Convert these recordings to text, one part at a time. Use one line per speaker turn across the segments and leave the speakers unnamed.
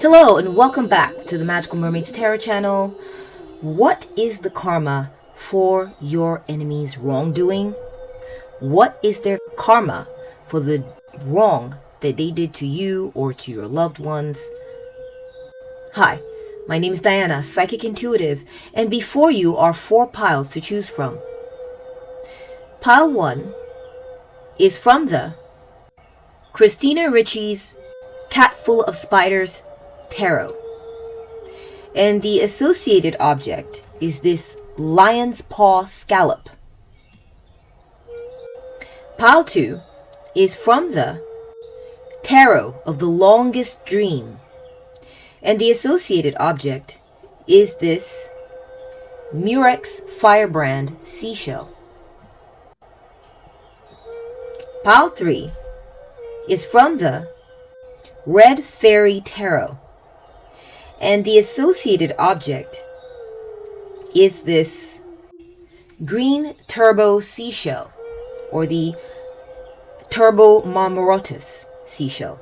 Hello and welcome back to the Magical Mermaids Tarot channel. What is the karma for your enemy's wrongdoing? What is their karma for the wrong that they did to you or to your loved ones? Hi, my name is Diana, Psychic Intuitive, and before you are 4 piles to choose from. Pile 1 is from the Christina Ricci's Catful of Spiders Tarot. And the associated object is this lion's paw scallop. Pile 2 is from the Tarot of the Longest Dream. And the associated object is this Murex Firebrand Seashell. Pile 3 is from the Red Fairy Tarot. And the associated object is this green turbo seashell, or the turbo marmoratus seashell.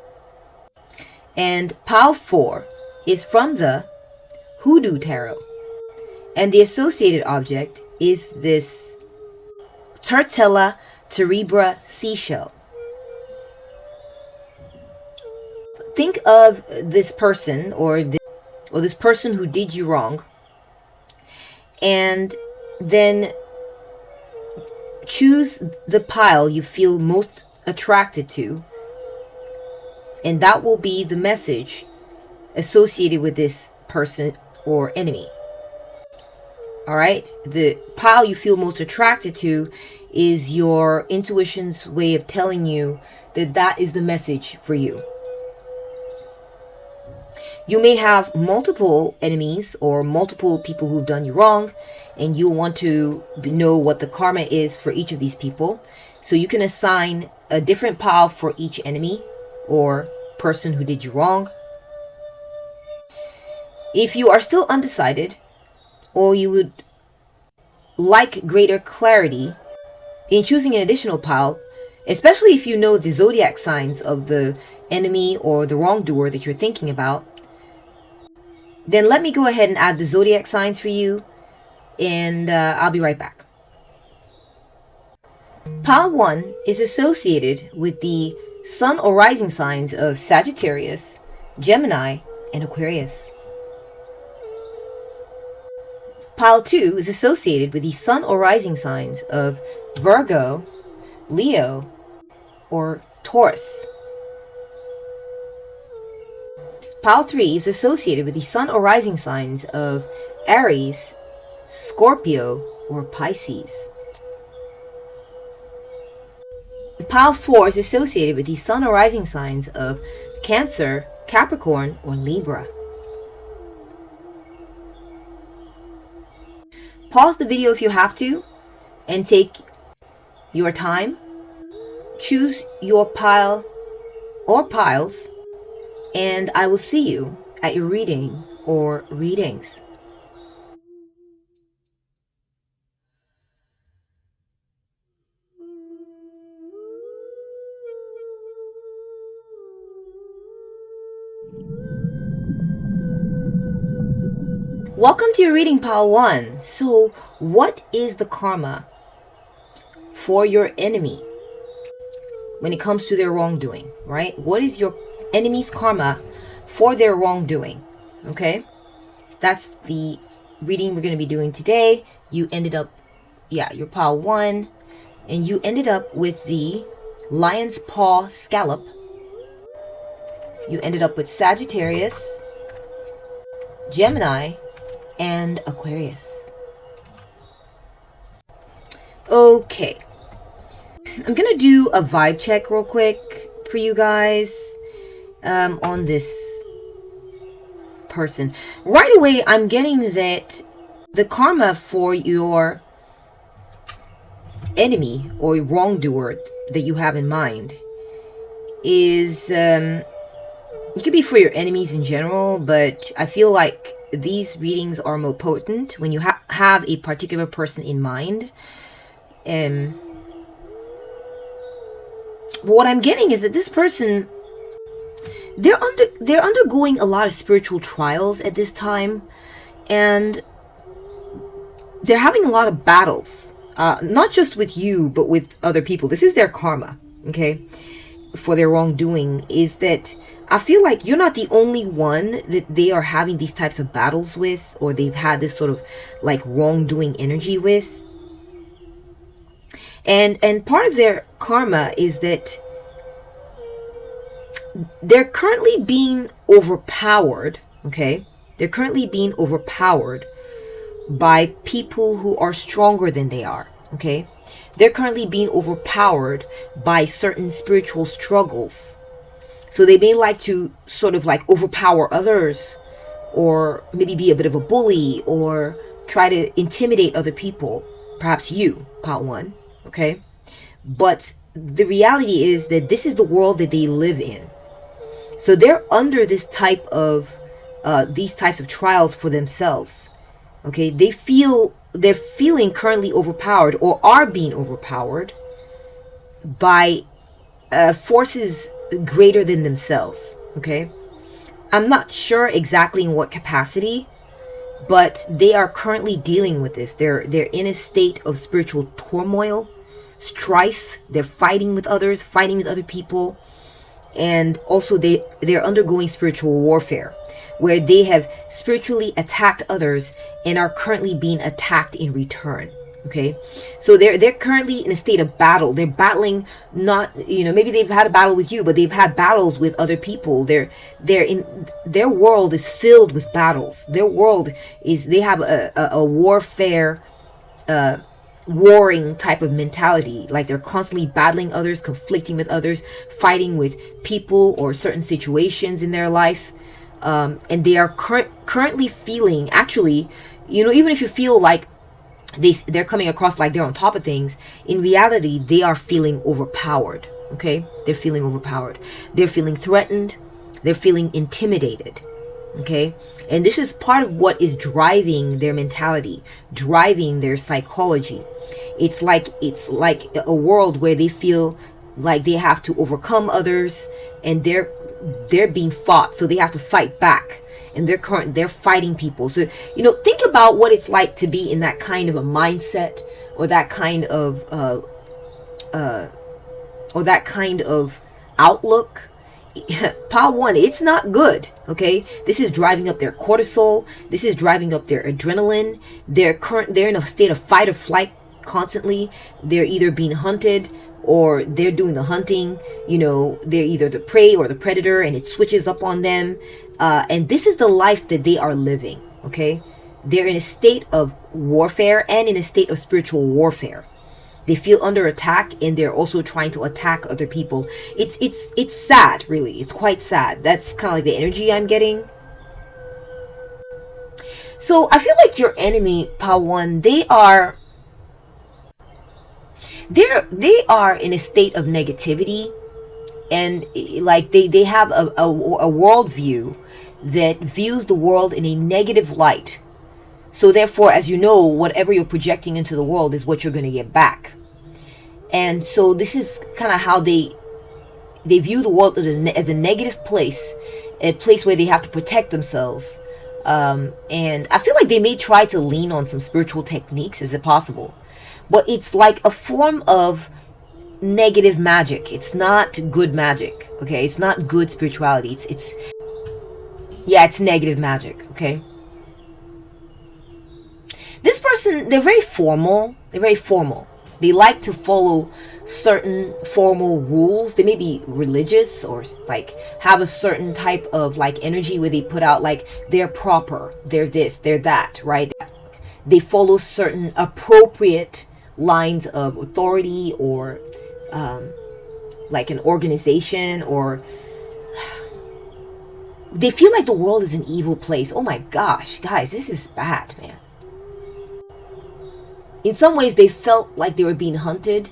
And pile 4 is from the Hoodoo Tarot. And the associated object is this Turitella Terebra seashell. Think of this person or this person who did you wrong, and then choose the pile you feel most attracted to, and that will be the message associated with this person or enemy. Alright, the pile you feel most attracted to is your intuition's way of telling you that that is the message for you. You may have multiple enemies or multiple people who've done you wrong, and you want to know what the karma is for each of these people. So you can assign a different pile for each enemy or person who did you wrong. If you are still undecided, or you would like greater clarity in choosing an additional pile, especially if you know the zodiac signs of the enemy or the wrongdoer that you're thinking about, then let me go ahead and add the zodiac signs for you, and I'll be right back. Pile 1 is associated with the sun or rising signs of Sagittarius, Gemini, and Aquarius. Pile 2 is associated with the sun or rising signs of Virgo, Leo, or Taurus. Pile 3 is associated with the sun or rising signs of Aries, Scorpio, or Pisces. Pile 4 is associated with the sun or rising signs of Cancer, Capricorn, or Libra. Pause the video if you have to and take your time. Choose your pile or piles, and I will see you at your reading or readings. Welcome to your reading, pile 1. So, what is the karma for your enemy when it comes to their wrongdoing, right? What is your enemy's karma for their wrongdoing? Okay, that's the reading we're going to be doing today. You ended up, your pile 1, and you ended up with the lion's paw scallop. You ended up with Sagittarius, Gemini, and Aquarius. Okay, I'm gonna do a vibe check real quick for you guys on this person. Right away, I'm getting that the karma for your enemy or wrongdoer that you have in mind is it could be for your enemies in general, but I feel like these readings are more potent when you have a particular person in mind. But what I'm getting is that this person they're undergoing a lot of spiritual trials at this time, and they're having a lot of battles, not just with you, but with other people. This is their karma, okay, for their wrongdoing. Is that I feel like you're not the only one that they are having these types of battles with, or they've had this sort of like wrongdoing energy with. And part of their karma is that they're currently being overpowered, okay? They're currently being overpowered by people who are stronger than they are, okay? They're currently being overpowered by certain spiritual struggles. So they may like to sort of like overpower others, or maybe be a bit of a bully, or try to intimidate other people, perhaps you, part one, okay? But the reality is that this is the world that they live in. So they're under this type of these types of trials for themselves. Okay, they're feeling currently overpowered, or are being overpowered by forces greater than themselves. Okay, I'm not sure exactly in what capacity, but they are currently dealing with this. They're in a state of spiritual turmoil, strife. They're fighting with others, fighting with other people. And also they're undergoing spiritual warfare, where they have spiritually attacked others and are currently being attacked in return. Okay, so they're currently in a state of battle. They're battling, not, you know, maybe they've had a battle with you, but they've had battles with other people. They're in, their world is filled with battles. Their world is, they have a warfare, warring type of mentality. Like they're constantly battling others, conflicting with others, fighting with people or certain situations in their life, and they are currently feeling, actually, you know, even if you feel like they're coming across like they're on top of things, in reality they are feeling overpowered. Okay, they're feeling overpowered, they're feeling threatened, they're feeling intimidated. Okay, and this is part of what is driving their mentality, driving their psychology. It's like a world where they feel like they have to overcome others, and they're being fought, so they have to fight back, and they're fighting people. So, you know, think about what it's like to be in that kind of a mindset, or that kind of outlook. Part one, it's not good. Okay, this is driving up their cortisol. This is driving up their adrenaline. They're in a state of fight or flight constantly. They're either being hunted, or they're doing the hunting. You know, they're either the prey or the predator, and it switches up on them. And this is the life that they are living. Okay, they're in a state of warfare and in a state of spiritual warfare. They feel under attack, and they're also trying to attack other people. It's sad, really. It's quite sad. That's kind of like the energy I'm getting. So I feel like your enemy, Pawan, they are in a state of negativity, and like they have a worldview that views the world in a negative light. So therefore, as you know, whatever you're projecting into the world is what you're going to get back. And so this is kind of how they view the world as a negative place, a place where they have to protect themselves. And I feel like they may try to lean on some spiritual techniques. Is it possible? But it's like a form of negative magic. It's not good magic. Okay, it's not good spirituality. It's negative magic. Okay. This person, they're very formal. They like to follow certain formal rules. They may be religious, or like have a certain type of like energy where they put out like they're proper, they're this, they're that, right? They follow certain appropriate lines of authority, or like an organization, or they feel like the world is an evil place. Oh my gosh, guys, this is bad, man. In some ways, they felt like they were being hunted,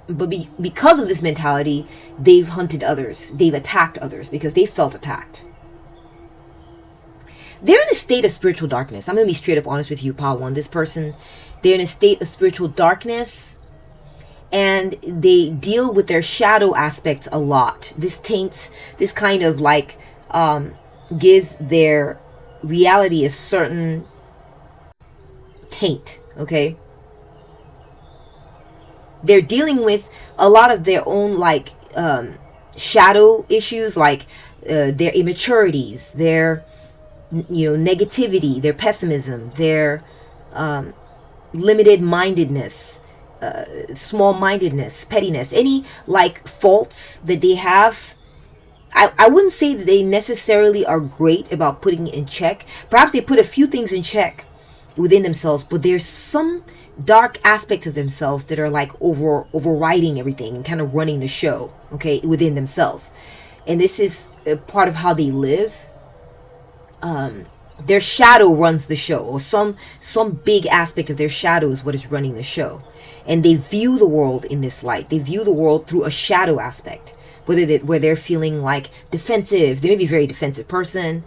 but because of this mentality, they've hunted others. They've attacked others because they felt attacked. They're in a state of spiritual darkness. I'm going to be straight up honest with you, Pawan. This person, they're in a state of spiritual darkness, and they deal with their shadow aspects a lot. This taints, this kind of like gives their reality a certain taint, okay? They're dealing with a lot of their own like shadow issues, like their immaturities, their negativity, their pessimism, their limited mindedness, small mindedness, pettiness, any like faults that they have. I wouldn't say that they necessarily are great about putting it in check. Perhaps they put a few things in check within themselves, but there's some dark aspects of themselves that are like overriding everything and kind of running the show, okay, within themselves. And this is a part of how they live. Their shadow runs the show, or some big aspect of their shadow is what is running the show. And they view the world in this light. They view the world through a shadow aspect, where they're feeling like defensive. They may be a very defensive person,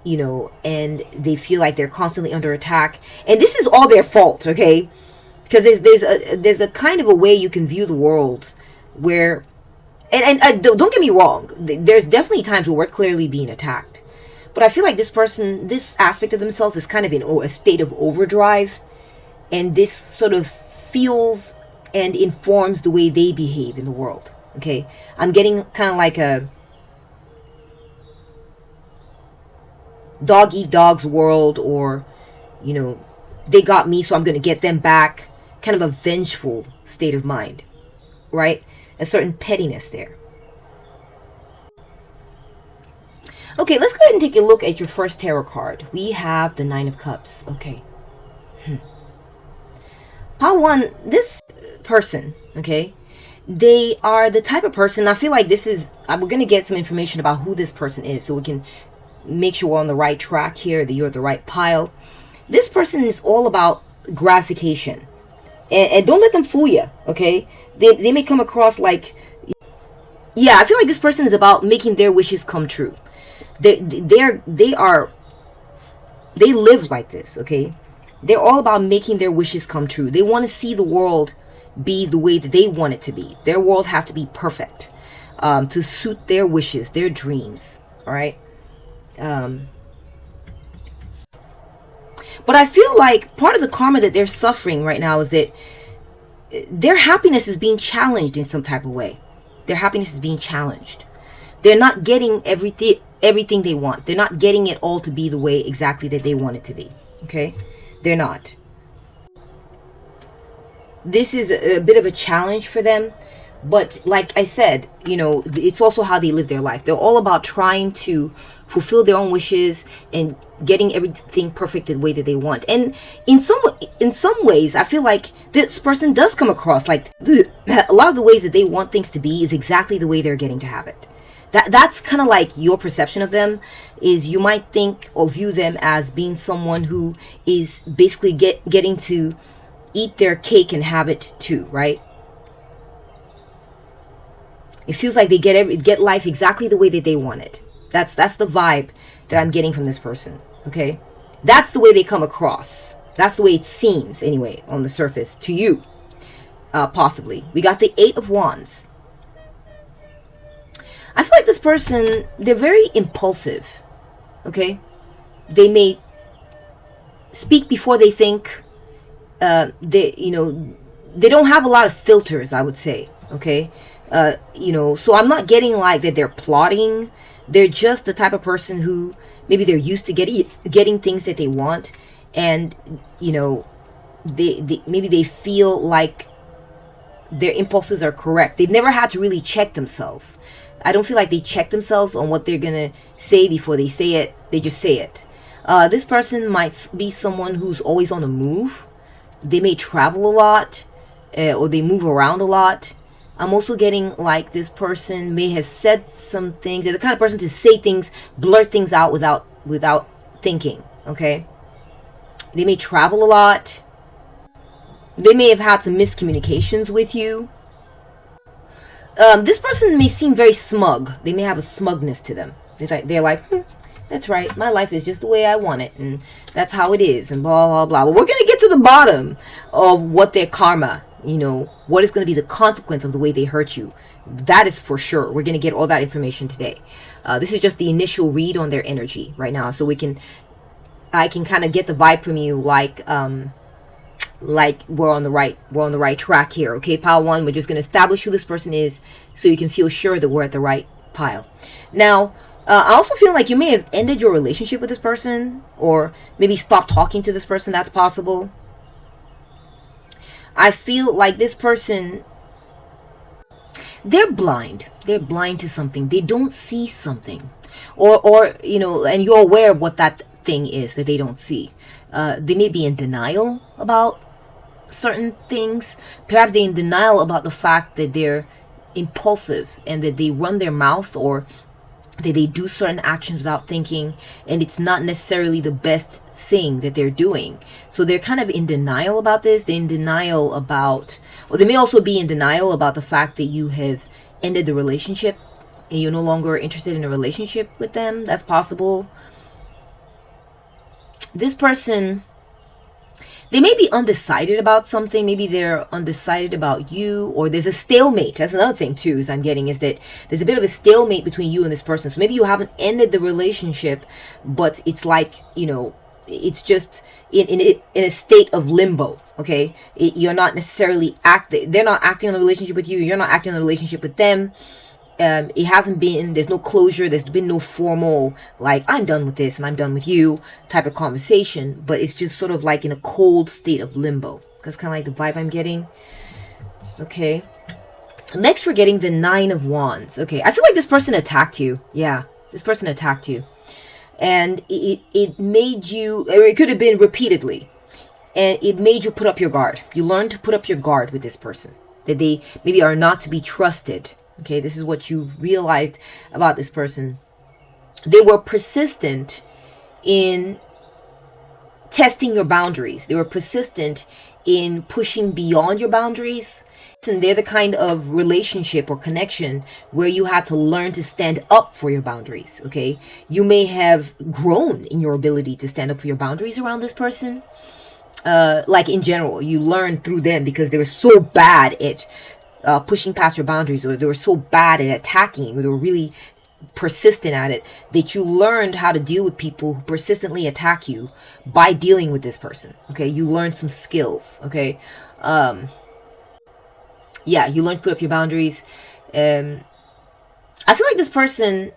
and they feel like they're constantly under attack. And this is all their fault, okay? Because there's a kind of a way you can view the world where, and don't get me wrong, there's definitely times where we're clearly being attacked. But I feel like this person, this aspect of themselves is kind of in a state of overdrive. And this sort of feels and informs the way they behave in the world. Okay? I'm getting kind of like a dog eat dog's world, or, they got me, so I'm going to get them back. Kind of a vengeful state of mind. Right? A certain pettiness there. Okay, let's go ahead and take a look at your first tarot card. We have the Nine of Cups. Okay. Pile 1, this person, okay, they are the type of person, I feel like this is, we're going to get some information about who this person is so we can make sure we're on the right track here, that you're at the right pile. This person is all about gratification. And don't let them fool you, okay? They may come across like, yeah, I feel like this person is about making their wishes come true. They live like this, okay? They're all about making their wishes come true. They want to see the world be the way that they want it to be. Their world has to be perfect, to suit their wishes, their dreams, all right? But I feel like part of the karma that they're suffering right now is that their happiness is being challenged in some type of way. Their happiness is being challenged. They're not getting everything they want. They're not getting it all to be the way exactly that they want it to be. Okay? They're not. This is a bit of a challenge for them. But like I said, it's also how they live their life. They're all about trying to fulfill their own wishes and getting everything perfect the way that they want. And in some ways, I feel like this person does come across like a lot of the ways that they want things to be is exactly the way they're getting to have it. That's kind of like your perception of them, is you might think or view them as being someone who is basically getting to eat their cake and have it too, right? It feels like they get life exactly the way that they want it. That's the vibe that I'm getting from this person, okay? That's the way they come across. That's the way it seems, anyway, on the surface to you, possibly. We got the Eight of Wands. I feel like this person, they're very impulsive, okay? They may speak before they think. They don't have a lot of filters, I would say, okay? So I'm not getting like that they're plotting. They're just the type of person who maybe they're used to getting things that they want, and they feel like their impulses are correct. They've never had to really check themselves. I don't feel like they check themselves on what they're gonna say before they say it. They just say it. This person might be someone who's always on the move. They may travel a lot, or they move around a lot. I'm also getting like this person may have said some things. They're the kind of person to say things, blurt things out without thinking, okay? They may travel a lot. They may have had some miscommunications with you. This person may seem very smug. They may have a smugness to them. They're like, that's right, my life is just the way I want it, and that's how it is, and blah, blah, blah. But we're going to get to the bottom of what their karma You know, what is going to be the consequence of the way they hurt you? That is for sure. We're going to get all that information today. This is just the initial read on their energy right now, so I can kind of get the vibe from you, like we're on the right track here. Okay, pile one, we're just going to establish who this person is so you can feel sure that we're at the right pile. Now, I also feel like you may have ended your relationship with this person, or maybe stopped talking to this person. That's possible. I feel like this person, they're blind. They're blind to something. They don't see something, or you know, and you're aware of what that thing is that they don't see. They may be in denial about certain things. Perhaps they're in denial about the fact that they're impulsive and that they run their mouth, or that they do certain actions without thinking, and it's not necessarily the best thing that they're doing. So they're kind of in denial about this. They're in denial about, or they may also be in denial about the fact that you have ended the relationship and you're no longer interested in a relationship with them. That's possible. This person, they may be undecided about something. Maybe they're undecided about you, or there's a stalemate. That's another thing too, is I'm getting, is that there's a bit of a stalemate between you and this person. So maybe you haven't ended the relationship, but it's like, you know, it's just in a state of limbo. Okay, you're not necessarily they're not acting on the relationship with you. You're not acting on the relationship with them. It hasn't been, there's no closure, there's been no formal, like, I'm done with this and I'm done with you type of conversation, but it's just sort of like in a cold state of limbo. That's kind of like the vibe I'm getting. Okay. Next, we're getting the 9 of Wands. Okay, I feel like this person attacked you. Yeah, this person attacked you. And it made you, or it could have been repeatedly, and it made you put up your guard. You learned to put up your guard with this person, that they maybe are not to be trusted. Okay, this is what you realized about this person. They were persistent in testing your boundaries. They were persistent in pushing beyond your boundaries. And they're the kind of relationship or connection where you had to learn to stand up for your boundaries. Okay, you may have grown in your ability to stand up for your boundaries around this person. Like in general, you learned through them because they were so bad at pushing past your boundaries, or they were so bad at attacking, or they were really persistent at it, that you learned how to deal with people who persistently attack you by dealing with this person. Okay, you learned some skills. Okay, yeah, you learned to put up your boundaries. I feel like this person,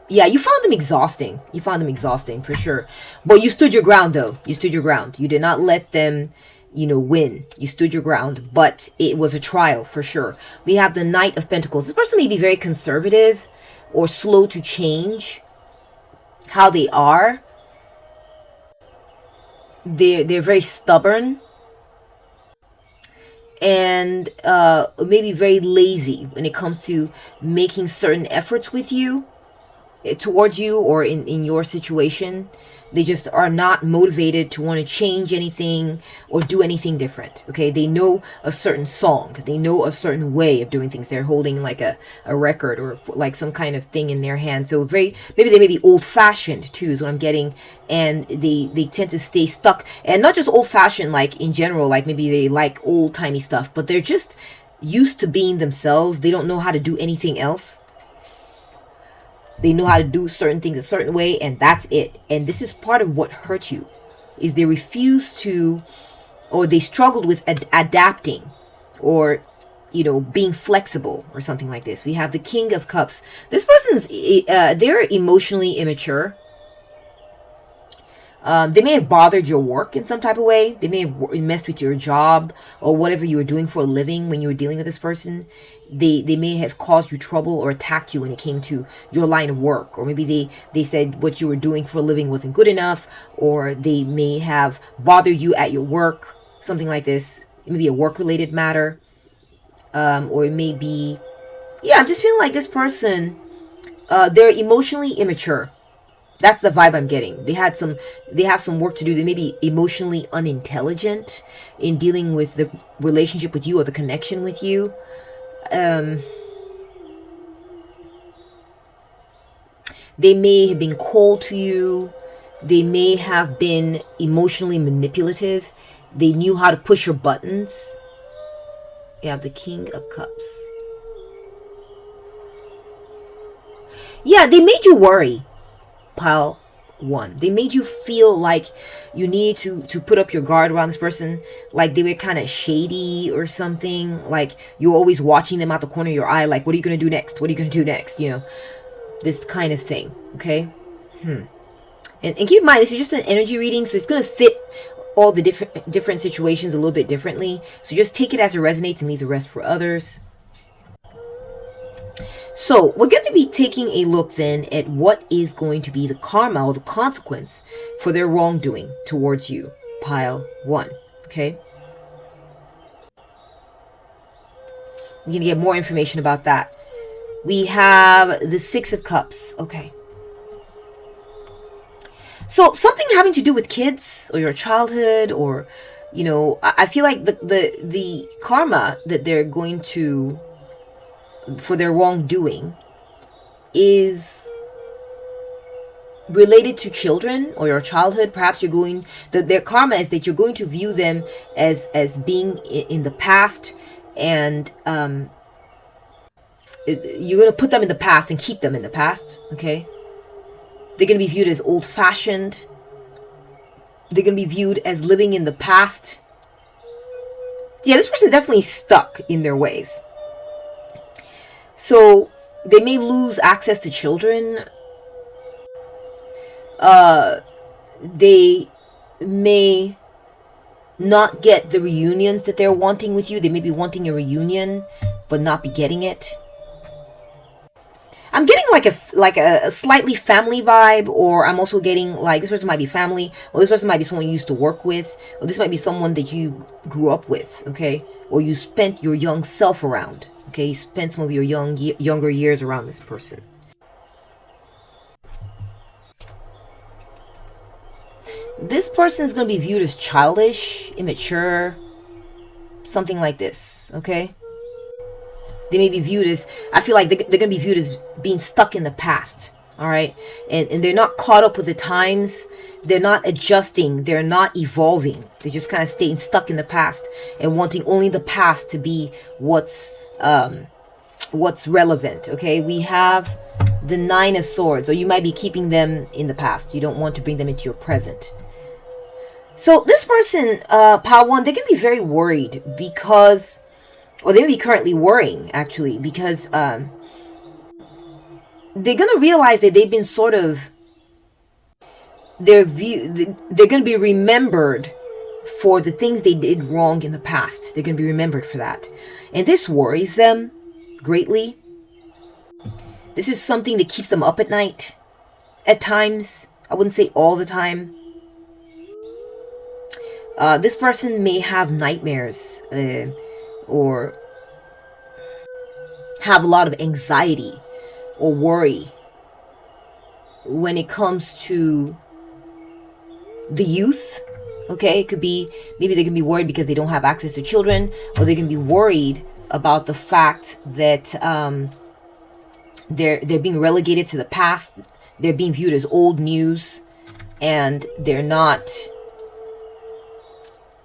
yeah, you found them exhausting. You found them exhausting for sure. But you stood your ground, though. You stood your ground. You did not let them, you know, win. You stood your ground, but it was a trial for sure. We have the Knight of Pentacles. This person may be very conservative or slow to change how they are. They're very stubborn, and maybe very lazy when it comes to making certain efforts with you, towards you, or in your situation. They just are not motivated to want to change anything or do anything different. Okay, they know a certain song, they know a certain way of doing things. They're holding like a record, or like some kind of thing in their hand. So maybe they may be old-fashioned too, is what I'm getting. And they tend to stay stuck, and not just old-fashioned like in general, like maybe they like old-timey stuff, but they're just used to being themselves. They don't know how to do anything else. They know how to do certain things a certain way, and that's it. And this is part of what hurt you, is they refuse to, or they struggled with adapting, or, you know, being flexible, or something like this. We have the King of Cups. This person's, they're emotionally immature. They may have bothered your work in some type of way. They may have messed with your job or whatever you were doing for a living when you were dealing with this person. They may have caused you trouble or attacked you when it came to your line of work. Or maybe they said what you were doing for a living wasn't good enough. Or they may have bothered you at your work. Something like this. It may be a work-related matter. Or it may be... Yeah, I'm just feeling like this person... they're emotionally immature. That's the vibe I'm getting. They have some work to do. They may be emotionally unintelligent in dealing with the relationship with you or the connection with you. They may have been cold to you. They may have been emotionally manipulative. They knew how to push your buttons. You have the King of Cups. Yeah, they made you worry, pile 1. They made you feel like you need to put up your guard around this person, like they were kind of shady or something, like you're always watching them out the corner of your eye, like, what are you going to do next? What are you going to do next? You know, this kind of thing, okay? And keep in mind, this is just an energy reading, so it's going to fit all the different situations a little bit differently. So just take it as it resonates and leave the rest for others. So we're going to be taking a look then at what is going to be the karma or the consequence for their wrongdoing towards you, pile 1, okay? We're going to get more information about that. We have the 6 of Cups, okay. So something having to do with kids or your childhood, or, you know, I feel like the karma that they're going to, for their wrongdoing, is related to children or your childhood. Perhaps you're going, their karma is that you're going to view them as being in the past, and you're going to put them in the past and keep them in the past, okay? They're going to be viewed as old-fashioned. They're going to be viewed as living in the past. Yeah, this person is definitely stuck in their ways. So they may lose access to children. They may not get the reunions that they're wanting with you. They may be wanting a reunion, but not be getting it. I'm getting like a slightly family vibe, or I'm also getting like this person might be family, or this person might be someone you used to work with, or this might be someone that you grew up with, okay? Or you spent your young self around, okay? You spent some of your younger years around this person. This person is going to be viewed as childish, immature, something like this, okay? They may be viewed as, I feel like they're going to be viewed as being stuck in the past, all right? And they're not caught up with the times. They're not adjusting. They're not evolving. They're just kind of staying stuck in the past and wanting only the past to be what's relevant, okay? We have the 9 of Swords, or you might be keeping them in the past. You don't want to bring them into your present. So this person, pile 1, they're going to be very worried because... or they may be currently worrying, actually, because they're going to realize that they've been sort of, they're going to be remembered for the things they did wrong in the past. They're going to be remembered for that. And this worries them greatly. This is something that keeps them up at night. At times. I wouldn't say all the time. This person may have nightmares, or have a lot of anxiety or worry when it comes to the youth, okay? It could be, maybe they can be worried because they don't have access to children, or they can be worried about the fact that they're being relegated to the past. They're being viewed as old news, and they're not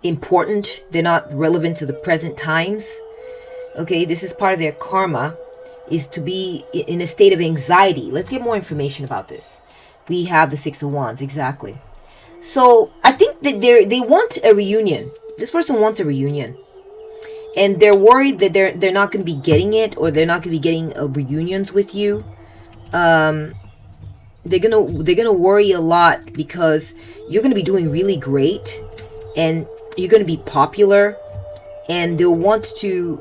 important. They're not relevant to the present times. Okay, this is part of their karma, is to be in a state of anxiety. Let's get more information about this. We have the 6 of Wands, exactly. So I think that they want a reunion. This person wants a reunion, and they're worried that they're not going to be getting it, or they're not going to be getting reunions with you. They're gonna worry a lot because you're gonna be doing really great, and you're going to be popular, and they'll want to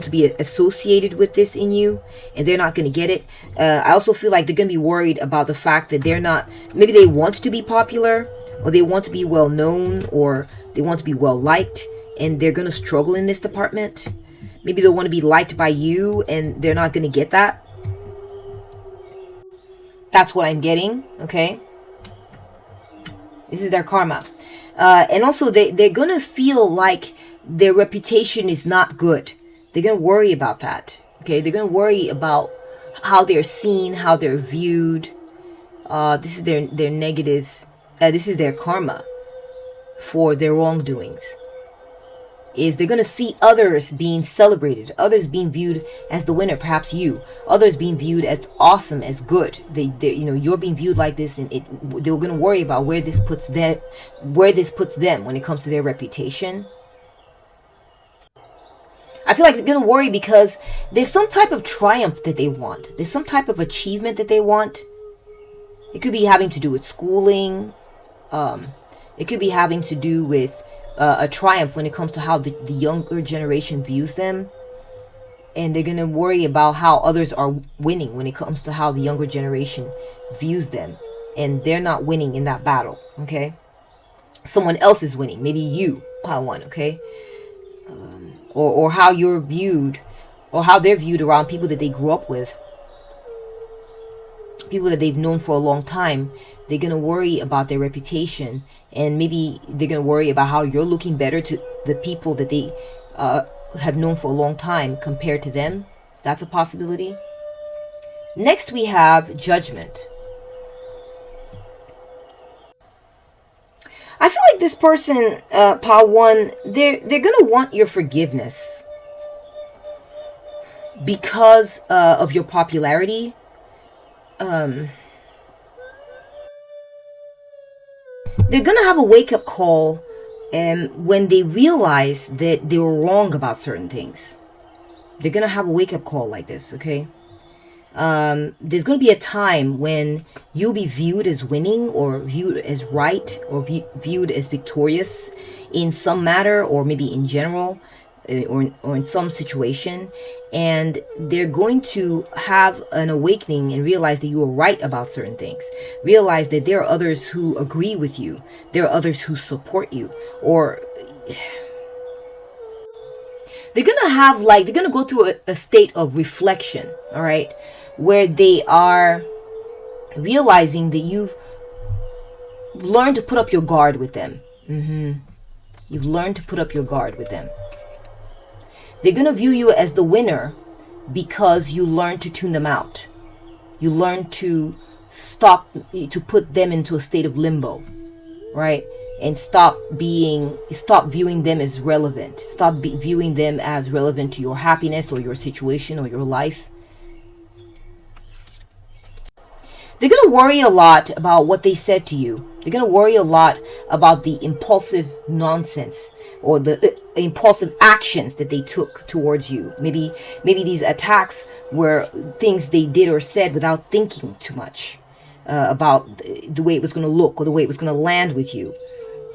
be associated with this in you, and they're not going to get it. I also feel like they're going to be worried about the fact that they're not, maybe they want to be popular, or they want to be well known, or they want to be well liked, and they're going to struggle in this department. Maybe they'll want to be liked by you, and they're not going to get that. That's what I'm getting, okay? This is their karma. And also, they're going to feel like their reputation is not good. They're going to worry about that. Okay, they're going to worry about how they're seen, how they're viewed. This is their negative. This is their karma for their wrongdoings. Is they're going to see others being celebrated, others being viewed as the winner, perhaps you, others being viewed as awesome, as good. They you're being viewed like this, and they're going to worry about where this puts them when it comes to their reputation. I feel like they're going to worry because there's some type of triumph that they want. There's some type of achievement that they want. It could be having to do with schooling. It could be having to do with a triumph when it comes to how the younger generation views them. And they're going to worry about how others are winning when it comes to how the younger generation views them. And they're not winning in that battle, okay? Someone else is winning. Maybe you, Pile 1, okay? Or how you're viewed, or how they're viewed around people that they grew up with. People that they've known for a long time. They're going to worry about their reputation. And maybe they're going to worry about how you're looking better to the people that they have known for a long time compared to them. That's a possibility. Next, we have Judgment. I feel like this person, Pile 1, they're going to want your forgiveness because of your popularity. They're going to have a wake-up call when they realize that they were wrong about certain things. They're going to have a wake-up call like this, okay? There's going to be a time when you'll be viewed as winning, or viewed as right, or viewed as victorious in some matter, or maybe in general, or in some situation. And they're going to have an awakening and realize that you were right about certain things. Realize that there are others who agree with you. There are others who support you. Or they're going to have they're going to go through a state of reflection, all right? Where they are realizing that you've learned to put up your guard with them. You've learned to put up your guard with them. They're going to view you as the winner because you learned to tune them out. You learned to put them into a state of limbo, right? And stop viewing them as relevant. Stop viewing them as relevant to your happiness or your situation or your life. They're going to worry a lot about what they said to you. They're going to worry a lot about the impulsive nonsense or the impulsive actions that they took towards you. Maybe these attacks were things they did or said without thinking too much about the way it was going to look or the way it was going to land with you.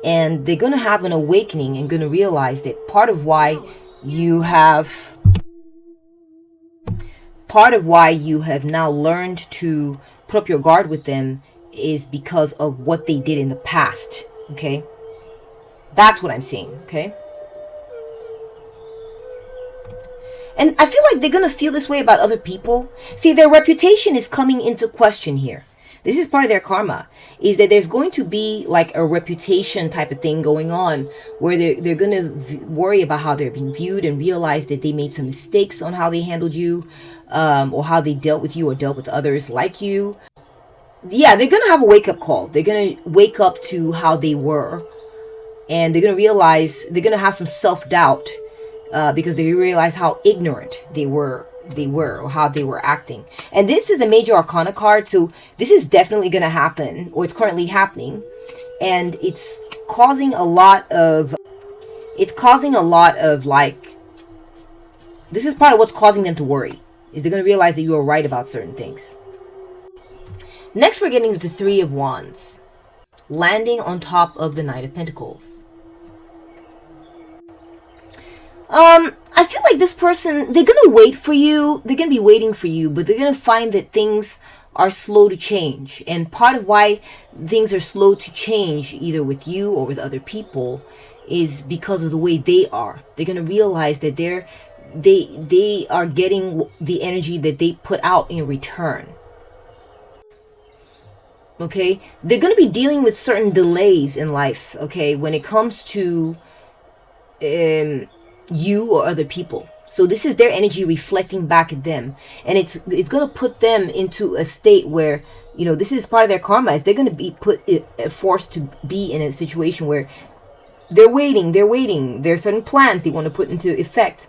And they're going to have an awakening and going to realize that part of why you have now learned to put up your guard with them is because of what they did in the past, okay? That's what I'm seeing, okay? And I feel like they're going to feel this way about other people. See, their reputation is coming into question here. This is part of their karma, is that there's going to be like a reputation type of thing going on where they're going to worry about how they're being viewed and realize that they made some mistakes on how they handled you, or how they dealt with you or dealt with others like you. Yeah, they're going to have a wake-up call. They're going to wake up to how they were. And they're going to realize, they're going to have some self-doubt because they realize how ignorant they were or how they were acting. And this is a major arcana card, so this is definitely going to happen, or it's currently happening. And it's causing a lot of like, this is part of what's causing them to worry, is they're going to realize that you are right about certain things. Next, we're getting to the Three of Wands, landing on top of the Knight of Pentacles. I feel like this person, they're going to wait for you. They're going to be waiting for you, but they're going to find that things are slow to change. And part of why things are slow to change, either with you or with other people, is because of the way they are. They're going to realize that they are getting the energy that they put out in return. Okay? They're going to be dealing with certain delays in life, okay, when it comes to you or other people. So this is their energy reflecting back at them, and it's going to put them into a state where, you know, this is part of their karma, is they're going to be forced to be in a situation where they're waiting. There's certain plans they want to put into effect,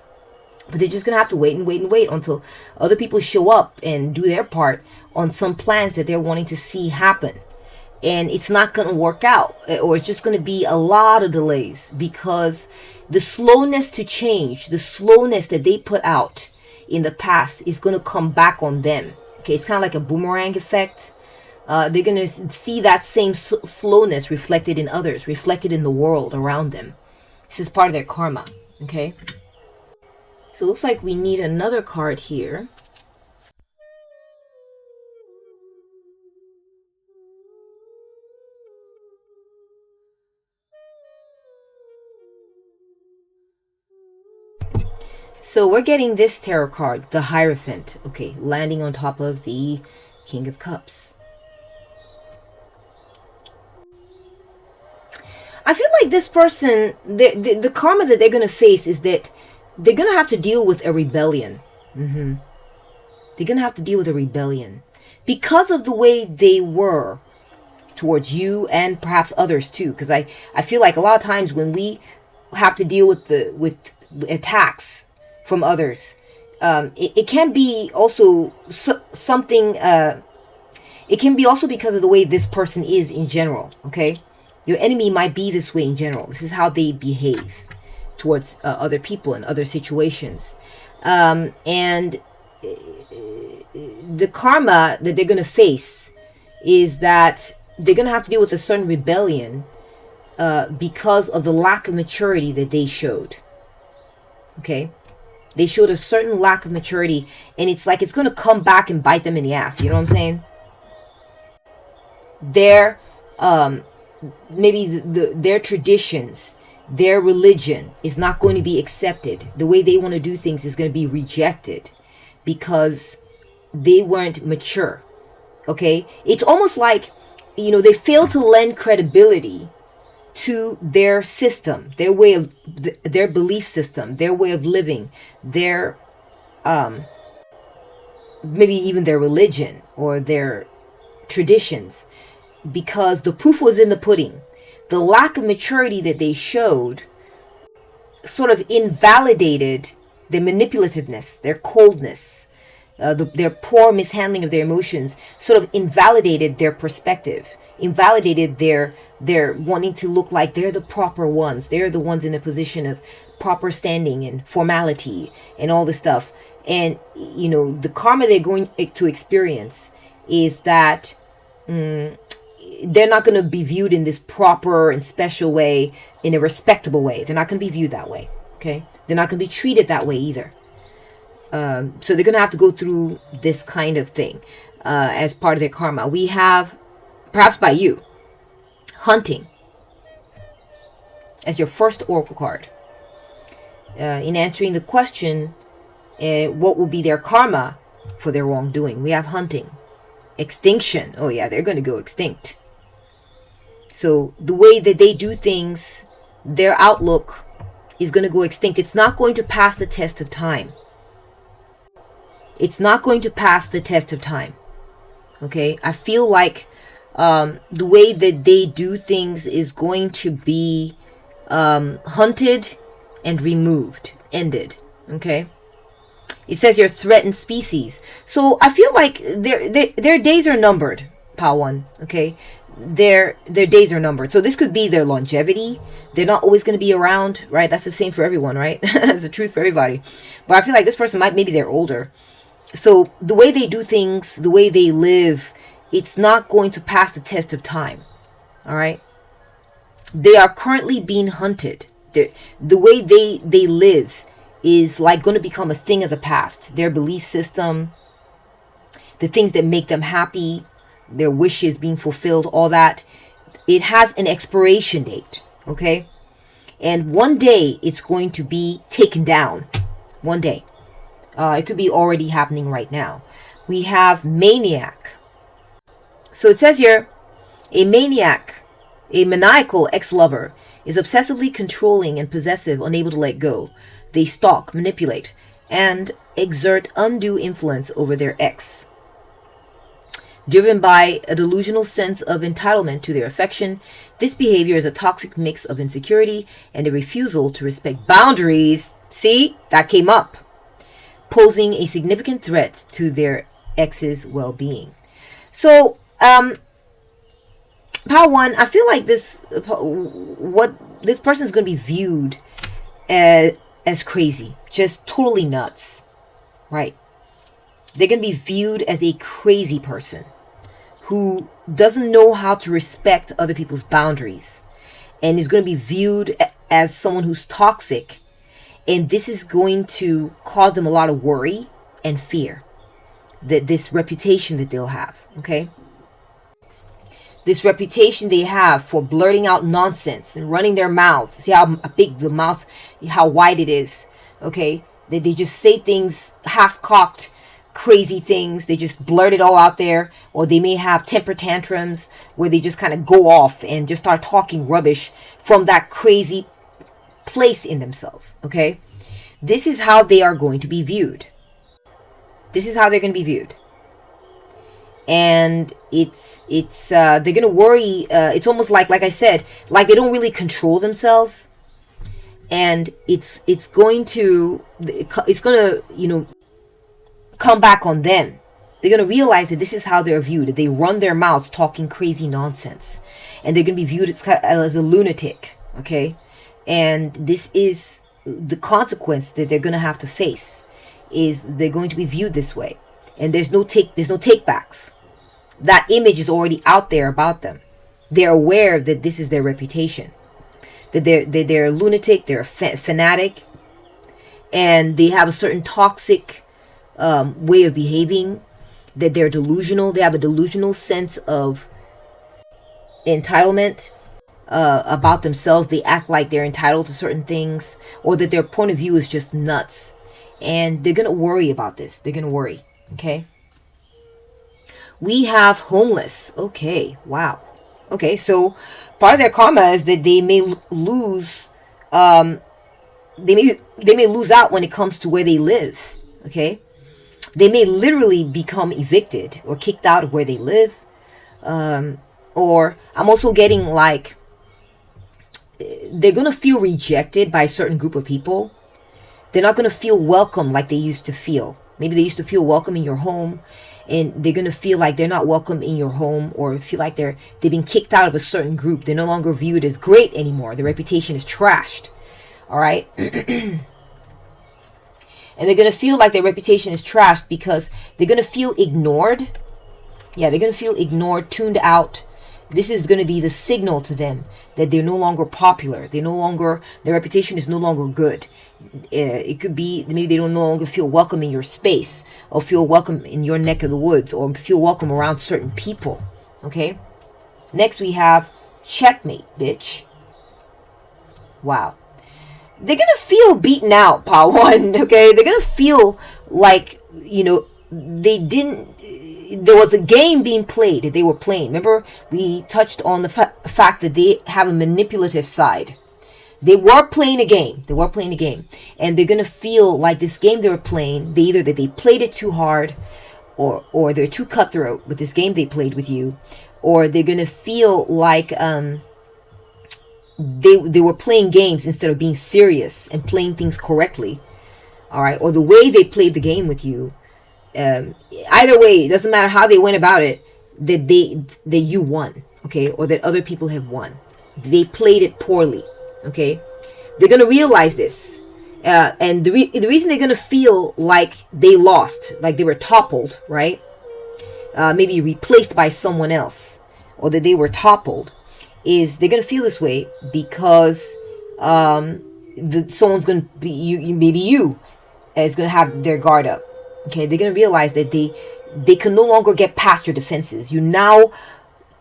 but they're just gonna have to wait and wait and wait until other people show up and do their part on some plans that they're wanting to see happen. And it's not gonna work out, or it's just gonna be a lot of delays, because the slowness to change, the slowness that they put out in the past is gonna come back on them. Okay, it's kind of like a boomerang effect. They're going to see that same slowness reflected in others, reflected in the world around them. This is part of their karma. Okay. So it looks like we need another card here. So we're getting this tarot card, the Hierophant. Okay, landing on top of the King of Cups. I feel like this person, the karma that they're going to face is that they're going to have to deal with a rebellion. They're going to have to deal with a rebellion because of the way they were towards you and perhaps others too. Because I feel like a lot of times when we have to deal with with attacks from others, it can be also something. It can be also because of the way this person is in general. Okay. Your enemy might be this way in general. This is how they behave towards other people in other situations. And the karma that they're going to face is that they're going to have to deal with a certain rebellion because of the lack of maturity that they showed. Okay? They showed a certain lack of maturity, and it's like it's going to come back and bite them in the ass. You know what I'm saying? Maybe their traditions, their religion is not going to be accepted. The way they want to do things is going to be rejected because they weren't mature. Okay? It's almost like, they fail to lend credibility to their system, their way of, their belief system, their way of living, their, maybe even their religion or their traditions. Because the proof was in the pudding. The lack of maturity that they showed sort of invalidated their manipulativeness, their coldness, their poor mishandling of their emotions, sort of invalidated their perspective, invalidated their wanting to look like they're the proper ones. They're the ones in a position of proper standing and formality and all this stuff. And, the karma they're going to experience is that they're not going to be viewed in this proper and special way, in a respectable way. They're not going to be viewed that way. Okay. They're not going to be treated that way either. So they're going to have to go through this kind of thing as part of their karma. We have, perhaps by you, hunting as your first oracle card. In answering the question, what will be their karma for their wrongdoing? We have hunting. Extinction. Oh yeah, they're going to go extinct. So the way that they do things, their outlook is going to go extinct. It's not going to pass the test of time. It's not going to pass the test of time. Okay? I feel like the way that they do things is going to be hunted and removed, ended. Okay? It says your threatened species. So I feel like their days are numbered, Pal 1. Okay? Their days are numbered. So this could be their longevity. They're not always going to be around, right? That's the same for everyone, right? That's the truth for everybody. But I feel like this person maybe they're older. So the way they do things, the way they live, it's not going to pass the test of time. All right? They are currently being hunted. The way they live is like going to become a thing of the past. Their belief system, the things that make them happy, their wishes being fulfilled, all that, it has an expiration date. Okay? And one day it's going to be taken down. One day. It could be already happening right now. We have maniac. So it says here, a maniac, a maniacal ex-lover, is obsessively controlling and possessive, unable to let go. They stalk, manipulate, and exert undue influence over their ex. Driven by a delusional sense of entitlement to their affection, this behavior is a toxic mix of insecurity and a refusal to respect boundaries. See, that came up. Posing a significant threat to their ex's well-being. So, Power One, I feel like this person is going to be viewed as crazy, just totally nuts, right? They're going to be viewed as a crazy person who doesn't know how to respect other people's boundaries and is going to be viewed as someone who's toxic. And this is going to cause them a lot of worry and fear, that this reputation that they'll have, okay? This reputation they have for blurting out nonsense and running their mouths. See how big the mouth, how wide it is, okay? They just say things half-cocked, crazy things. They just blurt it all out there. Or they may have temper tantrums where they just kind of go off and just start talking rubbish from that crazy place in themselves, okay? This is how they are going to be viewed. This is how they're going to be viewed. And they're going to worry. It's almost like I said, like they don't really control themselves. And it's going to, come back on them. They're going to realize that this is how they're viewed, that they run their mouths talking crazy nonsense. And they're going to be viewed as a lunatic, okay? And this is the consequence that they're going to have to face, is they're going to be viewed this way. And there's no takebacks. That image is already out there about them. They're aware that this is their reputation, that they're a lunatic, they're a fanatic, and they have a certain toxic way of behaving, that they're delusional. They have a delusional sense of entitlement about themselves. They act like they're entitled to certain things, or that their point of view is just nuts. And they're going to worry about this. They're going to worry. Okay. We have homeless. Okay. Wow. Okay. So part of their karma is that they may lose, they may lose out when it comes to where they live. Okay. They may literally become evicted or kicked out of where they live. Or I'm also getting like, they're going to feel rejected by a certain group of people. They're not going to feel welcome like they used to feel. Maybe they used to feel welcome in your home, and they're going to feel like they're not welcome in your home, or feel like they've been kicked out of a certain group. They're no longer viewed as great anymore. Their reputation is trashed. All right. And they're going to feel like their reputation is trashed because they're going to feel ignored. Yeah, they're going to feel ignored, tuned out. This is going to be the signal to them that they're no longer popular. Their reputation is no longer good. It could be maybe they don't no longer feel welcome in your space, or feel welcome in your neck of the woods, or feel welcome around certain people. Okay. Next we have checkmate, bitch. Wow. They're going to feel beaten out, Power One. Okay. They're going to feel like, there was a game being played that they were playing. Remember, we touched on the fact that they have a manipulative side. They were playing a game. And they're going to feel like this game they were playing, either that they played it too hard, or they're too cutthroat with this game they played with you, or they're going to feel like they were playing games instead of being serious and playing things correctly. All right. Or the way they played the game with you. Either way, it doesn't matter how they went about it, that you won, okay, or that other people have won. They played it poorly, okay. They're gonna realize this, and the reason they're gonna feel like they lost, like they were toppled, right? Maybe replaced by someone else, or that they were toppled, is they're gonna feel this way because someone's gonna be maybe you is gonna have their guard up. Okay, they're going to realize that they can no longer get past your defenses. You now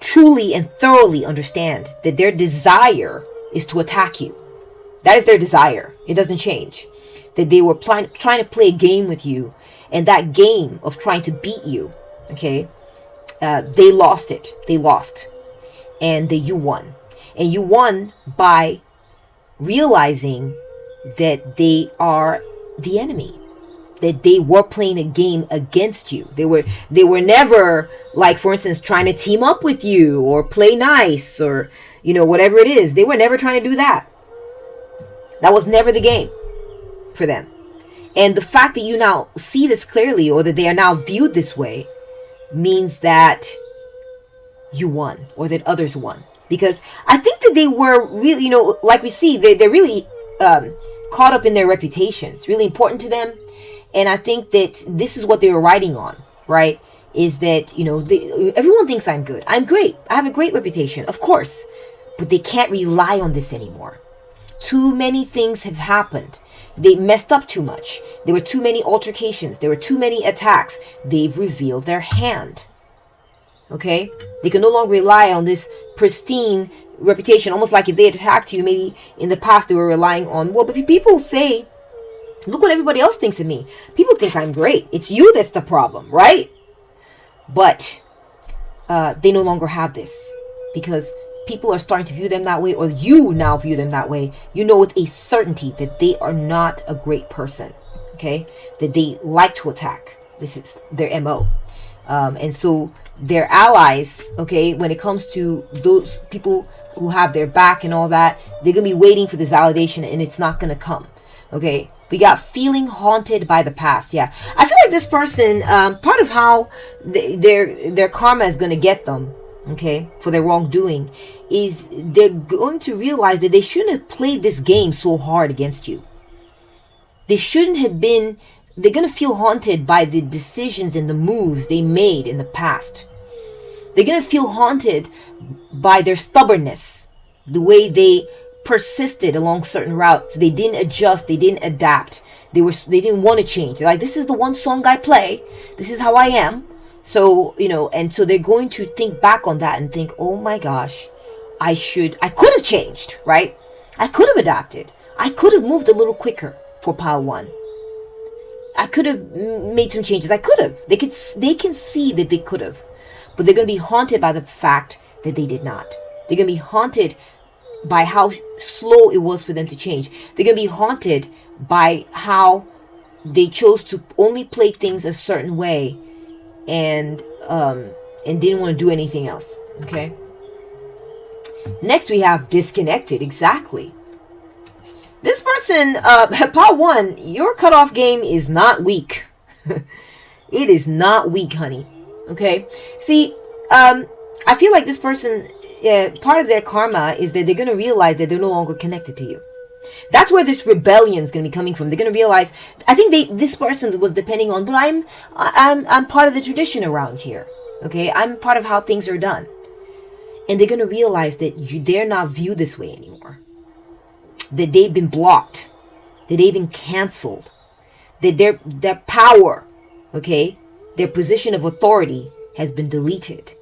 truly and thoroughly understand that their desire is to attack you. That is their desire. It doesn't change. That they were trying to play a game with you, and that game of trying to beat you, okay, they lost it. They lost. And you won. And you won by realizing that they are the enemy. that they were playing a game against you. They were never, like, for instance, trying to team up with you or play nice or, you know, whatever it is. They were never trying to do that. That was never the game for them. And the fact that you now see this clearly, or that they are now viewed this way, means that you won, or that others won. Because I think that they were really, you know, like we see, they're really caught up in their reputations, really important to them. And I think that this is what they were riding on, right? Is that, you know, everyone thinks I'm good. I'm great. I have a great reputation, of course. But they can't rely on this anymore. Too many things have happened. They messed up too much. There were too many altercations. There were too many attacks. They've revealed their hand. Okay? They can no longer rely on this pristine reputation. Almost like if they had attacked you, maybe in the past they were relying on, well, but people say, look what everybody else thinks of me. People think I'm great. It's you that's the problem, right? But they no longer have this, because people are starting to view them that way, or you now view them that way. You know with a certainty that they are not a great person, okay? That they like to attack. This is their MO. And so their allies, okay, when it comes to those people who have their back and all that, they're going to be waiting for this validation, and it's not going to come, okay? We got feeling haunted by the past. Yeah, I feel like this person, part of how their karma is going to get them, okay, for their wrongdoing, is they're going to realize that they shouldn't have played this game so hard against you. They shouldn't have been. They're going to feel haunted by the decisions and the moves they made in the past. They're going to feel haunted by their stubbornness, the way they persisted along certain routes. They didn't adjust. They didn't adapt. They didn't want to change. They're like, this is the one song I play. This is how I am. So, you know, and so they're going to think back on that and think, oh my gosh, I could have changed, right? I could have adapted. I could have moved a little quicker for pile 1. I could have made some changes. I could have. They can see that they could have. But they're going to be haunted by the fact that they did not. They're going to be haunted by how slow it was for them to change. They're going to be haunted by how they chose to only play things a certain way and didn't want to do anything else. Okay. Next we have disconnected. Exactly. This person, part 1, your cutoff game is not weak. It is not weak, honey. Okay. See, I feel like this person, part of their karma is that they're going to realize that they're no longer connected to you. That's where this rebellion is going to be coming from. They're going to realize, I think this person was depending on, but I'm part of the tradition around here. Okay, I'm part of how things are done, and they're going to realize that you dare not view this way anymore. That they've been blocked, that they've been canceled, that their power, okay, their position of authority has been deleted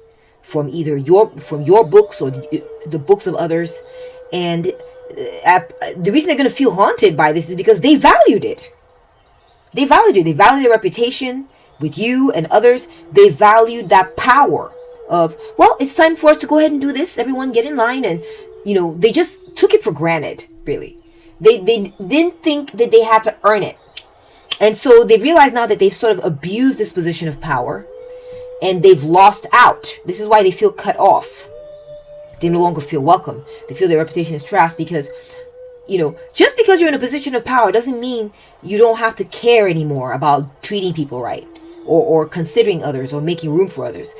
from either your books or the books of others, and the reason they're going to feel haunted by this is because they valued it. They valued it. They valued their reputation with you and others. They valued that power of, well, it's time for us to go ahead and do this. Everyone get in line. And, you know, they just took it for granted, really. They didn't think that they had to earn it. And so they realize now that they've sort of abused this position of power and they've lost out. This is why they feel cut off. They no longer feel welcome. They feel their reputation is trashed because, you know, just because you're in a position of power doesn't mean you don't have to care anymore about treating people right or considering others or making room for others.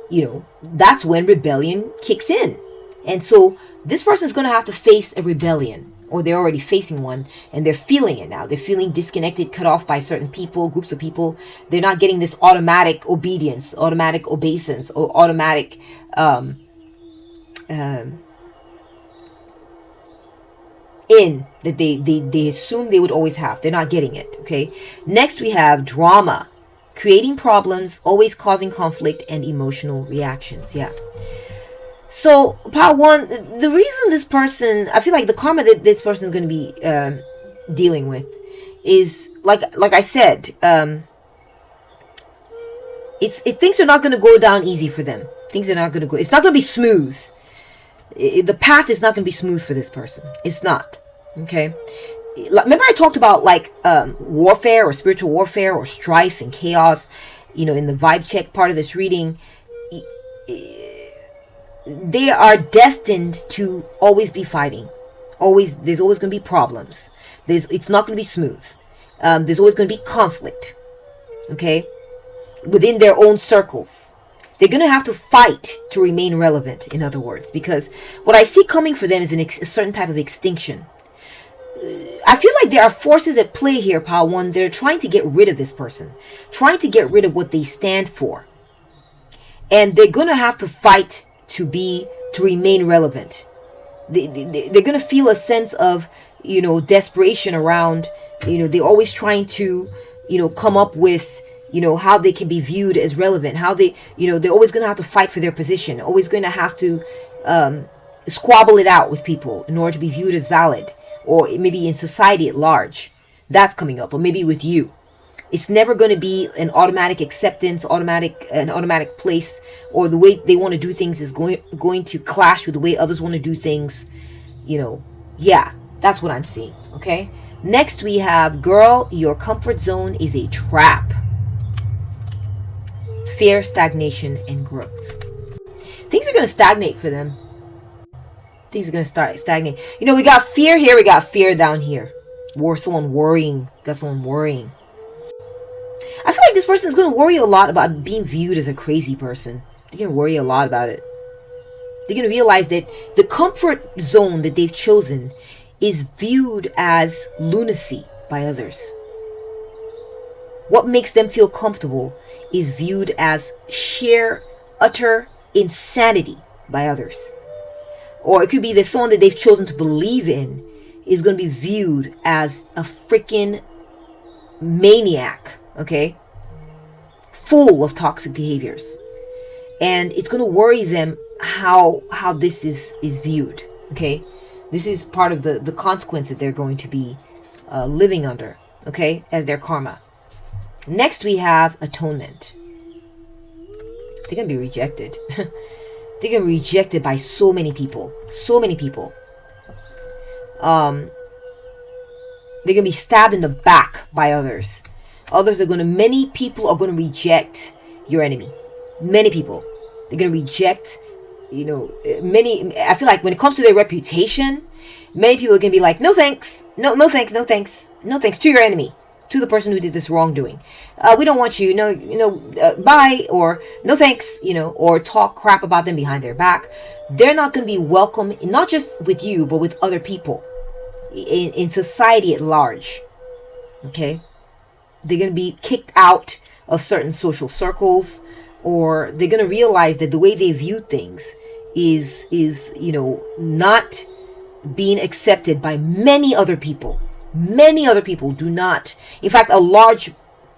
You know, that's when rebellion kicks in. And so this person is going to have to face a rebellion, or they're already facing one, and they're feeling it now. They're feeling disconnected, cut off by certain people, groups of people. They're not getting this automatic obedience, automatic obeisance, or automatic in that they assume they would always have. They're not getting it. Okay. Next we have drama, creating problems, always causing conflict and emotional reactions. Yeah. So part 1, the reason this person, I feel like the karma that this person is going to be dealing with is like I said, things are not going to go down easy for them. Things are not going to go. It's not going to be smooth. The path is not going to be smooth for this person. It's not. Okay. remember I talked about like warfare or spiritual warfare or strife and chaos, in the vibe check part of this reading. They are destined to always be fighting. There's always going to be problems. It's not going to be smooth. There's always going to be conflict. Okay? Within their own circles. They're going to have to fight to remain relevant, in other words. Because what I see coming for them is a certain type of extinction. I feel like there are forces at play here, Pile 1, that are trying to get rid of this person. Trying to get rid of what they stand for. And they're going to have to fight to remain relevant. They're going to feel a sense of, desperation around, they're always trying to, come up with, how they can be viewed as relevant, how they're always going to have to fight for their position, always going to have to squabble it out with people in order to be viewed as valid, or maybe in society at large. That's coming up, or maybe with you. It's never going to be an automatic acceptance, an automatic place, or the way they want to do things is going to clash with the way others want to do things. Yeah, that's what I'm seeing. Okay. Next we have, girl, your comfort zone is a trap. Fear, stagnation, and growth. Things are going to stagnate for them. Things are going to start stagnate. We got fear here. We got fear down here. Someone worrying. Got someone worrying. I feel like this person is going to worry a lot about being viewed as a crazy person. They're going to worry a lot about it. They're going to realize that the comfort zone that they've chosen is viewed as lunacy by others. What makes them feel comfortable is viewed as sheer, utter insanity by others. Or it could be that someone that they've chosen to believe in is going to be viewed as a freaking maniac. Okay, full of toxic behaviors, and it's going to worry them how this is viewed. Okay, this is part of the consequence that they're going to be living under. Okay, as their karma. Next we have atonement. They're going to be rejected. They're going to be rejected by so many people. So many people. They're going to be stabbed in the back by others. Many people are going to reject your enemy. Many people. They're going to reject, I feel like when it comes to their reputation, many people are going to be like, no thanks. No thanks. No thanks. No thanks to your enemy. To the person who did this wrongdoing. We don't want you. Bye. Or no thanks, or talk crap about them behind their back. They're not going to be welcome, not just with you, but with other people. In society at large. Okay? They're going to be kicked out of certain social circles, or they're going to realize that the way they view things is not being accepted by many other people. Many other people do not. In fact, a large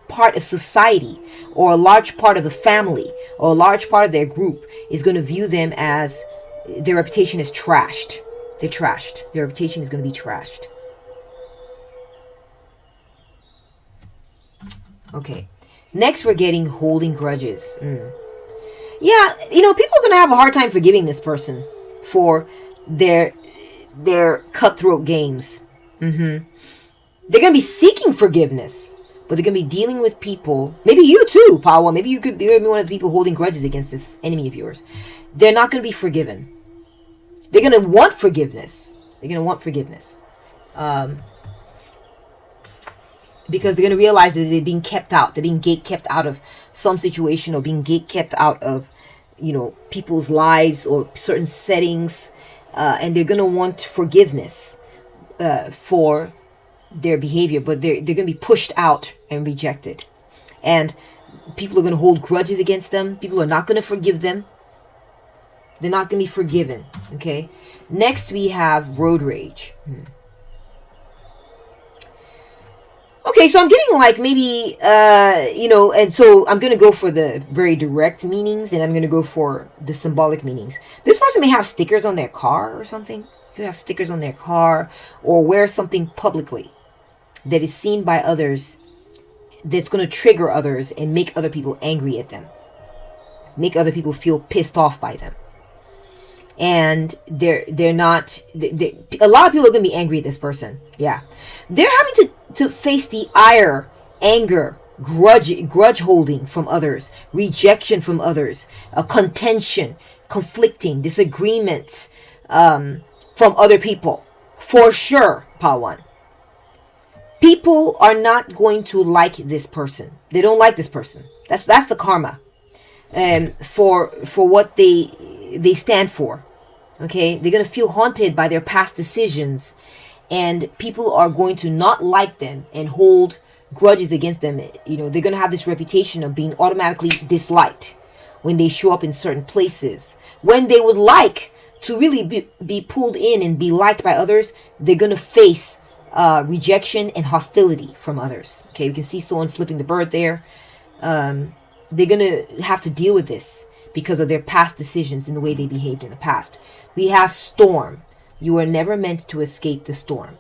part of society, or a large part of the family, or a large part of their group is going to view them as their reputation is trashed. They're trashed. Their reputation is going to be trashed. Okay. Next, we're getting holding grudges. Yeah, people are going to have a hard time forgiving this person for their cutthroat games. They're going to be seeking forgiveness, but they're going to be dealing with people. Maybe you too, Pawa. Maybe you could be one of the people holding grudges against this enemy of yours. They're not going to be forgiven. They're going to want forgiveness. Because they're going to realize that they're being kept out. They're being gate-kept out of some situation, or being gate-kept out of, people's lives or certain settings. And they're going to want forgiveness for their behavior. But they're going to be pushed out and rejected. And people are going to hold grudges against them. People are not going to forgive them. They're not going to be forgiven. Okay? Next, we have road rage. Okay, so I'm getting like maybe, and so I'm going to go for the very direct meanings, and I'm going to go for the symbolic meanings. This person may have stickers on their car or something. They have stickers on their car, or wear something publicly that is seen by others, that's going to trigger others and make other people angry at them. Make other people feel pissed off by them. and they're not. A lot of people are gonna be angry at this person. Yeah, they're having to face the ire, anger, grudge holding from others, rejection from others, contention, conflicting, disagreements from other people, for sure. Pawan. People are not going to like this person. They don't like this person. That's the karma, for what they stand for. Okay, they're gonna feel haunted by their past decisions, and people are going to not like them and hold grudges against them. You know, they're gonna have this reputation of being automatically disliked when they show up in certain places. When they would like to really be pulled in and be liked by others, they're gonna face rejection and hostility from others. Okay, we can see someone flipping the bird there. They're gonna have to deal with this because of their past decisions and the way they behaved in the past. We have storm. You are never meant to escape the storm.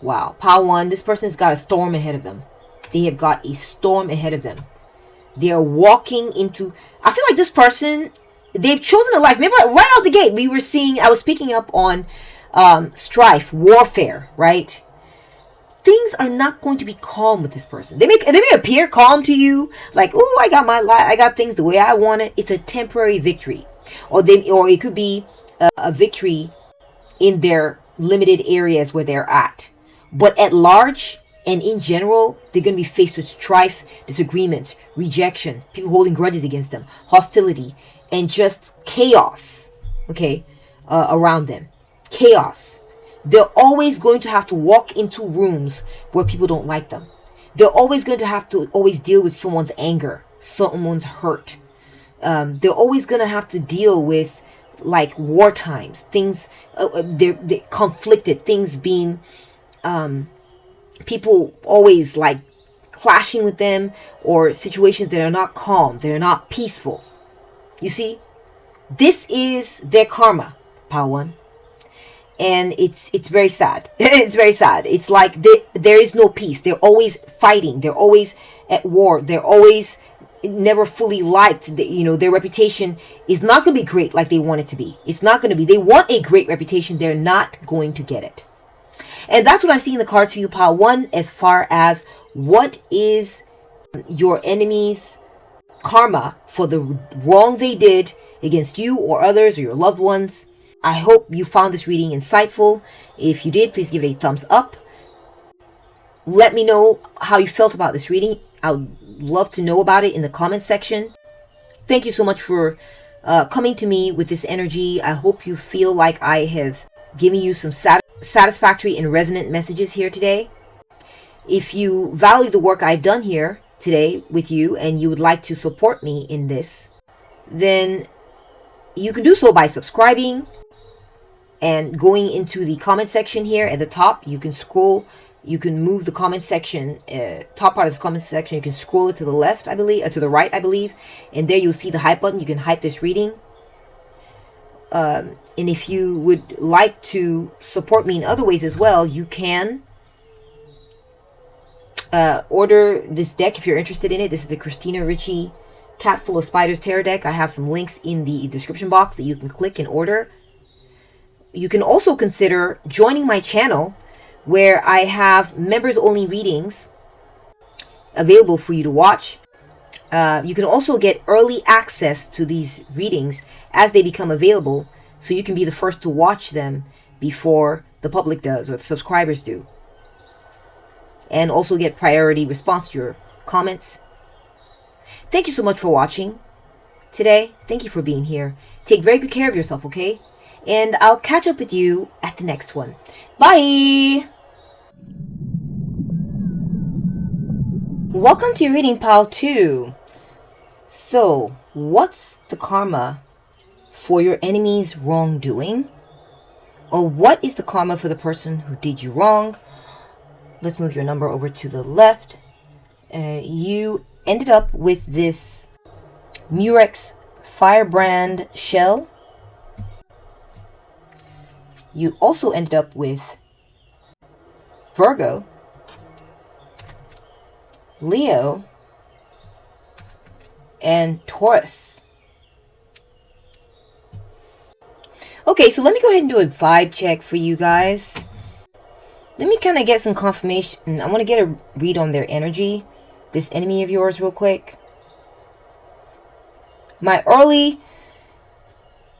Wow. Pile 1, this person has got a storm ahead of them. They have got a storm ahead of them. They are walking into... I feel like this person, they've chosen a life. Remember, right out the gate, I was speaking up on strife, warfare, right? Things are not going to be calm with this person. They may appear calm to you, like, oh, I got my life, I got things the way I want it. It's a temporary victory, or it could be a victory in their limited areas where they're at. But at large and in general, they're going to be faced with strife, disagreements, rejection, people holding grudges against them, hostility, and just chaos. Okay, around them, chaos. They're always going to have to walk into rooms where people don't like them. They're always going to have to deal with someone's anger, someone's hurt. They're always going to have to deal with like war times, things, they're conflicted, things being, people always like clashing with them, or situations that are not calm, that are not peaceful. You see, this is their karma, Pawan. And it's very sad. It's very sad. It's like there is no peace. They're always fighting. They're always at war. They're always never fully liked. Their reputation is not going to be great like they want it to be. It's not going to be. They want a great reputation. They're not going to get it. And that's what I'm seeing in the cards for you, Pile 1, as far as what is your enemy's karma for the wrong they did against you or others or your loved ones. I hope you found this reading insightful. If you did, please give it a thumbs up. Let me know how you felt about this reading. I would love to know about it in the comments section. Thank you so much for coming to me with this energy. I hope you feel like I have given you some satisfactory and resonant messages here today. If you value the work I've done here today with you and you would like to support me in this, then you can do so by subscribing and going into the comment section here at the top. You can scroll, you can move the comment section, top part of the comment section, you can scroll it to the left, I believe, to the right, I believe, and there you'll see the hype button. You can hype this reading. And if you would like to support me in other ways as well, you can order this deck if you're interested in it. This is the Christina Ricci Catful of Spiders Tarot deck. I have some links in the description box that you can click and order. You can also consider joining my channel, where I have members only readings available for you to watch. You can also get early access to these readings as they become available, so you can be the first to watch them before the public does or the subscribers do. And also get priority response to your comments. Thank you so much for watching today. Thank you for being here. Take very good care of yourself, okay? And I'll catch up with you at the next one. Bye! Welcome to your reading, Pile 2. So, what's the karma for your enemy's wrongdoing? Or what is the karma for the person who did you wrong? Let's move your number over to the left. You ended up with this Murex Firebrand shell. You also ended up with Virgo, Leo, and Taurus. Okay, so let me go ahead and do a vibe check for you guys. Let me kind of get some confirmation. I want to get a read on their energy. This enemy of yours real quick. My early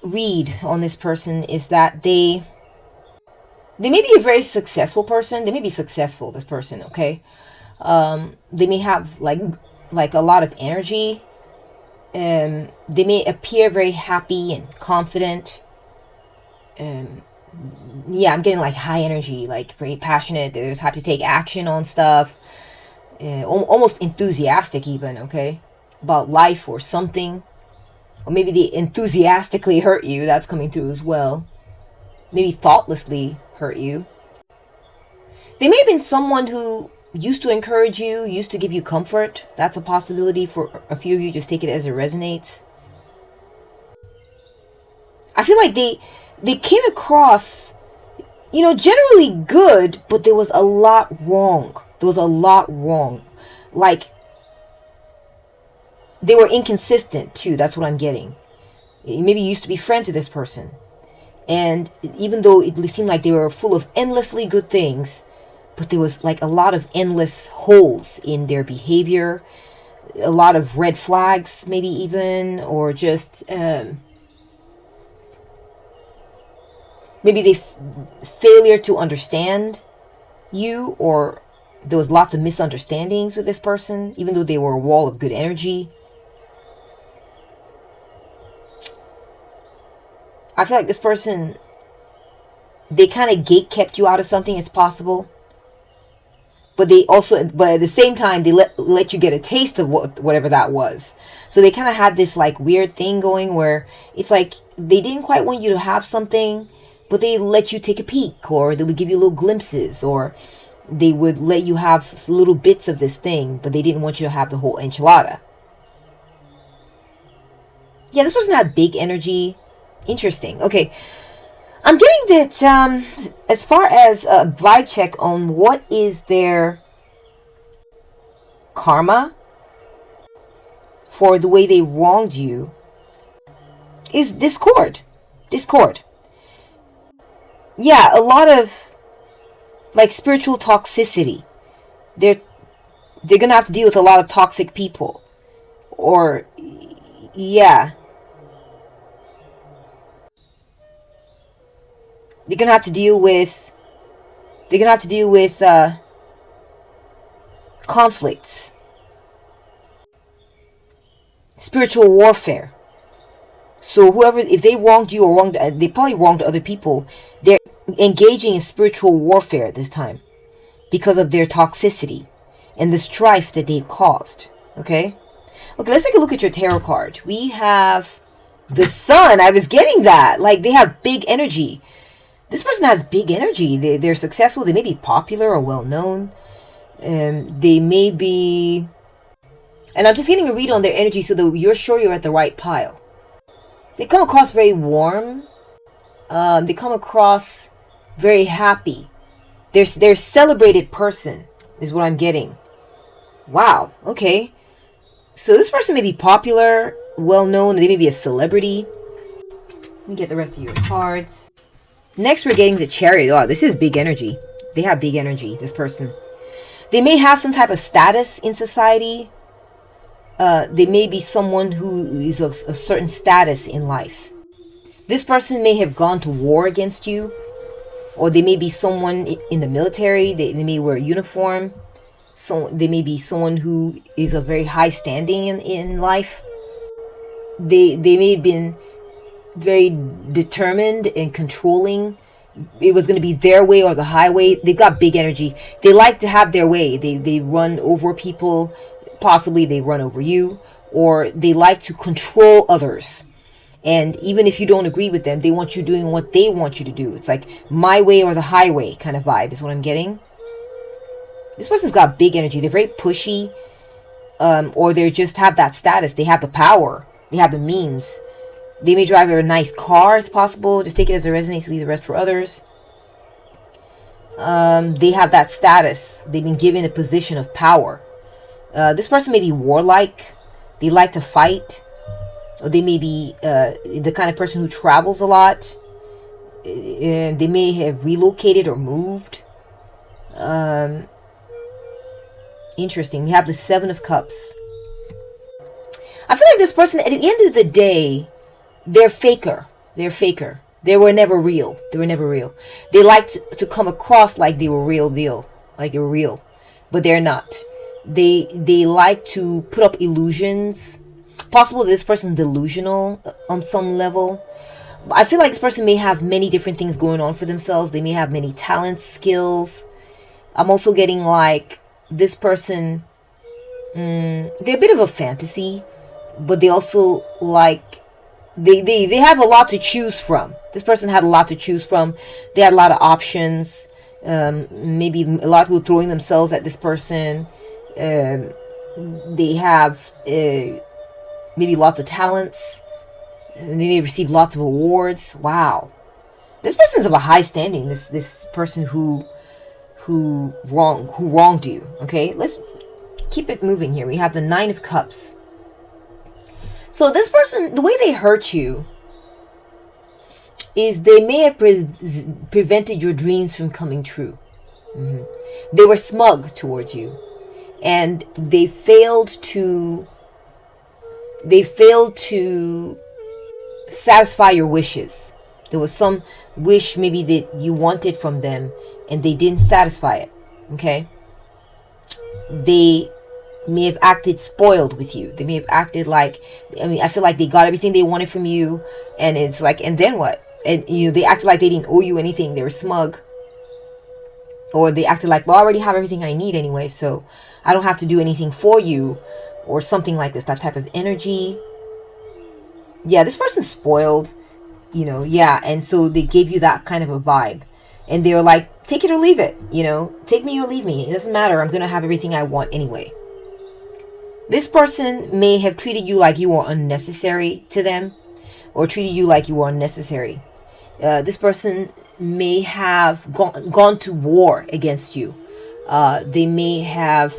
read on this person is that they may be a very successful person. They may be successful, this person, okay? They may have like a lot of energy. They may appear very happy and confident. Yeah, I'm getting like high energy, like very passionate. They're just happy to take action on stuff. Almost enthusiastic even, okay? About life or something. Or maybe they enthusiastically hurt you. That's coming through as well. Maybe thoughtlessly hurt you. They may have been someone who used to encourage you, used to give you comfort. That's a possibility for a few of you. Just take it as it resonates. I feel like they came across, generally good, but there was a lot wrong. There was a lot wrong. Like, they were inconsistent too. That's what I'm getting. Maybe you used to be friends with this person. And even though it seemed like they were full of endlessly good things, but there was like a lot of endless holes in their behavior. A lot of red flags, maybe even, or just... maybe they failure to understand you, or there was lots of misunderstandings with this person, even though they were a wall of good energy. I feel like this person, they kind of gate-kept you out of something, it's possible. But at the same time, they let you get a taste of whatever that was. So they kind of had this like weird thing going where it's like they didn't quite want you to have something, but they let you take a peek, or they would give you little glimpses, or they would let you have little bits of this thing, but they didn't want you to have the whole enchilada. Yeah, this person had big energy. Interesting. Okay. I'm getting that as far as a vibe check on what is their karma for the way they wronged you is discord. Discord. Yeah, a lot of like spiritual toxicity. They're gonna have to deal with a lot of toxic people. Or yeah. They're gonna have to deal with conflicts, spiritual warfare. So if they wronged you or they probably wronged other people. They're engaging in spiritual warfare at this time because of their toxicity and the strife that they've caused. Okay, let's take a look at your tarot card. We have the Sun. I was getting that. Like, they have big energy. This person has big energy. They're successful. They may be popular or well known. They may be... And I'm just getting a read on their energy so that you're sure you're at the right pile. They come across very warm. They come across very happy. They're a celebrated person, is what I'm getting. Wow, okay. So this person may be popular, well known. They may be a celebrity. Let me get the rest of your cards. Next, we're getting the Chariot. Oh, this is big energy. They have big energy, this person. They may have some type of status in society. They may be someone who is of a certain status in life. This person may have gone to war against you. Or they may be someone in the military. They may wear a uniform. So they may be someone who is of very high standing in life. They may have been very determined and controlling. It was going to be their way or the highway. They've got big energy. They like to have their way. They run over people. Possibly they run over you. Or they like to control others. And even if you don't agree with them, they want you doing what they want you to do. It's like my way or the highway kind of vibe is what I'm getting. This person's got big energy. They're very pushy. Or they just have that status. They have the power. They have the means. They may drive a nice car, it's possible. Just take it as it resonates, leave the rest for others. They have that status. They've been given a position of power. This person may be warlike. They like to fight. Or they may be the kind of person who travels a lot. they may have relocated or moved. Interesting. We have the Seven of Cups. I feel like this person, at the end of the day, they're faker. They're faker. They were never real. They were never real. They like to come across like they were real deal. Like they were real. But they're not. They like to put up illusions. Possible that this person's delusional on some level. I feel like this person may have many different things going on for themselves. They may have many talents, skills. I'm also getting like this person, they're a bit of a fantasy, but they also like, they have a lot to choose from. This person had a lot to choose from. They had a lot of options. Maybe a lot of people throwing themselves at this person. They have maybe lots of talents. They may receive lots of awards. Wow, this person's of a high standing. This person who wronged you. Okay, let's keep it moving here. We have the Nine of Cups. So this person, the way they hurt you is they may have prevented your dreams from coming true. They were smug towards you, and they failed to satisfy your wishes. There was some wish maybe that you wanted from them, and they didn't satisfy it. Okay, they may have acted spoiled with you. They may have acted like, I feel like they got everything they wanted from you, and it's like, and then what? And they acted like they didn't owe you anything. They were smug, or they acted like, well, I already have everything I need anyway, so I don't have to do anything for you, or something like this. That type of energy. Yeah, this person's spoiled, yeah, and so they gave you that kind of a vibe, and they were like, take it or leave it, take me or leave me. It doesn't matter. I'm gonna have everything I want anyway. This person may have treated you like you were unnecessary to them, or treated you like you were unnecessary. This person may have gone to war against you. They may have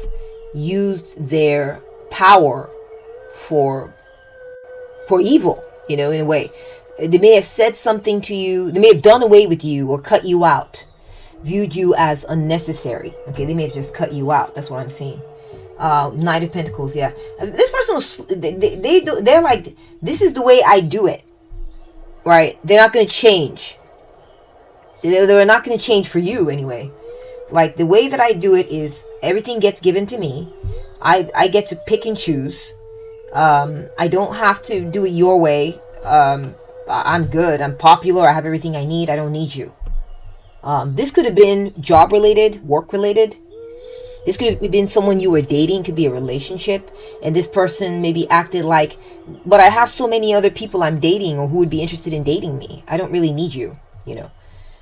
used their power for evil, in a way. They may have said something to you. They may have done away with you or cut you out, viewed you as unnecessary. Okay, they may have just cut you out. That's what I'm seeing. Knight of Pentacles, yeah. This person was, they're like, this is the way I do it, right? They're not going to change. They're not going to change for you anyway. Like, the way that I do it is everything gets given to me. I get to pick and choose. I don't have to do it your way. I'm good. I'm popular. I have everything I need. I don't need you. This could have been job related, work related. This could have been someone you were dating, could be a relationship, and this person maybe acted like, but I have so many other people I'm dating or who would be interested in dating me. I don't really need you,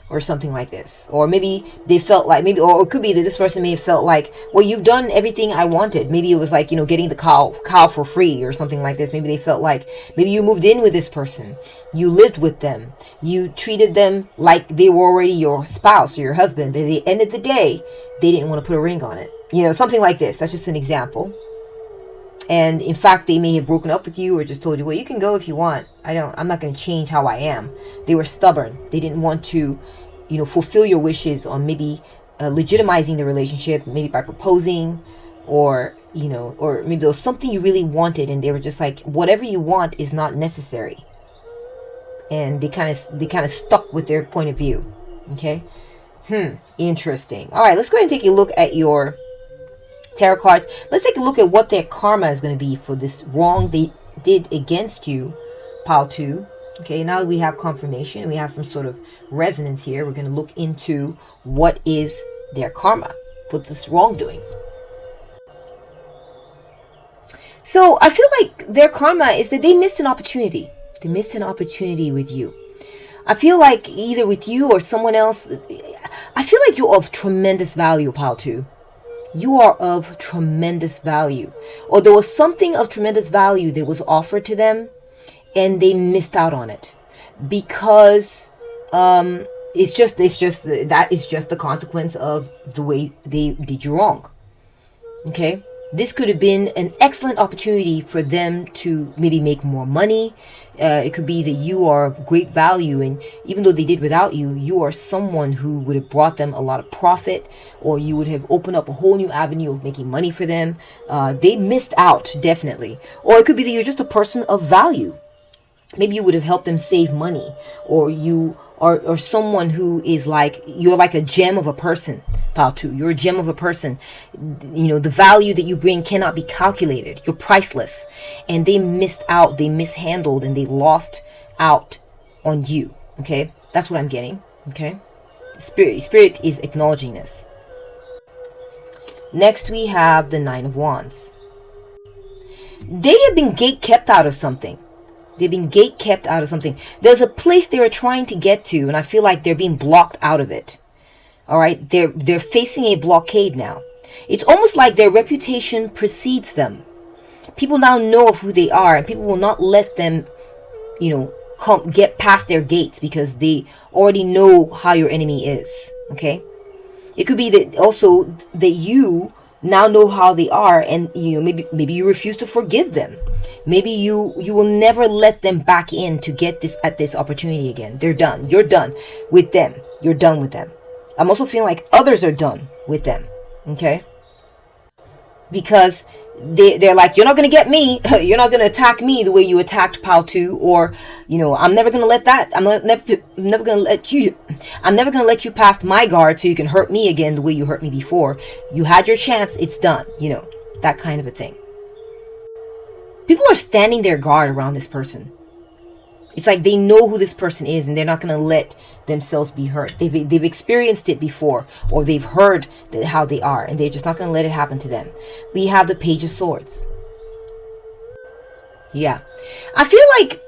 or something like this. Or maybe they felt like, or it could be that this person may have felt like, well, you've done everything I wanted. Maybe it was like, getting the cow for free or something like this. Maybe they felt like, maybe you moved in with this person. You lived with them. You treated them like they were already your spouse or your husband. But at the end of the day, they didn't want to put a ring on it. Something like this. That's just an example. And in fact, they may have broken up with you or just told you, well, you can go if you want. I'm not going to change how I am. They were stubborn. They didn't want to, fulfill your wishes on maybe legitimizing the relationship, maybe by proposing, or maybe there was something you really wanted and they were just like, whatever you want is not necessary. And they kind of stuck with their point of view. Okay. Interesting. All right, let's go ahead and take a look at your tarot cards. Let's take a look at what their karma is going to be for this wrong they did against you, pile 2. Okay, now that we have confirmation, we have some sort of resonance here. We're going to look into what is their karma for this wrongdoing. So I feel like their karma is that they missed an opportunity. They missed an opportunity with you. I feel like either with you or someone else, I feel like you're of tremendous value, pile 2. You are of tremendous value. Or there was something of tremendous value that was offered to them, and they missed out on it. Because it's just that is just the consequence of the way they did you wrong. Okay? This could have been an excellent opportunity for them to maybe make more money. It could be that you are of great value, and even though they did without you, you are someone who would have brought them a lot of profit, or you would have opened up a whole new avenue of making money for them. They missed out, definitely. Or it could be that you're just a person of value. Maybe you would have helped them save money, or you are someone who is like, you're like a gem of a person. Paltu, you're a gem of a person. You know, the value that you bring cannot be calculated. You're priceless. And they missed out, they mishandled, and they lost out on you. Okay, that's what I'm getting. Okay, Spirit is acknowledging this. Next we have the Nine of Wands. They have been gate kept out of something. They've been gate kept out of something. There's a place they were trying to get to, and I feel like they're being blocked out of it. All right, they're facing a blockade now. It's almost like their reputation precedes them. People now know of who they are, and people will not let them, get past their gates, because they already know how your enemy is. Okay, it could be that also that you now know how they are, and maybe you refuse to forgive them. Maybe you will never let them back in to get this opportunity again. They're done. You're done with them. You're done with them. I'm also feeling like others are done with them. Okay, because they're like, you're not going to get me. You're not going to attack me the way you attacked Paltu, or I'm never going to let that. I'm never going to let you past my guard so you can hurt me again the way you hurt me before. You had your chance. It's done. That kind of a thing. People are standing their guard around this person. It's like they know who this person is, and they're not going to let themselves be hurt. They've experienced it before, or they've heard how they are, and they're just not going to let it happen to them. We have the Page of Swords. Yeah. I feel like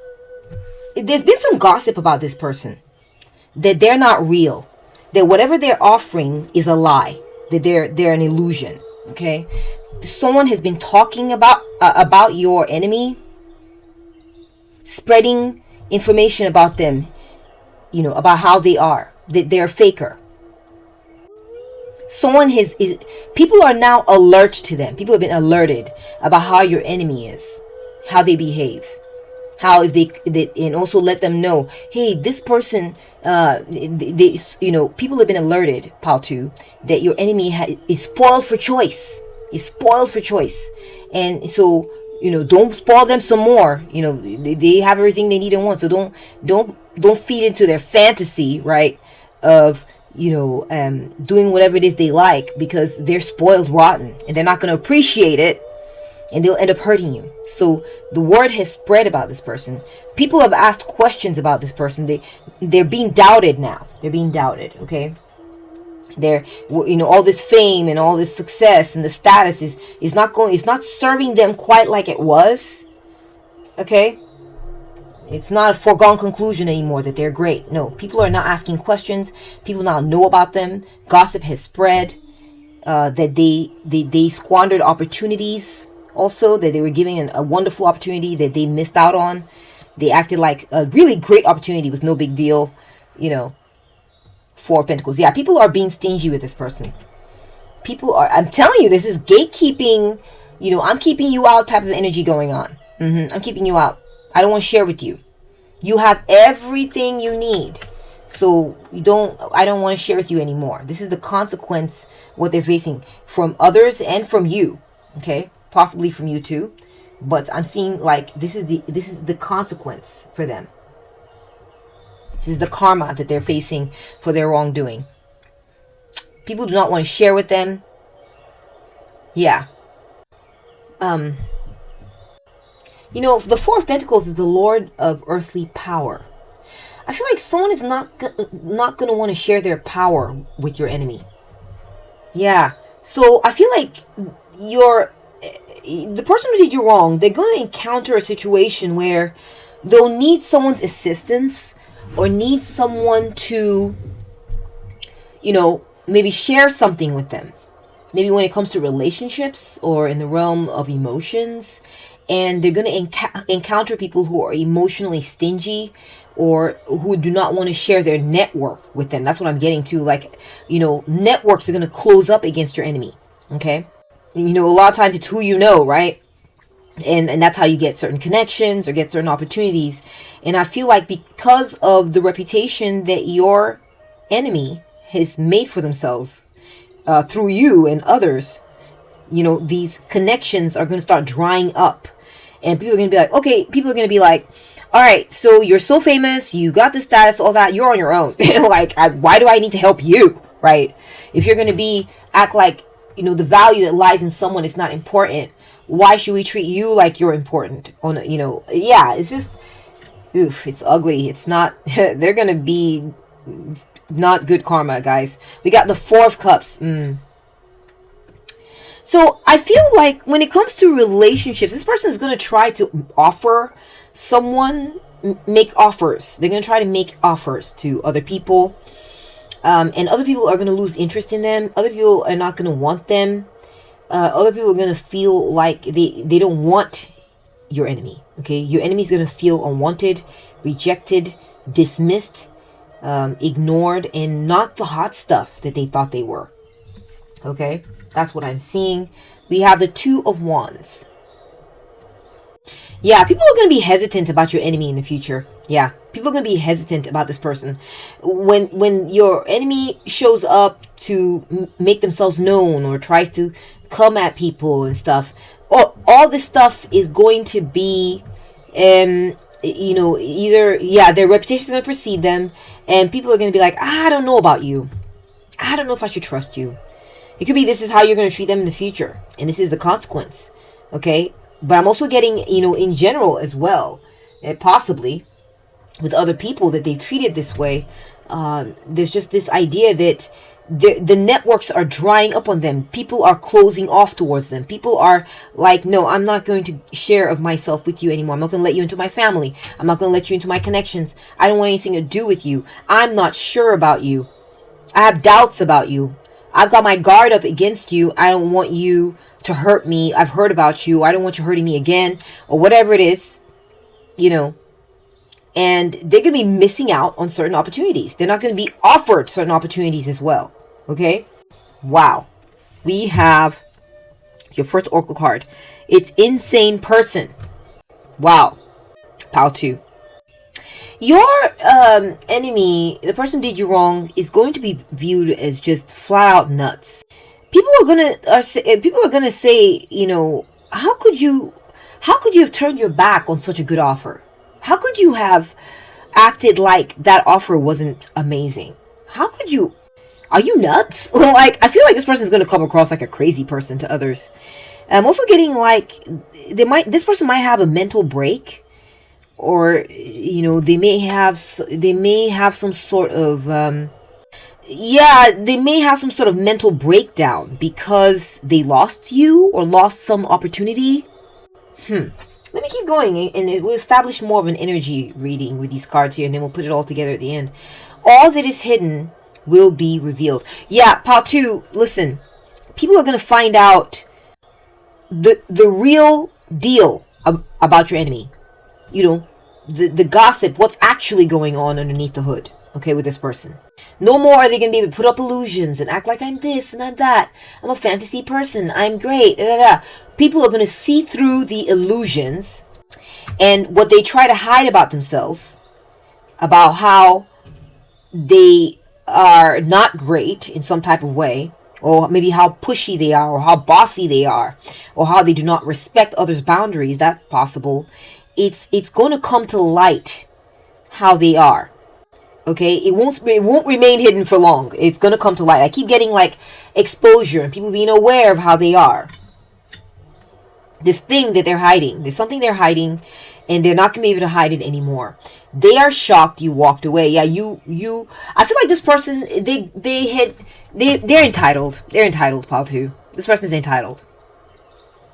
there's been some gossip about this person, that they're not real, that whatever they're offering is a lie, that they're an illusion. Okay? Someone has been talking about your enemy, spreading information about them, about how they are, that they're faker. People are now alert to them. People have been alerted about how your enemy is, how they behave, and also let them know, hey, this person, people have been alerted, Paltu, that your enemy is spoiled for choice. Is spoiled for choice. And so, don't spoil them some more. They have everything they need and want. So don't feed into their fantasy, right? Of, doing whatever it is they like, because they're spoiled rotten and they're not going to appreciate it, and they'll end up hurting you. So the word has spread about this person. People have asked questions about this person. They're being doubted now. They're being doubted. Okay. They're, all this fame and all this success and the status is not serving them quite like it was. Okay. It's not a foregone conclusion anymore that they're great. No, people are not asking questions. People now know about them. Gossip has spread, that they squandered opportunities. Also, that they were given a wonderful opportunity that they missed out on. They acted like a really great opportunity was no big deal. Four of Pentacles. Yeah, people are being stingy with this person. I'm telling you, this is gatekeeping. I'm keeping you out type of energy going on. I'm keeping you out. I don't want to share with you. You have everything you need. So I don't want to share with you anymore. This is the consequence, what they're facing from others and from you. Okay? Possibly from you too. But I'm seeing like this is the consequence for them. This is the karma that they're facing for their wrongdoing. People do not want to share with them. Yeah. The Four of Pentacles is the Lord of earthly power. I feel like someone is not going to want to share their power with your enemy. Yeah. So I feel like the person who did you wrong, they're going to encounter a situation where they'll need someone's assistance, or need someone to, maybe share something with them. Maybe when it comes to relationships or in the realm of emotions. And they're going to encounter people who are emotionally stingy, or who do not want to share their network with them. That's what I'm getting to. Like, networks are going to close up against your enemy. Okay? You know, a lot of times it's who you know, right? And that's how you get certain connections or get certain opportunities. And I feel like because of the reputation that your enemy has made for themselves through you and others, you know, these connections are going to start drying up. And people are going to be like, okay, people are going to be like, all right, so you're so famous, you got the status, all that, you're on your own. Like, why do I need to help you, right? If you're going to act like, you know, the value that lies in someone is not important, why should we treat you like you're important? On, you know, yeah, it's just, oof, it's ugly. It's not, they're going to be not good karma, guys. We got the Four of Cups. So I feel like when it comes to relationships, this person is going to try to offer someone, make offers. They're going to try to make offers to other people. And other people are going to lose interest in them. Other people are not going to want them. Other people are going to feel like they don't want your enemy. Okay, your enemy is going to feel unwanted, rejected, dismissed, ignored, and not the hot stuff that they thought they were. Okay, that's what I'm seeing. We have the Two of Wands. Yeah, people are going to be hesitant about your enemy in the future. Yeah, people are going to be hesitant about this person. When your enemy shows up to make themselves known or tries to come at people and stuff, all this stuff is going to be, you know, either, yeah, their reputation is going to precede them, and people are going to be like, I don't know about you. I don't know if I should trust you. It could be this is how you're going to treat them in the future, and this is the consequence. Okay, but I'm also getting, you know, in general as well, possibly with other people that they've treated this way. There's just this idea that the networks are drying up on them. People are closing off towards them. People are like, no, I'm not going to share of myself with you anymore. I'm not going to let you into my family. I'm not going to let you into my connections. I don't want anything to do with you. I'm not sure about you. I have doubts about you. I've got my guard up against you. I don't want you to hurt me. I've heard about you. I don't want you hurting me again, or whatever it is, you know. And they're going to be missing out on certain opportunities. They're not going to be offered certain opportunities as well. Okay? Wow. We have your first oracle card. It's Insane Person. Wow. Pile 2. Your enemy, the person who did you wrong, is going to be viewed as just flat out nuts. People are gonna say, you know, how could you have turned your back on such a good offer? How could you have acted like that offer wasn't amazing? How could you? Are you nuts? Like, I feel like this person is gonna come across like a crazy person to others. I'm also getting like this person might have a mental break. Or, you know, they may have some sort of, they may have some sort of mental breakdown because they lost you or lost some opportunity. Let me keep going, and it will establish more of an energy reading with these cards here, and then we'll put it all together at the end. All that is hidden will be revealed. Yeah, Pile 2, listen. People are going to find out the real deal about your enemy. You know, the gossip, what's actually going on underneath the hood, okay, with this person. No more are they going to be able to put up illusions and act like I'm this and I'm that. I'm a fantasy person. I'm great. Da, da, da. People are going to see through the illusions and what they try to hide about themselves, about how they are not great in some type of way, or maybe how pushy they are, or how bossy they are, or how they do not respect others' boundaries. That's possible. It's going to come to light how they are. Okay, it won't remain hidden for long. It's going to come to light. I keep getting like exposure and people being aware of how they are. This thing that they're hiding, there's something they're hiding, and they're not going to be able to hide it anymore. They are shocked you walked away. Yeah, you. I feel like this person, they're entitled. They're entitled, Pile 2. This person's entitled.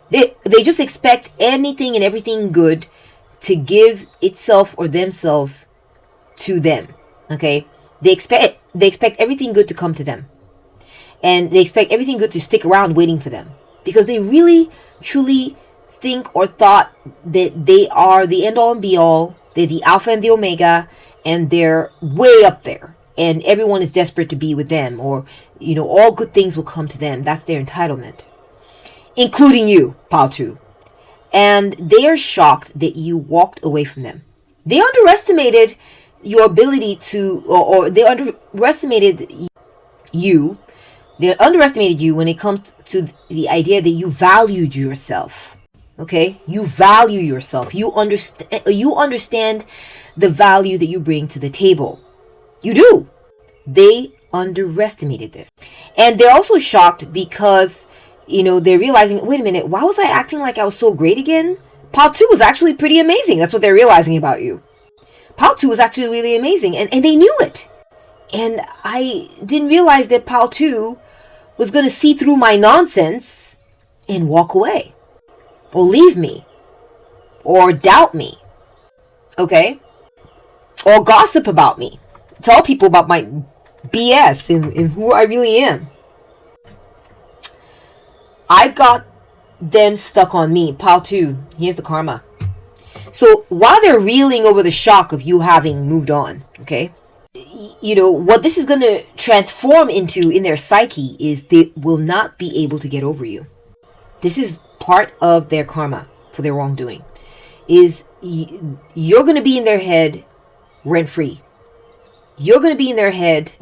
They just expect anything and everything good to give itself or themselves to them. Okay, they expect everything good to come to them, and they expect everything good to stick around waiting for them, because they really truly think or thought that they are the end all and be all. They're the alpha and the omega, and they're way up there, and everyone is desperate to be with them, or, you know, all good things will come to them. That's their entitlement. including you, pile 2. And they are shocked that you walked away from them. They underestimated your ability to, or they underestimated you. They underestimated you when it comes to the idea that you valued yourself. Okay? You value yourself. You understand the value that you bring to the table. You do. They underestimated this. And they're also shocked because, they're realizing, wait a minute, why was I acting like I was so great again? Pile 2 was actually pretty amazing. That's what they're realizing about you. Pile 2 was actually really amazing. And they knew it. And I didn't realize that Pile 2 was going to see through my nonsense and walk away. Or leave me. Or doubt me. Okay? Or gossip about me. Tell people about my BS and who I really am. I got them stuck on me. Pile 2. Here's the karma. So while they're reeling over the shock of you having moved on, okay, what this is going to transform into in their psyche is they will not be able to get over you. This is part of their karma for their wrongdoing. Is you're going to be in their head rent-free. You're going to be in their head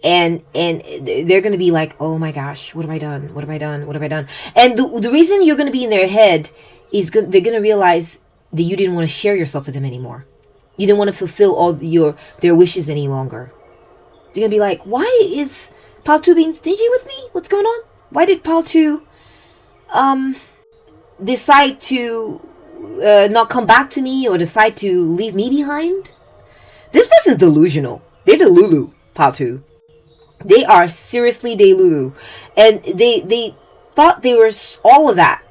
and they're going to be like, oh my gosh, what have I done? What have I done? What have I done? And the reason you're going to be in their head is they're going to realize that you didn't want to share yourself with them anymore. You didn't want to fulfill all their wishes any longer. So you're going to be like, why is Pile 2 being stingy with me? What's going on? Why did Pile 2 decide to not come back to me or decide to leave me behind? This person's delusional. They're delulu, Pile 2. They are seriously delulu. And they thought they were all of that.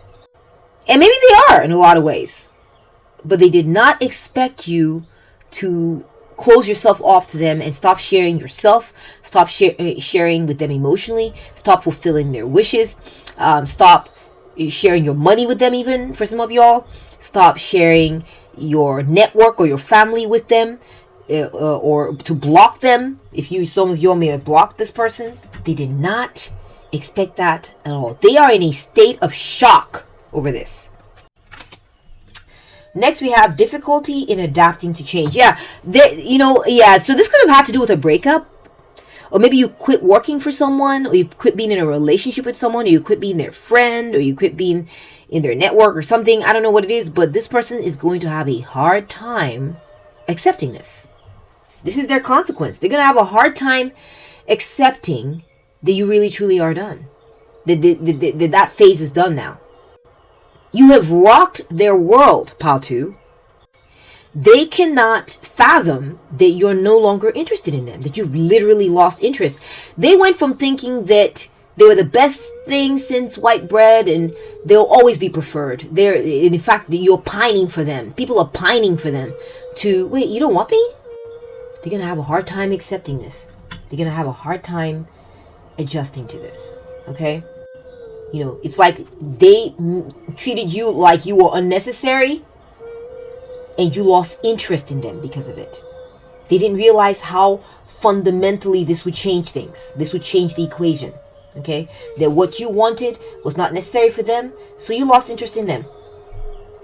And maybe they are in a lot of ways. But they did not expect you to close yourself off to them and stop sharing yourself. Stop sharing with them emotionally. Stop fulfilling their wishes. Stop sharing your money with them even, for some of y'all. Stop sharing your network or your family with them. Or to block them. Some of y'all may have blocked this person. They did not expect that at all. They are in a state of shock over this. Next, we have difficulty in adapting to change. So this could have had to do with a breakup. Or maybe you quit working for someone, or you quit being in a relationship with someone, or you quit being their friend, or you quit being in their network or something. I don't know what it is, but this person is going to have a hard time accepting this. This is their consequence. They're going to have a hard time accepting that you really truly are done. That phase is done now. You have rocked their world, Pile 2. They cannot fathom that you're no longer interested in them, that you've literally lost interest. They went from thinking that they were the best thing since white bread and they'll always be preferred. In fact, you're pining for them. People are pining for them to, wait, you don't want me? They're going to have a hard time accepting this. They're going to have a hard time adjusting to this. Okay? It's like they treated you like you were unnecessary and you lost interest in them because of it. They didn't realize how fundamentally this would change things. This would change the equation. Okay? That what you wanted was not necessary for them, so you lost interest in them.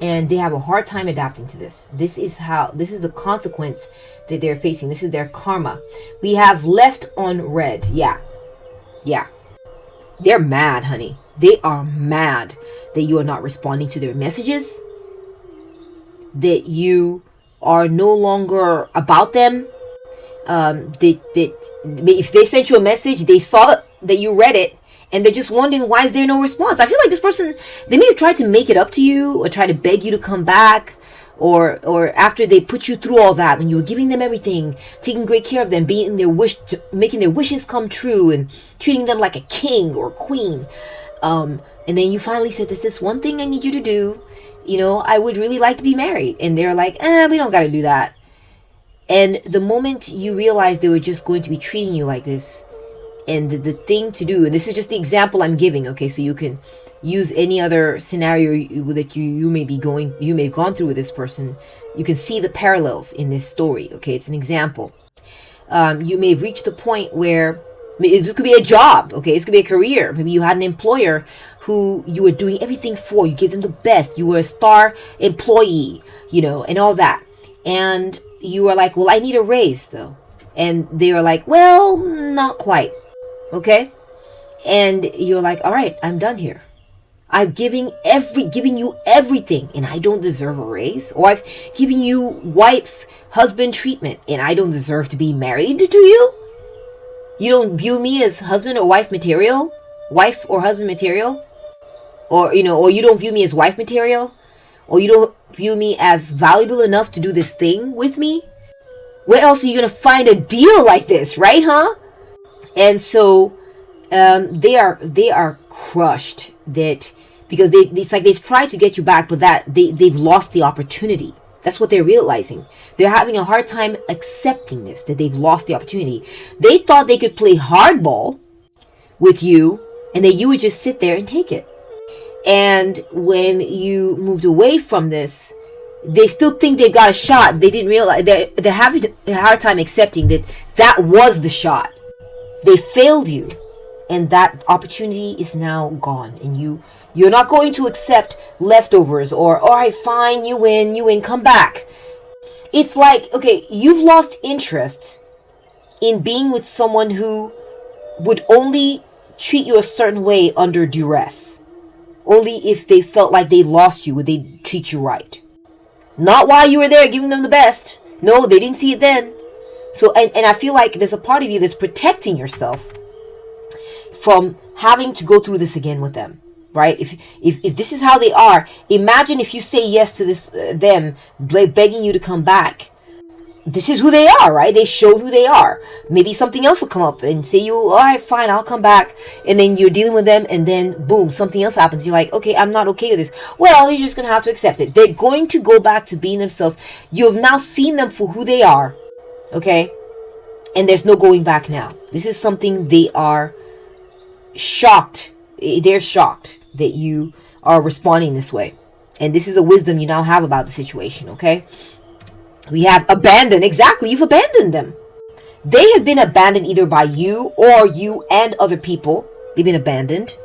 And they have a hard time adapting to this. This is the consequence that they're facing. This is their karma. We have left on red. Yeah. They're mad, honey. They are mad that you are not responding to their messages. That you are no longer about them. If they sent you a message, they saw that you read it, and they're just wondering, why is there no response? I feel like this person, they may have tried to make it up to you or try to beg you to come back, or after they put you through all that, when you were giving them everything, taking great care of them, making their wishes come true, and treating them like a king or a queen. And then you finally said, there's this one thing I need you to do. I would really like to be married. And they're like, we don't got to do that. And the moment you realize they were just going to be treating you like this, and the thing to do, and this is just the example I'm giving, okay, so you can use any other scenario that you may have gone through with this person. You can see the parallels in this story, okay? It's an example. You may have reached the point where This could be a job, okay? This could be a career. Maybe you had an employer who you were doing everything for. You gave them the best. You were a star employee, and all that. And you were like, well, I need a raise, though. And they were like, well, not quite, okay? And you're like, all right, I'm done here. I've giving you everything, and I don't deserve a raise. Or I've given you wife-husband treatment, and I don't deserve to be married to you. You don't view me as husband or wife material, wife or husband material, or you don't view me as wife material, or you don't view me as valuable enough to do this thing with me. Where else are you gonna find a deal like this, right? Huh? And so they are crushed because it's like they've tried to get you back, but that they've lost the opportunity. That's what they're realizing. They're having a hard time accepting this, that they've lost the opportunity. They thought they could play hardball with you and that you would just sit there and take it. And when you moved away from this, they still think they got a shot. They didn't realize they're having a hard time accepting that was the shot. They failed you, and that opportunity is now gone. And you're not going to accept leftovers or, all right, fine, you win, come back. It's like, okay, you've lost interest in being with someone who would only treat you a certain way under duress. Only if they felt like they lost you would they treat you right. Not while you were there giving them the best. No, they didn't see it then. So, and I feel like there's a part of you that's protecting yourself from having to go through this again with them, right? If this is how they are, imagine if you say yes to this, them begging you to come back. This is who they are, right? They showed who they are. Maybe something else will come up and say all right, fine, I'll come back. And then you're dealing with them, and then boom, something else happens. You're like, okay, I'm not okay with this. Well, you're just going to have to accept it. They're going to go back to being themselves. You have now seen them for who they are, okay? And there's no going back now. This is something they are shocked. They're shocked that you are responding this way. And this is a wisdom you now have about the situation, okay? We have abandoned. Exactly. You've abandoned them. They have been abandoned either by you or you and other people. They've been abandoned.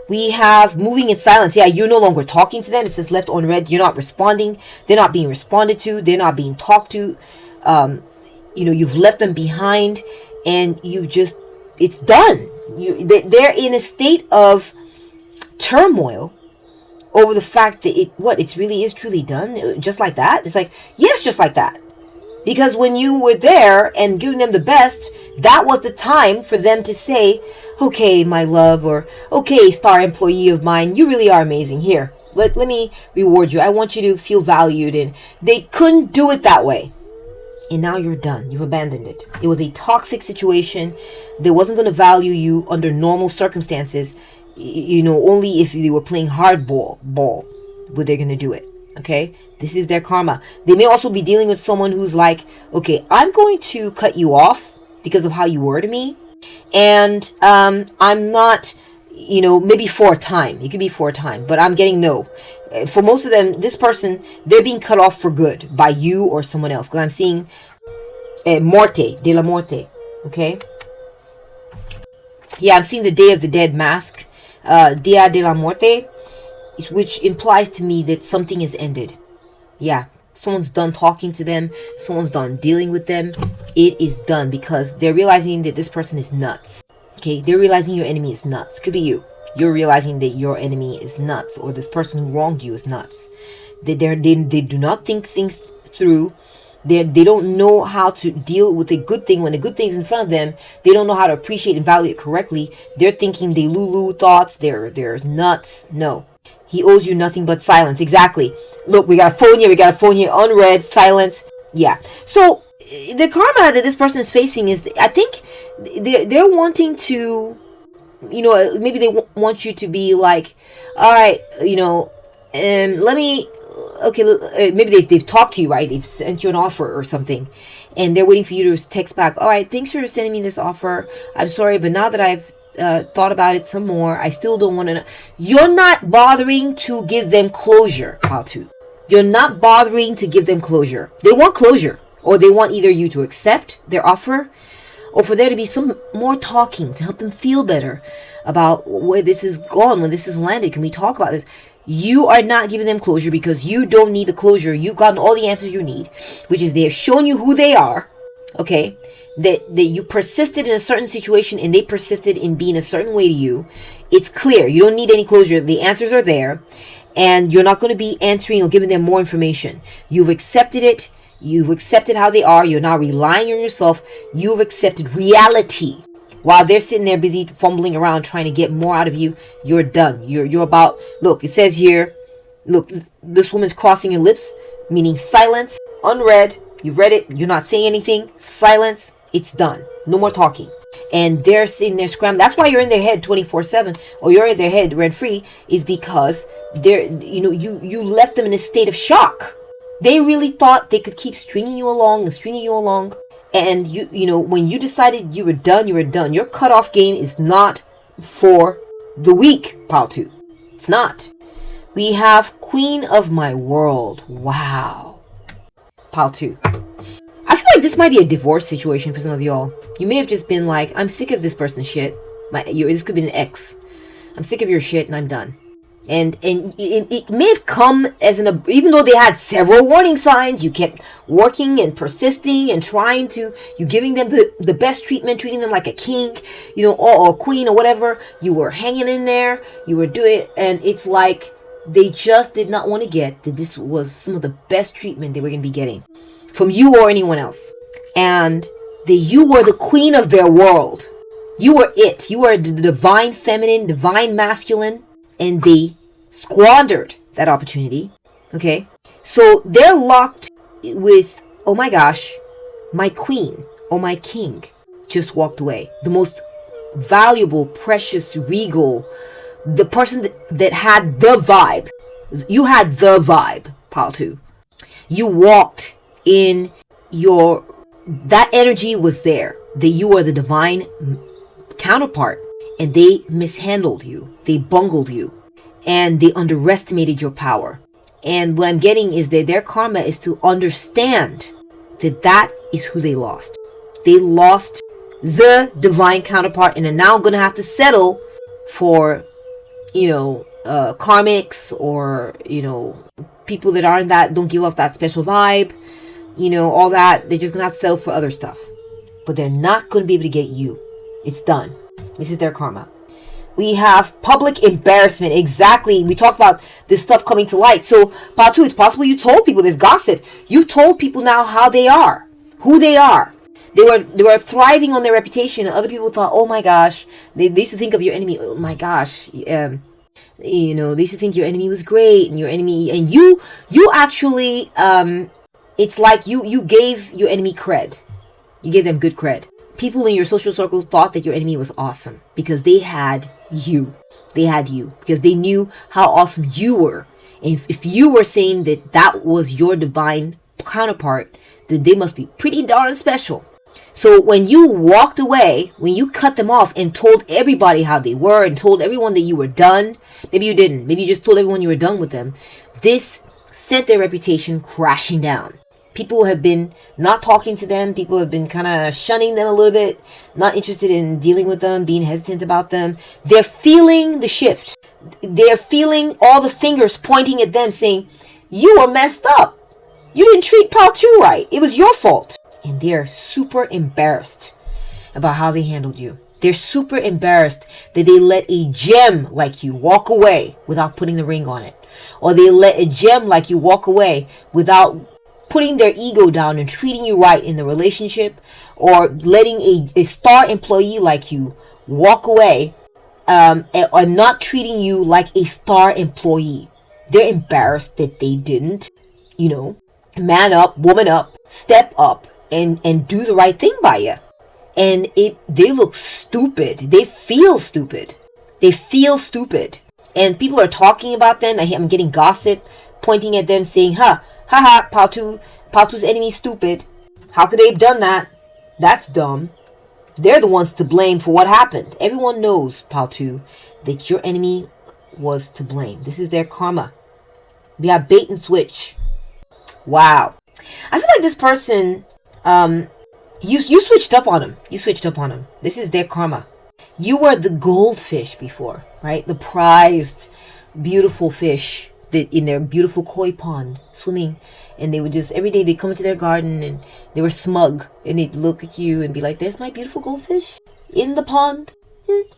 We have moving in silence. Yeah, you're no longer talking to them. It says left unread. You're not responding. They're not being responded to. They're not being talked to. You've left them behind, and it's done. They're in a state of turmoil over the fact that it really is truly done, just like that. It's like, yes, just like that. Because when you were there and giving them the best, that was the time for them to say, okay, my love, or okay, star employee of mine, you really are amazing. Here, let me reward you. I want you to feel valued. And they couldn't do it that way. And now you're done. You've abandoned it. It was a toxic situation. They wasn't going to value you under normal circumstances. Only if they were playing hardball were they going to do it. Okay? This is their karma. They may also be dealing with someone who's like, okay, I'm going to cut you off because of how you were to me. And I'm not, maybe for a time. It could be for a time. But I'm getting no. For most of them, this person, they're being cut off for good by you or someone else. Because I'm seeing Morte, de la Morte. Okay? Yeah, I'm seeing the Day of the Dead mask. Dia de la Muerte, which implies to me that something has ended. Yeah, someone's done talking to them. Someone's done dealing with them. It is done because they're realizing that this person is nuts. Okay, they're realizing your enemy is nuts. Could be you. You're realizing that your enemy is nuts, or this person who wronged you is nuts. They do not think things through. They don't know how to deal with a good thing. When a good thing is in front of them, they don't know how to appreciate and value it correctly. They're thinking they lulu thoughts. They're nuts. No. He owes you nothing but silence. Exactly. Look, we got a phone here. Unread. Silence. Yeah. So the karma that this person is facing is, I think they're wanting to, maybe they want you to be like, all right, let me, okay, maybe they've talked to you, right? They've sent you an offer or something, and they're waiting for you to text back. All right, thanks for sending me this offer. I'm sorry, but now that I've thought about it some more, I still don't want to know. You're not bothering to give them closure, Patu. You're not bothering to give them closure. They want closure, or they want either you to accept their offer, or for there to be some more talking to help them feel better about where this is gone, when this is landed. Can we talk about this? You are not giving them closure because you don't need the closure. You've gotten all the answers you need, which is they've shown you who they are, okay? That you persisted in a certain situation and they persisted in being a certain way to you. It's clear. You don't need any closure. The answers are there, and you're not going to be answering or giving them more information. You've accepted it. You've accepted how they are. You're not relying on yourself. You've accepted reality. While they're sitting there busy fumbling around trying to get more out of you, you're done. You're about, look, it says here, look, this woman's crossing her lips, meaning silence, unread. You read it. You're not saying anything. Silence. It's done. No more talking. And they're sitting there scrambling. That's why you're in their head 24/7, or you're in their head rent-free, is because you left them in a state of shock. They really thought they could keep stringing you along. And when you decided you were done, you were done. Your cutoff game is not for the weak, Paltu. It's not. We have Queen of My World. Wow. Paltu. I feel like this might be a divorce situation for some of y'all. You may have just been like, I'm sick of this person's shit. This could be an ex. I'm sick of your shit and I'm done. And it may have come as even though they had several warning signs, you kept working and persisting and trying to, you giving them the best treatment, treating them like a king, or a queen or whatever. You were hanging in there, you were doing it, and it's like they just did not want to get that this was some of the best treatment they were going to be getting from you or anyone else. And you were the queen of their world. You were it. You were the divine feminine, divine masculine. And they squandered that opportunity. Okay? So they're locked with, oh my gosh, my queen or my king just walked away. The most valuable, precious, regal, the person that had the vibe. You had the vibe, Paltu. You walked in that energy was there. That you were the divine counterpart. And they mishandled you. They bungled you. And they underestimated your power. And what I'm getting is that their karma is to understand that is who they lost. They lost the divine counterpart and are now going to have to settle for, karmics or, people that aren't don't give off that special vibe. All that. They're just going to have to settle for other stuff. But they're not going to be able to get you. It's done. This is their karma. We have public embarrassment. Exactly. We talked about this stuff coming to light. So, Patu, it's possible you told people this gossip. You told people now how they are, who they are. They were thriving on their reputation. And other people thought, oh my gosh, they used to think of your enemy. Oh my gosh, they used to think your enemy was great, and your enemy, and you actually, it's like you gave your enemy cred. You gave them good cred. People in your social circles thought that your enemy was awesome because they had you. They had you because they knew how awesome you were. And if you were saying that was your divine counterpart, then they must be pretty darn special. So when you walked away, when you cut them off and told everybody how they were and told everyone that you were done, maybe you didn't. Maybe you just told everyone you were done with them. This sent their reputation crashing down. People have been not talking to them. People have been kind of shunning them a little bit, not interested in dealing with them, being hesitant about them. They're feeling the shift. They're feeling all the fingers pointing at them saying, you were messed up. You didn't treat Paltu right. It was your fault. And they're super embarrassed about how they handled you. They're super embarrassed that they let a gem like you walk away without putting the ring on it. Or they let a gem like you walk away without putting their ego down and treating you right in the relationship, or letting a star employee like you walk away or not treating you like a star employee. They're embarrassed that they didn't, man up, woman up, step up and do the right thing by you. And they look stupid. They feel stupid. And people are talking about them. I'm getting gossip pointing at them saying, haha, Paltu's enemy stupid. How could they have done that? That's dumb. They're the ones to blame for what happened. Everyone knows, Paltu, that your enemy was to blame. This is their karma. We have bait and switch. Wow. I feel like this person You switched up on them. You switched up on them. This is their karma. You were the goldfish before, right? The prized, beautiful fish that in their beautiful koi pond swimming, and they would just every day they'd come into their garden and they were smug and they'd look at you and be like, "There's my beautiful goldfish in the pond,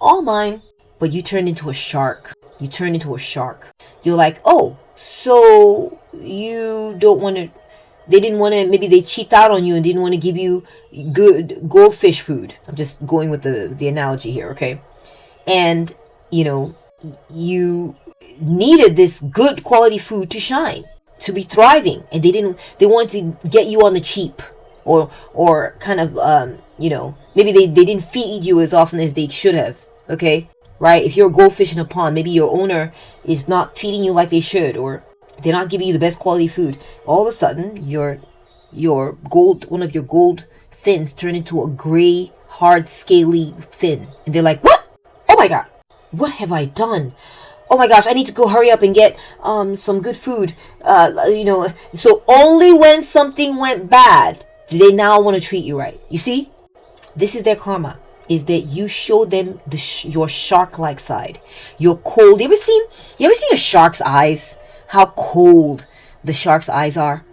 all mine." But you turned into a shark. You turned into a shark. You're like, "Oh, so you don't want to." They didn't want to, maybe they cheaped out on you and didn't want to give you good goldfish food. I'm just going with the analogy here, okay? And, you know, you needed this good quality food to shine, to be thriving. And they wanted to get you on the cheap or kind of, you know, maybe they didn't feed you as often as they should have, okay? Right? If you're a goldfish in a pond, maybe your owner is not feeding you like they should, or they're not giving you the best quality food. All of a sudden, one of your gold fins turn into a gray, hard, scaly fin. And they're like, "What? Oh my God, what have I done? Oh my gosh, I need to go hurry up and get some good food." You know, so only when something went bad do they now want to treat you right. You see? This is their karma. Is that you show them your shark-like side. You're cold. You ever seen a shark's eyes? How cold the shark's eyes are.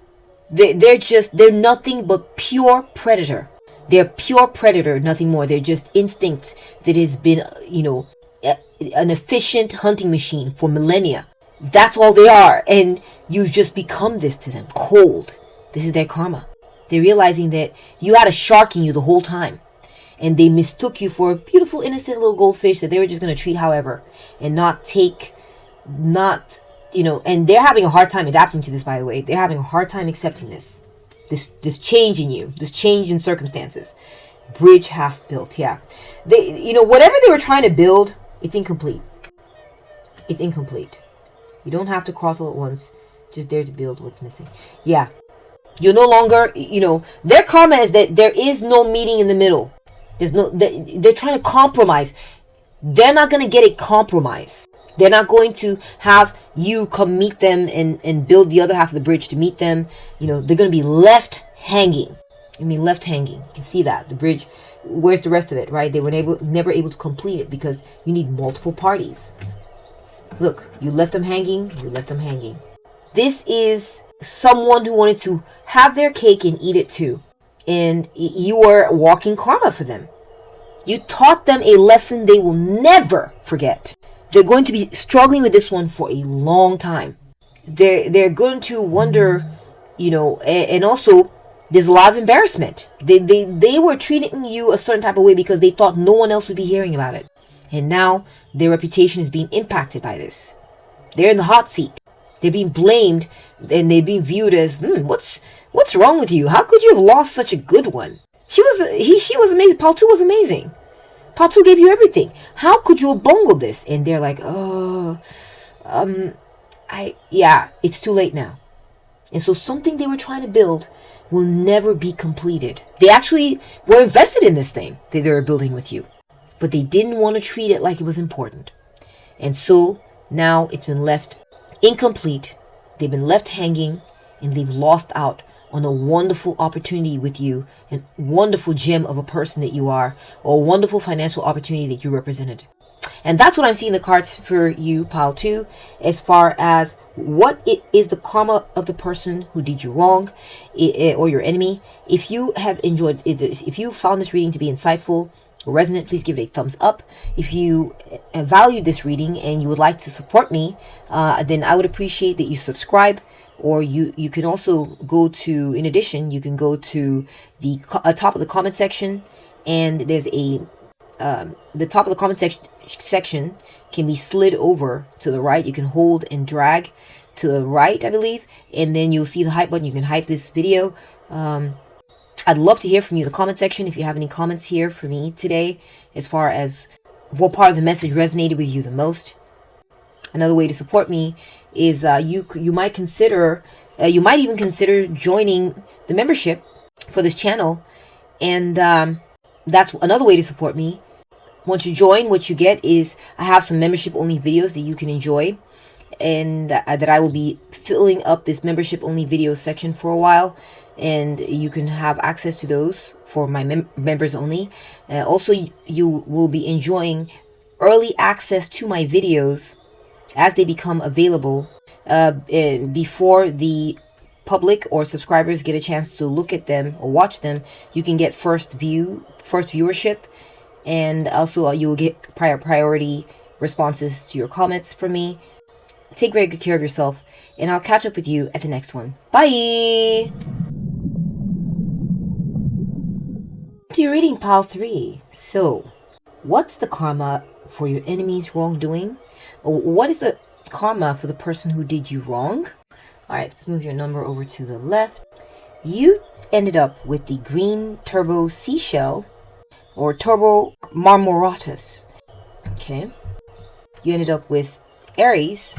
They're nothing but pure predator. They're pure predator, nothing more. They're just instinct that has been, you know, an efficient hunting machine for millennia. That's all they are. And you've just become this to them. Cold. This is their karma. They're realizing that you had a shark in you the whole time. And they mistook you for a beautiful, innocent little goldfish that they were just going to treat however. And you know, and they're having a hard time adapting to this, by the way. They're having a hard time accepting this change in you, this change in circumstances. Bridge half built, yeah. They, you know, whatever they were trying to build, it's incomplete. It's incomplete. You don't have to cross all at once. Just dare to build what's missing. Yeah. You're no longer, you know, their karma is that there is no meeting in the middle. They're trying to compromise. They're not going to get a compromise. They're not going to have you come meet them and build the other half of the bridge to meet them. You know, they're going to be left hanging. Left hanging. You can see that. The bridge, where's the rest of it, right? They were never able to complete it because you need multiple parties. Look, you left them hanging. You left them hanging. This is someone who wanted to have their cake and eat it too. And you were walking karma for them. You taught them a lesson they will never forget. They're going to be struggling with this one for a long time. They're going to wonder, you know, and also there's a lot of embarrassment. They were treating you a certain type of way because they thought no one else would be hearing about it. And now their reputation is being impacted by this. They're in the hot seat. They're being blamed and they're being viewed as, what's wrong with you? How could you have lost such a good one? She was amazing. Paltu was amazing. Paltu gave you everything. How could you have bungled this? And they're like, it's too late now. And so something they were trying to build will never be completed. They actually were invested in this thing that they were building with you, but they didn't want to treat it like it was important. And so now it's been left incomplete. They've been left hanging and they've lost out on a wonderful opportunity with you, a wonderful gem of a person that you are, or a wonderful financial opportunity that you represented. And that's what I'm seeing in the cards for you, pile 2, as far as what it is the karma of the person who did you wrong, or your enemy. If you have enjoyed it, if you found this reading to be insightful or resonant, please give it a thumbs up. If you valued this reading and you would like to support me, then I would appreciate that you subscribe. Or you can also go to, in addition, you can go to the top of the comment section, and there's the top of the comment section can be slid over to the right. You can hold and drag to the right, I believe, and then you'll see the hype button. You can hype this video. I'd love to hear from you in the comment section if you have any comments here for me today, as far as what part of the message resonated with you the most. Another way to support me is you might even consider joining the membership for this channel, and that's another way to support me. Once you join, what you get is I have some membership only videos that you can enjoy, and that I will be filling up this membership only video section for a while. and you can have access to those for my members only. Also, you will be enjoying early access to my videos as they become available before the public or subscribers get a chance to look at them or watch them. You can get first viewership, and also you will get priority responses to your comments from me. Take very good care of yourself, and I'll catch up with you at the next one. Bye! To your reading, pile 3. So, what's the karma for your enemy's wrongdoing? Or what is the karma for the person who did you wrong? Alright, let's move your number over to the left. You ended up with the green turbo seashell, or turbo marmoratus. Okay. You ended up with Aries,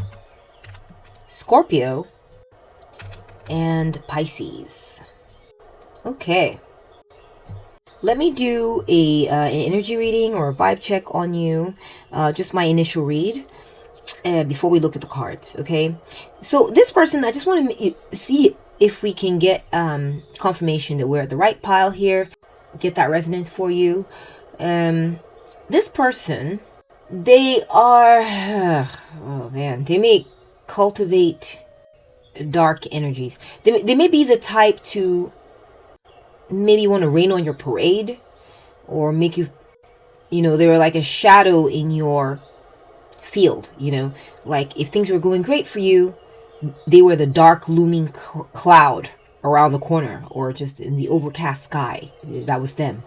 Scorpio, and Pisces. Okay. Let me do an energy reading or a vibe check on you. Just my initial read before we look at the cards, okay? So this person, I just want to see if we can get confirmation that we're at the right pile here. Get that resonance for you. This person, they are... oh man, they may cultivate dark energies. They may be the type to maybe want to rain on your parade, or make you, they're like a shadow in your field, like if things were going great for you, they were the dark looming cloud around the corner, or just in the overcast sky. That was them.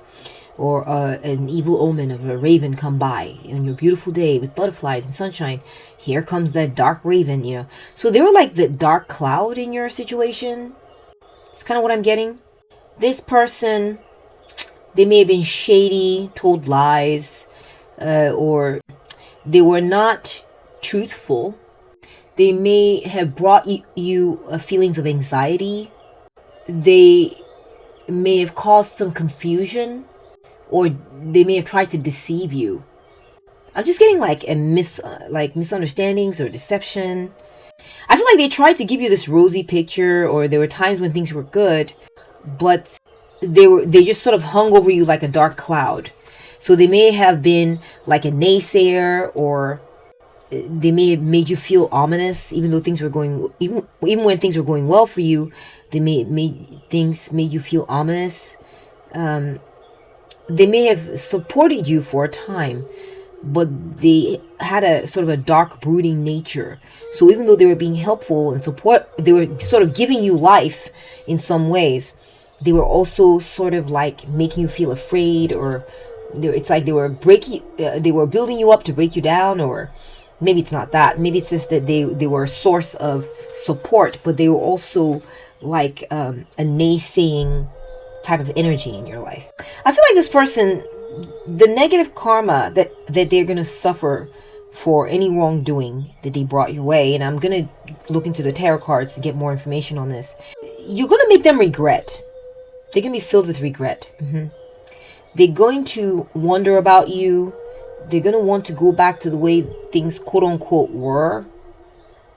Or an evil omen of a raven come by on your beautiful day with butterflies and sunshine. Here comes that dark raven, So they were like the dark cloud in your situation. It's kind of what I'm getting. This person, they may have been shady, told lies, or they were not truthful. They may have brought you feelings of anxiety. They may have caused some confusion, or they may have tried to deceive you. I'm just getting like misunderstandings or deception. I feel like they tried to give you this rosy picture, or there were times when things were good, but they just sort of hung over you like a dark cloud. So they may have been like a naysayer, or they may have made you feel ominous, even though things were going, even when things were going well for you. They made you feel ominous. They may have supported you for a time, but they had a sort of a dark, brooding nature. So even though they were being helpful and support, they were sort of giving you life in some ways, they were also sort of like making you feel afraid, or it's like they were building you up to break you down. Or maybe it's not that. Maybe it's just that they were a source of support, but they were also like a naysaying type of energy in your life. I feel like this person, the negative karma that they're going to suffer for any wrongdoing that they brought your way, and I'm going to look into the tarot cards to get more information on this, you're going to make them regret. They're going to be filled with regret. They're going to wonder about you. They're going to want to go back to the way things quote unquote were.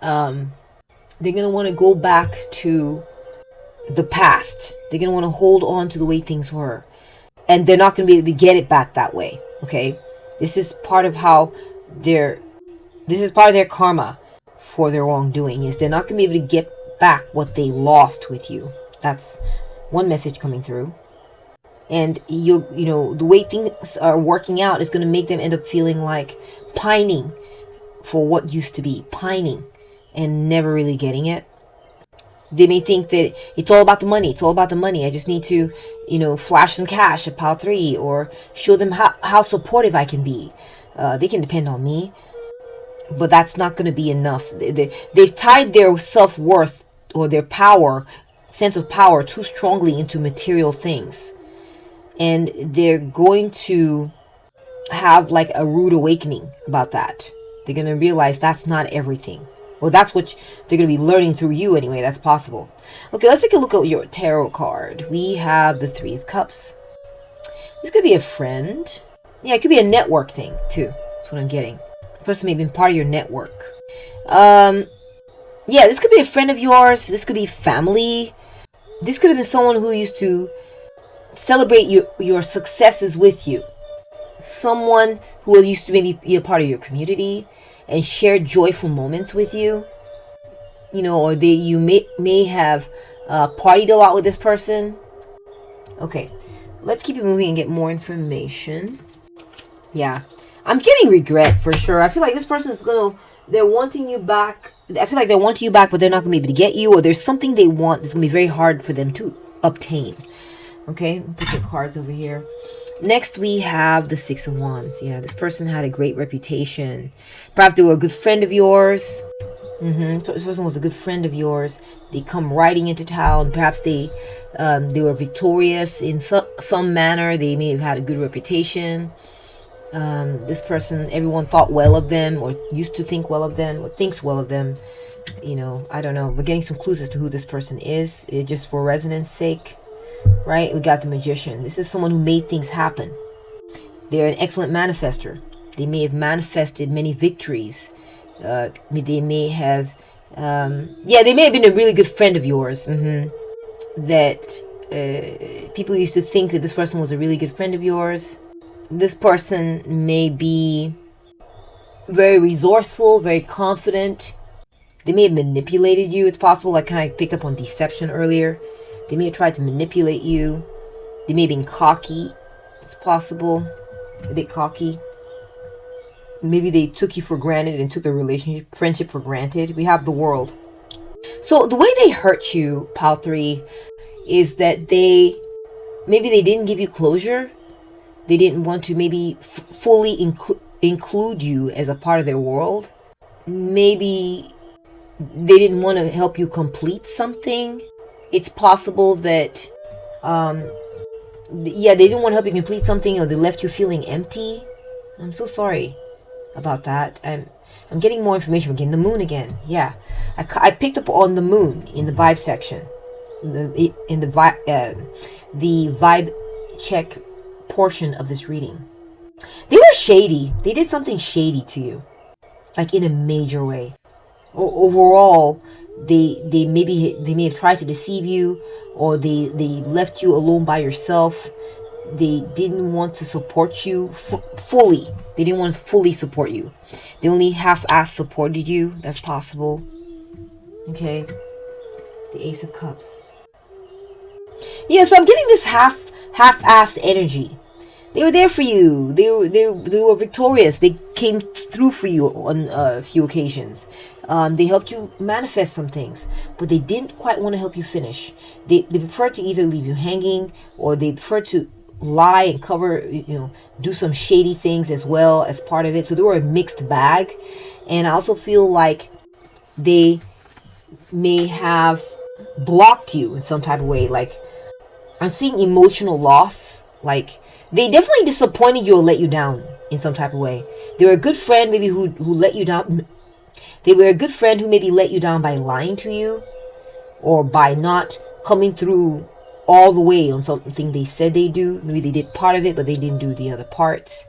They're going to want to go back to the past. They're going to want to hold on to the way things were. And they're not going to be able to get it back that way. Okay? This is part of their karma for their wrongdoing, is they're not going to be able to get back what they lost with you. That's one message coming through. And the way things are working out is going to make them end up feeling like pining for what used to be, pining and never really getting it. They may think that it's all about the money. It's all about the money. I just need to, flash some cash at pile 3, or show them how supportive I can be. They can depend on me, but that's not going to be enough. They've tied their self-worth or their sense of power too strongly into material things. And they're going to have like a rude awakening about that. They're going to realize that's not everything. Well, that's what they're going to be learning through you anyway. That's possible. Okay, let's take a look at your tarot card. We have the 3 of Cups. This could be a friend. Yeah, it could be a network thing too. That's what I'm getting. The person may have been part of your network. Yeah, this could be a friend of yours. This could be family. This could have been someone who used to celebrate your successes with you. Someone who used to maybe be a part of your community and share joyful moments with you. You know, or you may have partied a lot with this person. Okay, let's keep it moving and get more information. Yeah, I'm getting regret for sure. I feel like this person is they're wanting you back. I feel like they're wanting you back, but they're not going to be able to get you, or there's something they want that's going to be very hard for them to obtain. Okay, put the cards over here. Next, we have the Six of Wands. Yeah, this person had a great reputation. Perhaps they were a good friend of yours. This person was a good friend of yours. They come riding into town. Perhaps they were victorious in some manner. They may have had a good reputation. This person, everyone thought well of them, or used to think well of them, or thinks well of them. You know, I don't know. We're getting some clues as to who this person is. It's just for resonance sake, right? We got the Magician. This is someone who made things happen. They're an excellent manifester. They may have manifested many victories. They may have, they may have been a really good friend of yours. That people used to think that this person was a really good friend of yours. This person may be very resourceful, very confident. They may have manipulated you. It's possible. I kind of picked up on deception earlier. They may have tried to manipulate you. They may have been cocky. It's possible. A bit cocky. Maybe they took you for granted and took the friendship for granted. We have the World. So the way they hurt you, Pal 3, is that maybe they didn't give you closure. They didn't want to maybe fully include you as a part of their world. Maybe they didn't want to help you complete something. It's possible that, they didn't want to help you complete something, or they left you feeling empty. I'm so sorry about that. I'm getting more information. We're getting the Moon again. Yeah, I picked up on the Moon in the vibe section, the vibe check portion of this reading. They were shady. They did something shady to you, like in a major way. Overall, they may have tried to deceive you, or they left you alone by yourself. They didn't want to support you fully. They didn't want to fully support you. They only half-assed supported you. That's possible. Okay. The Ace of Cups. Yeah, so I'm getting this half-assed energy. They were there for you. They were victorious. They came through for you on a few occasions. They helped you manifest some things, but they didn't quite want to help you finish. They preferred to either leave you hanging, or they preferred to lie and cover, do some shady things as well as part of it. So they were a mixed bag. And I also feel like they may have blocked you in some type of way. Like, I'm seeing emotional loss. Like, they definitely disappointed you or let you down in some type of way. They were a good friend maybe who let you down. They were a good friend who maybe let you down by lying to you, or by not coming through all the way on something they said they do. Maybe they did part of it, but they didn't do the other parts.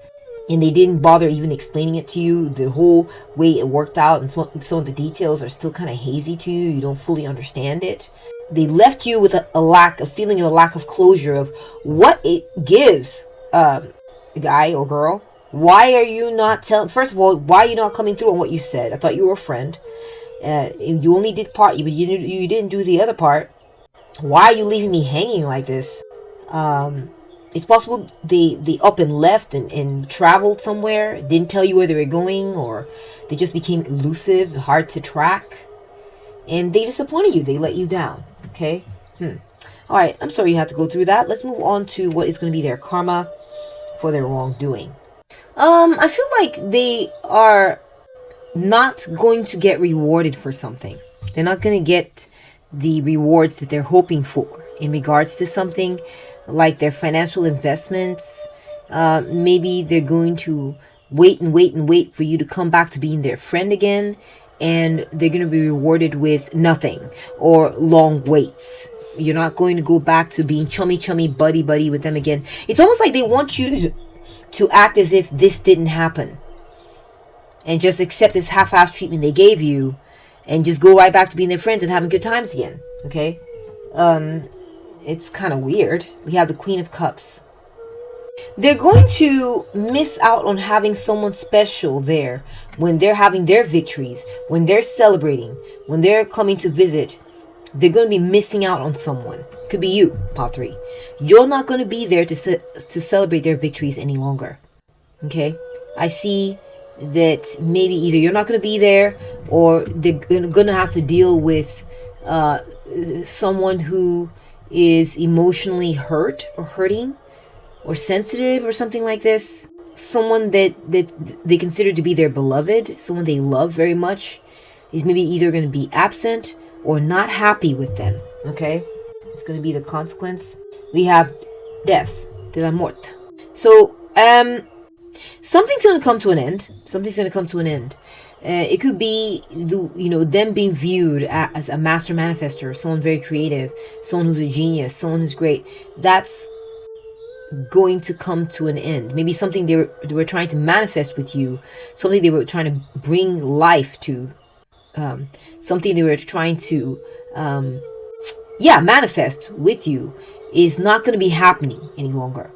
And they didn't bother even explaining it to you. The whole way it worked out, and some of the details are still kind of hazy to you. You don't fully understand it. They left you with a feeling of a lack of closure of what it gives, guy or girl. Why are you not telling? First of all, why are you not coming through on what you said? I thought you were a friend. You only did part, but you didn't do the other part. Why are you leaving me hanging like this? It's possible they up and left and traveled somewhere, didn't tell you where they were going, or they just became elusive, hard to track, and they disappointed you. They let you down. Okay. All right. I'm sorry you had to go through that. Let's move on to what is going to be their karma for their wrongdoing. I feel like they are not going to get rewarded for something. They're not going to get the rewards that they're hoping for in regards to something like their financial investments. Maybe they're going to wait for you to come back to being their friend again, and they're going to be rewarded with nothing or long waits. You're not going to go back to being chummy buddy with them again. It's almost like they want you to act as if this didn't happen and just accept this half-assed treatment they gave you and just go right back to being their friends and having good times again. Okay. it's kind of weird. We have the Queen of Cups. They're going to miss out on having someone special there when they're having their victories, when they're celebrating, when they're coming to visit. They're going to be missing out on someone. Could be you, pile 3. You're not going to be there to celebrate their victories any longer. Okay? I see that maybe either you're not going to be there, or they're going to have to deal with someone who is emotionally hurt or hurting or sensitive or something like this. Someone that they consider to be their beloved, someone they love very much, is maybe either going to be absent or not happy with them. Okay? It's going to be the consequence. We have death, de la mort. So, something's going to come to an end. Something's going to come to an end. It could be, them being viewed as a master manifester, someone very creative, someone who's a genius, someone who's great. That's going to come to an end. Maybe something they were trying to manifest with you, something they were trying to bring life to, something they were trying to, manifest with you is not going to be happening any longer.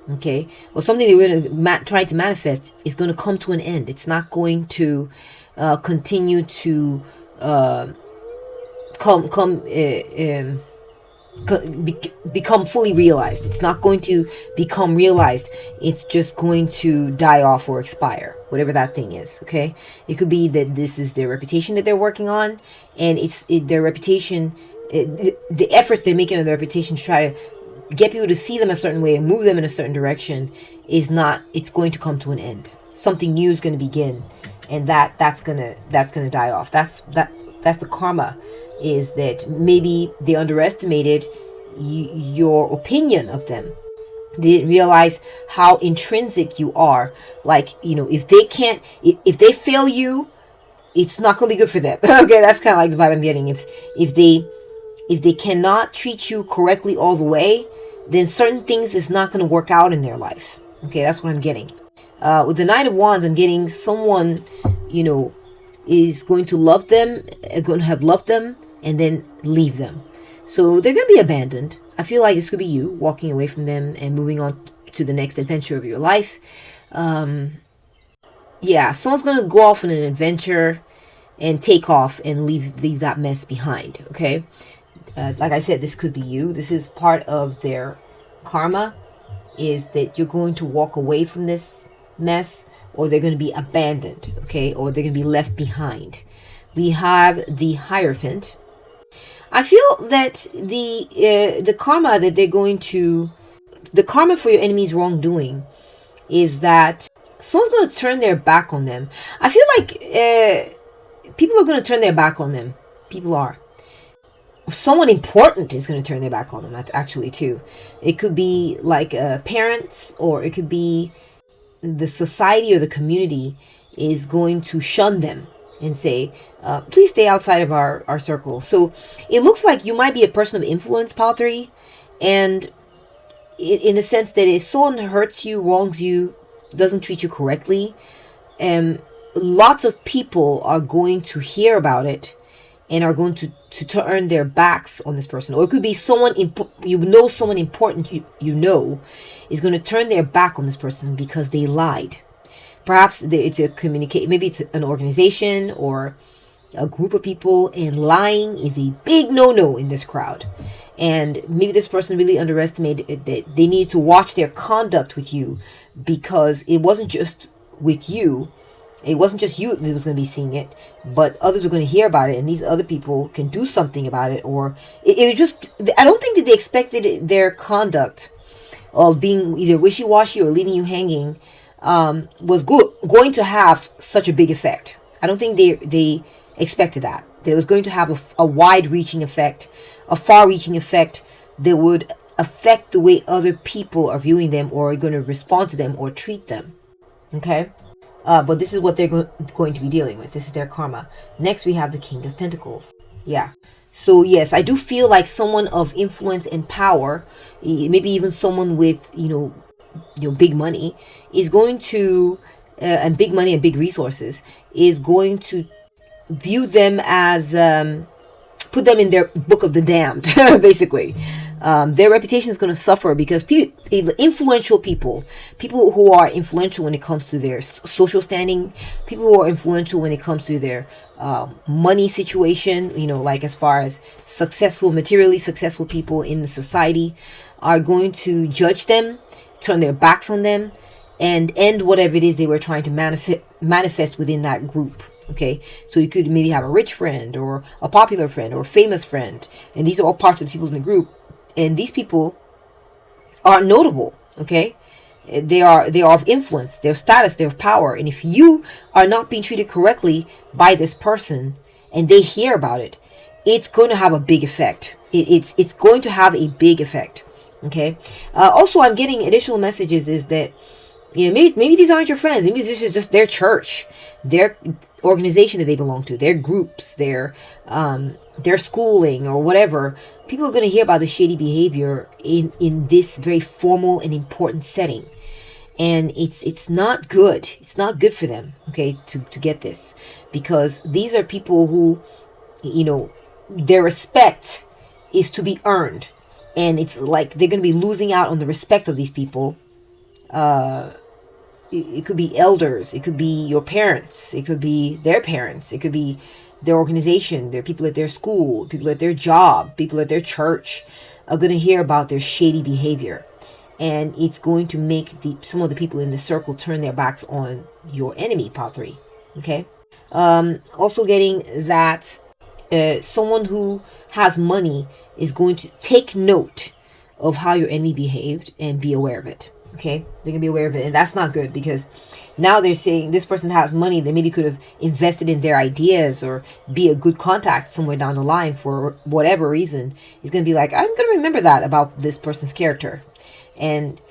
Okay? Or something they were trying to manifest is going to come to an end. It's not going to continue to become fully realized. It's not going to become realized. It's just going to die off or expire, whatever that thing is. Okay, it could be that this is their reputation that they're working on, and their reputation, the efforts they're making on their reputation to try to get people to see them a certain way and move them in a certain direction it's going to come to an end. Something new is going to begin, and that's gonna die off. That's the karma, is that maybe they underestimated your opinion of them. They didn't realize how intrinsic you are. Like, if they fail you, it's not going to be good for them. Okay, that's kind of like the vibe I'm getting. If they cannot treat you correctly all the way, then certain things is not going to work out in their life. Okay, that's what I'm getting. With the Knight of Wands, I'm getting someone, is going to love them, going to have loved them, and then leave them. So they're going to be abandoned. I feel like this could be you walking away from them and moving on to the next adventure of your life. Someone's going to go off on an adventure and take off and leave that mess behind. Okay, like I said, this could be you. This is part of their karma, is that you're going to walk away from this mess, or they're going to be abandoned. Okay, or they're going to be left behind. We have the Hierophant. I feel that the karma that they're going to, the karma for your enemy's wrongdoing, is that someone's going to turn their back on them. I feel like people are going to turn their back on them. People are. Someone important is going to turn their back on them, actually, too. It could be like parents, or it could be the society or the community is going to shun them and say, please stay outside of our circle. So it looks like you might be a person of influence, pile 3, and in the sense that if someone hurts you, wrongs you, doesn't treat you correctly, lots of people are going to hear about it and are going to turn their backs on this person. Or it could be someone someone important is going to turn their back on this person because they lied. Perhaps it's maybe it's an organization or a group of people, and lying is a big no-no in this crowd. And maybe this person really underestimated that they needed to watch their conduct with you, because it wasn't just with you. It wasn't just you that was going to be seeing it, but others were going to hear about it, and these other people can do something about it. Or it was just, I don't think that they expected their conduct of being either wishy-washy or leaving you hanging was going to have such a big effect. I don't think they expected that it was going to have a wide-reaching effect, a far-reaching effect that would affect the way other people are viewing them or are going to respond to them or treat them. Okay? But this is what they're going to be dealing with. This is their karma. Next, we have the King of Pentacles. Yeah. So, yes, I do feel like someone of influence and power, maybe even someone with, big money, is going to, and big money and big resources, is going to view them as, put them in their book of the damned, basically. Their reputation is going to suffer because influential people who are influential when it comes to their social standing, people who are influential when it comes to their money situation, like as far as materially successful people in the society, are going to judge them, turn their backs on them, and end whatever it is they were trying to manifest within that group. Okay, so you could maybe have a rich friend or a popular friend or a famous friend, and these are all parts of the people in the group, and these people are notable. Okay, they are of influence, their status, their power, and if you are not being treated correctly by this person and they hear about it, it's going to have a big effect. It's going to have a big effect. Okay, also I'm getting additional messages is that maybe these aren't your friends, maybe this is just their church, their organization that they belong to, their groups, their schooling or whatever. People are going to hear about the shady behavior in this very formal and important setting, and it's not good. It's not good for them, okay, to get this, because these are people who, their respect is to be earned, and it's like they're going to be losing out on the respect of these people. It could be elders, it could be your parents, it could be their parents, it could be their organization, their people at their school, people at their job, people at their church are going to hear about their shady behavior, and it's going to make some of the people in the circle turn their backs on your enemy, Pile 3. Okay, also getting that someone who has money is going to take note of how your enemy behaved and be aware of it. Okay, they can be aware of it, and that's not good, because now they're saying this person has money. They maybe could have invested in their ideas or be a good contact somewhere down the line for whatever reason. It's going to be like, I'm going to remember that about this person's character, and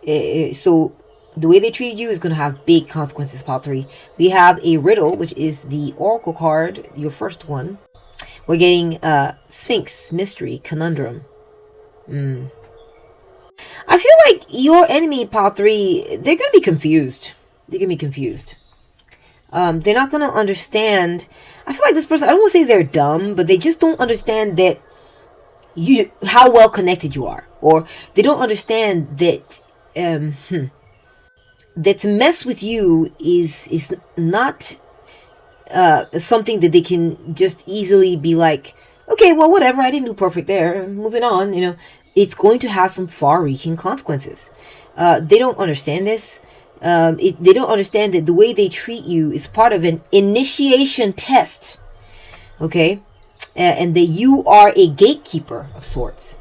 so the way they treated you is going to have big consequences. Pile 3. We have a riddle, which is the oracle card, your first one. We're getting Sphinx, Mystery, Conundrum. I feel like your enemy, Pile 3, they're going to be confused. They're going to be confused. They're not going to understand. I feel like this person, I don't want to say they're dumb, but they just don't understand that how well connected you are. Or they don't understand that that to mess with you is not something that they can just easily be like, okay, well, whatever, I didn't do perfect there, moving on, It's going to have some far-reaching consequences. They don't understand this. They don't understand that the way they treat you is part of an initiation test. Okay? And that you are a gatekeeper of sorts.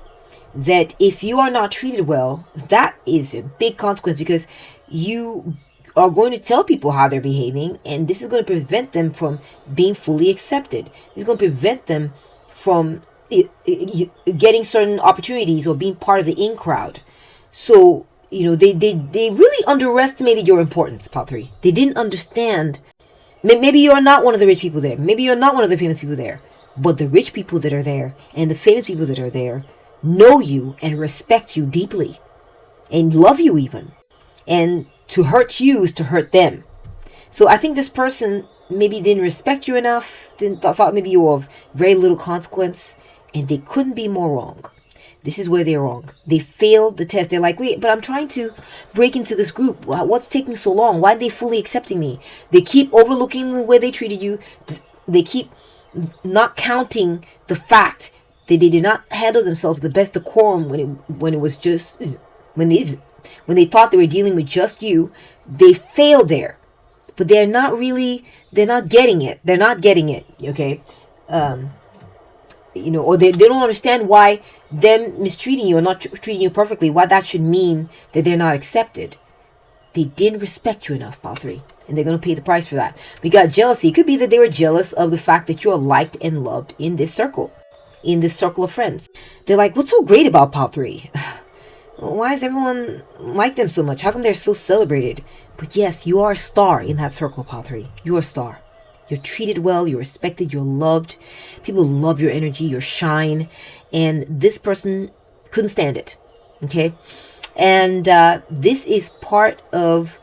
That if you are not treated well, that is a big consequence, because you are going to tell people how they're behaving, and this is going to prevent them from being fully accepted. It's going to prevent them from getting certain opportunities or being part of the in crowd. So they really underestimated your importance, Pile 3. They didn't understand. Maybe you're not one of the rich people there, maybe you're not one of the famous people there, but the rich people that are there and the famous people that are there know you and respect you deeply and love you even, and to hurt you is to hurt them. So I think this person maybe didn't respect you enough, thought maybe you were of very little consequence, and they couldn't be more wrong. This is where they're wrong. They failed the test. They're like, wait, but I'm trying to break into this group. What's taking so long? Why are they fully accepting me? They keep overlooking the way they treated you. They keep not counting the fact that they did not handle themselves with the best decorum when they thought they were dealing with just you. They failed there. But they're not getting it. They're not getting it. Okay? Or they don't understand why them mistreating you or not treating you perfectly, why that should mean that they're not accepted. They didn't respect you enough, Pile 3, and they're going to pay the price for that. We got jealousy. It could be that they were jealous of the fact that you're liked and loved in this circle of friends. They're like, what's so great about Pile 3? Why does everyone like them so much? How come they're so celebrated? But yes, you are a star in that circle, Pile 3. You're a star. You're treated well, you're respected, you're loved. People love your energy, your shine. And this person couldn't stand it. Okay? And this is part of...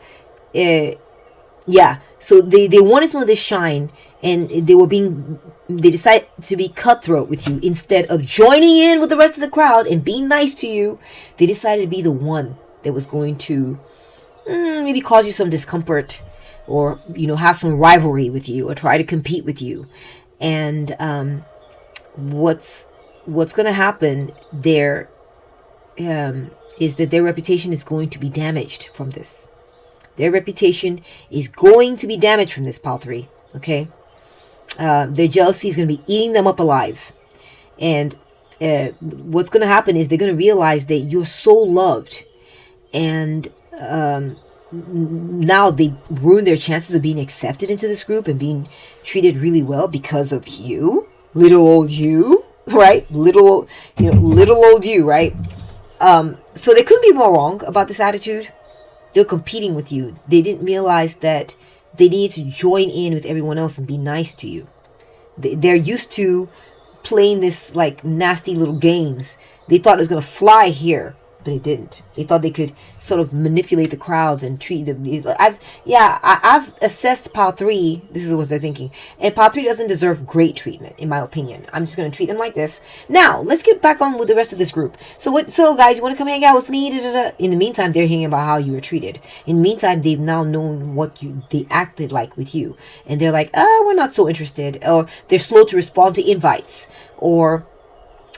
so they wanted some of this shine, and they decided to be cutthroat with you. Instead of joining in with the rest of the crowd and being nice to you, they decided to be the one that was going to maybe cause you some discomfort, or have some rivalry with you, or try to compete with you. And what's going to happen there is that their reputation is going to be damaged from this. Their reputation is going to be damaged from this, Pile 3. Okay? Their jealousy is going to be eating them up alive. And what's going to happen is they're going to realize that you're so loved. And now they ruin their chances of being accepted into this group and being treated really well because of you. Little old you, right? Little old you, right? So they couldn't be more wrong about this attitude. They're competing with you. They didn't realize that they needed to join in with everyone else and be nice to you. They're used to playing this like nasty little games. They thought it was going to fly here, but it didn't. They thought they could sort of manipulate the crowds and treat them. I've assessed Pile 3. This is what they're thinking. And Pile 3 doesn't deserve great treatment, in my opinion. I'm just going to treat them like this. Now, let's get back on with the rest of this group. So guys, you want to come hang out with me? In the meantime, they're hearing about how you were treated. In the meantime, they've now known what they acted like with you. And they're like, we're not so interested. Or they're slow to respond to invites. Or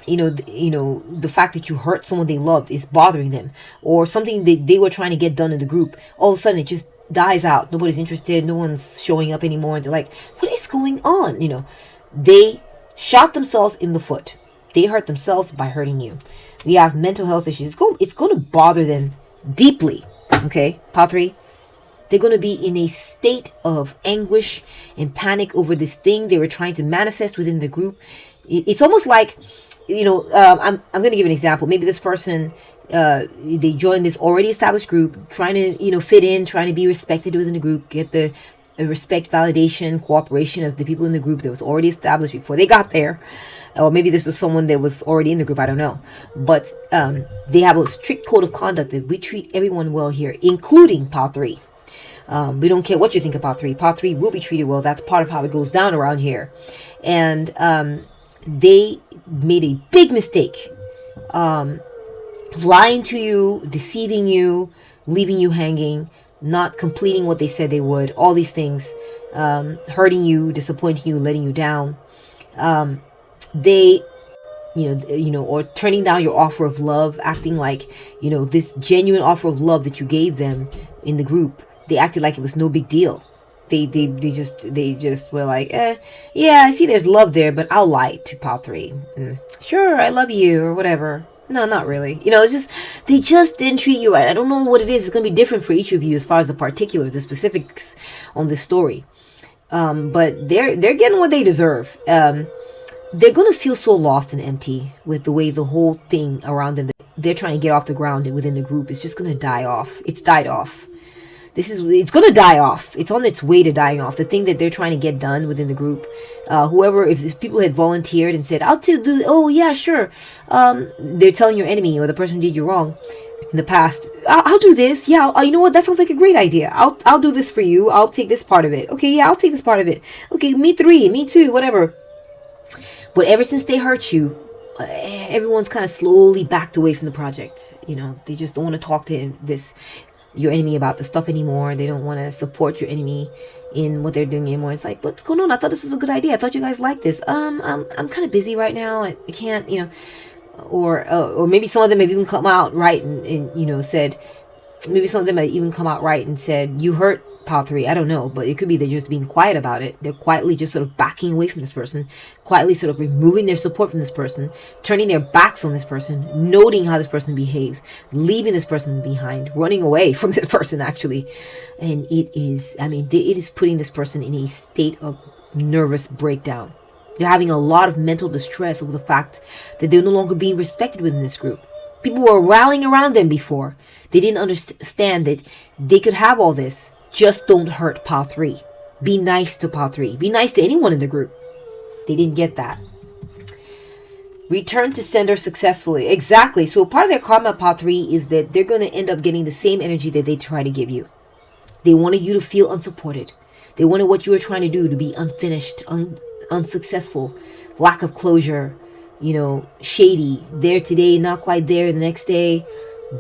the fact that you hurt someone they loved is bothering them, or something that they were trying to get done in the group, all of a sudden it just dies out. Nobody's interested. No one's showing up anymore. They're like, what is going on? They shot themselves in the foot. They hurt themselves by hurting you. We have mental health issues. It's going to bother them deeply. Okay, Pile 3. They're going to be in a state of anguish and panic over this thing they were trying to manifest within the group. It's almost like, I'm going to give an example. Maybe this person, they joined this already established group, trying to, fit in, trying to be respected within the group, get the respect, validation, cooperation of the people in the group that was already established before they got there. Or maybe this was someone that was already in the group, I don't know. But they have a strict code of conduct that we treat everyone well here, including Pile 3. We don't care what you think of Pile 3. Pile 3 will be treated well. That's part of how it goes down around here. And they made a big mistake, lying to you, deceiving you, leaving you hanging, not completing what they said they would, all these things, hurting you, disappointing you, letting you down. They, or turning down your offer of love, acting like, this genuine offer of love that you gave them in the group, they acted like it was no big deal. They just were like, yeah, I see there's love there, but I'll lie to Pile 3. Sure, I love you, or whatever. No, not really. They just didn't treat you right. I don't know what it is. It's going to be different for each of you as far as the particulars, the specifics on this story. But they're getting what they deserve. They're going to feel so lost and empty with the way the whole thing around them, they're trying to get off the ground within the group, is just going to die off. It's died off. It's going to die off. It's on its way to dying off. The thing that they're trying to get done within the group, if people had volunteered and said, oh yeah, sure. They're telling your enemy or the person who did you wrong in the past, I'll do this. Yeah, you know what? That sounds like a great idea. I'll do this for you. I'll take this part of it. Okay, yeah, I'll take this part of it. Okay, me 3, me 2, whatever. But ever since they hurt you, everyone's kind of slowly backed away from the project. They just don't want to talk to your enemy about the stuff anymore. They don't want to support your enemy in what they're doing anymore. It's like, what's going on? I thought this was a good idea. I thought you guys liked this. I'm kind of busy right now. I can't, or maybe some of them have even come out right and said, maybe some of them have even come out right and said, you hurt Pile 3. I don't know, but it could be they're just being quiet about it. They're quietly just sort of backing away from this person, quietly sort of removing their support from this person, turning their backs on this person, noting how this person behaves, leaving this person behind, running away from this person actually. And it is putting this person in a state of nervous breakdown. They're having a lot of mental distress over the fact that they're no longer being respected within this group. People were rallying around them before. They didn't understand that they could have all this. Just don't hurt Pile 3. Be nice to Pile 3. Be nice to anyone in the group. They didn't get that. Return to sender successfully. Exactly. So part of their karma, Pile 3, is that they're going to end up getting the same energy that they try to give you. They wanted you to feel unsupported. They wanted what you were trying to do to be unfinished, unsuccessful, lack of closure, shady. There today, not quite there the next day.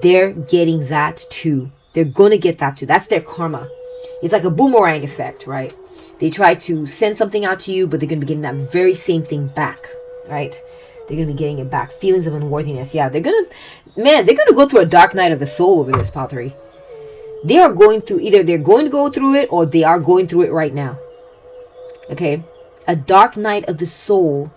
They're getting that too. They're going to get that too. That's their karma. It's like a boomerang effect, right? They try to send something out to you, but they're going to be getting that very same thing back, right? They're going to be getting it back. Feelings of unworthiness. Yeah, they're going to go through a dark night of the soul over this, Pile 3. They are going through, either they're going to go through it or they are going through it right now. Okay? A dark night of the soul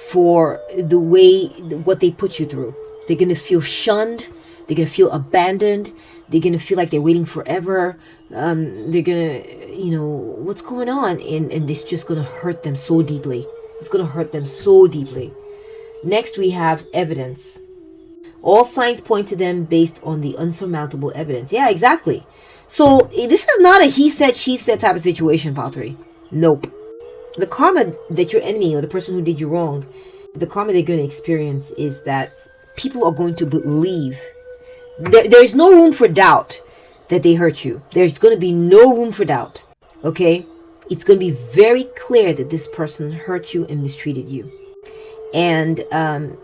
for what they put you through. They're going to feel shunned. They're going to feel abandoned. They're going to feel like they're waiting forever. They're going to, what's going on? And it's just going to hurt them so deeply. It's going to hurt them so deeply. Next, we have evidence. All signs point to them based on the unsurmountable evidence. Yeah, exactly. So this is not a he said, she said type of situation, Pile 3. Nope. The karma that your enemy or the person who did you wrong, the karma they're going to experience is that people are going to believe. There's no room for doubt that they hurt you. There's going to be no room for doubt. Okay? It's going to be very clear that this person hurt you and mistreated you. And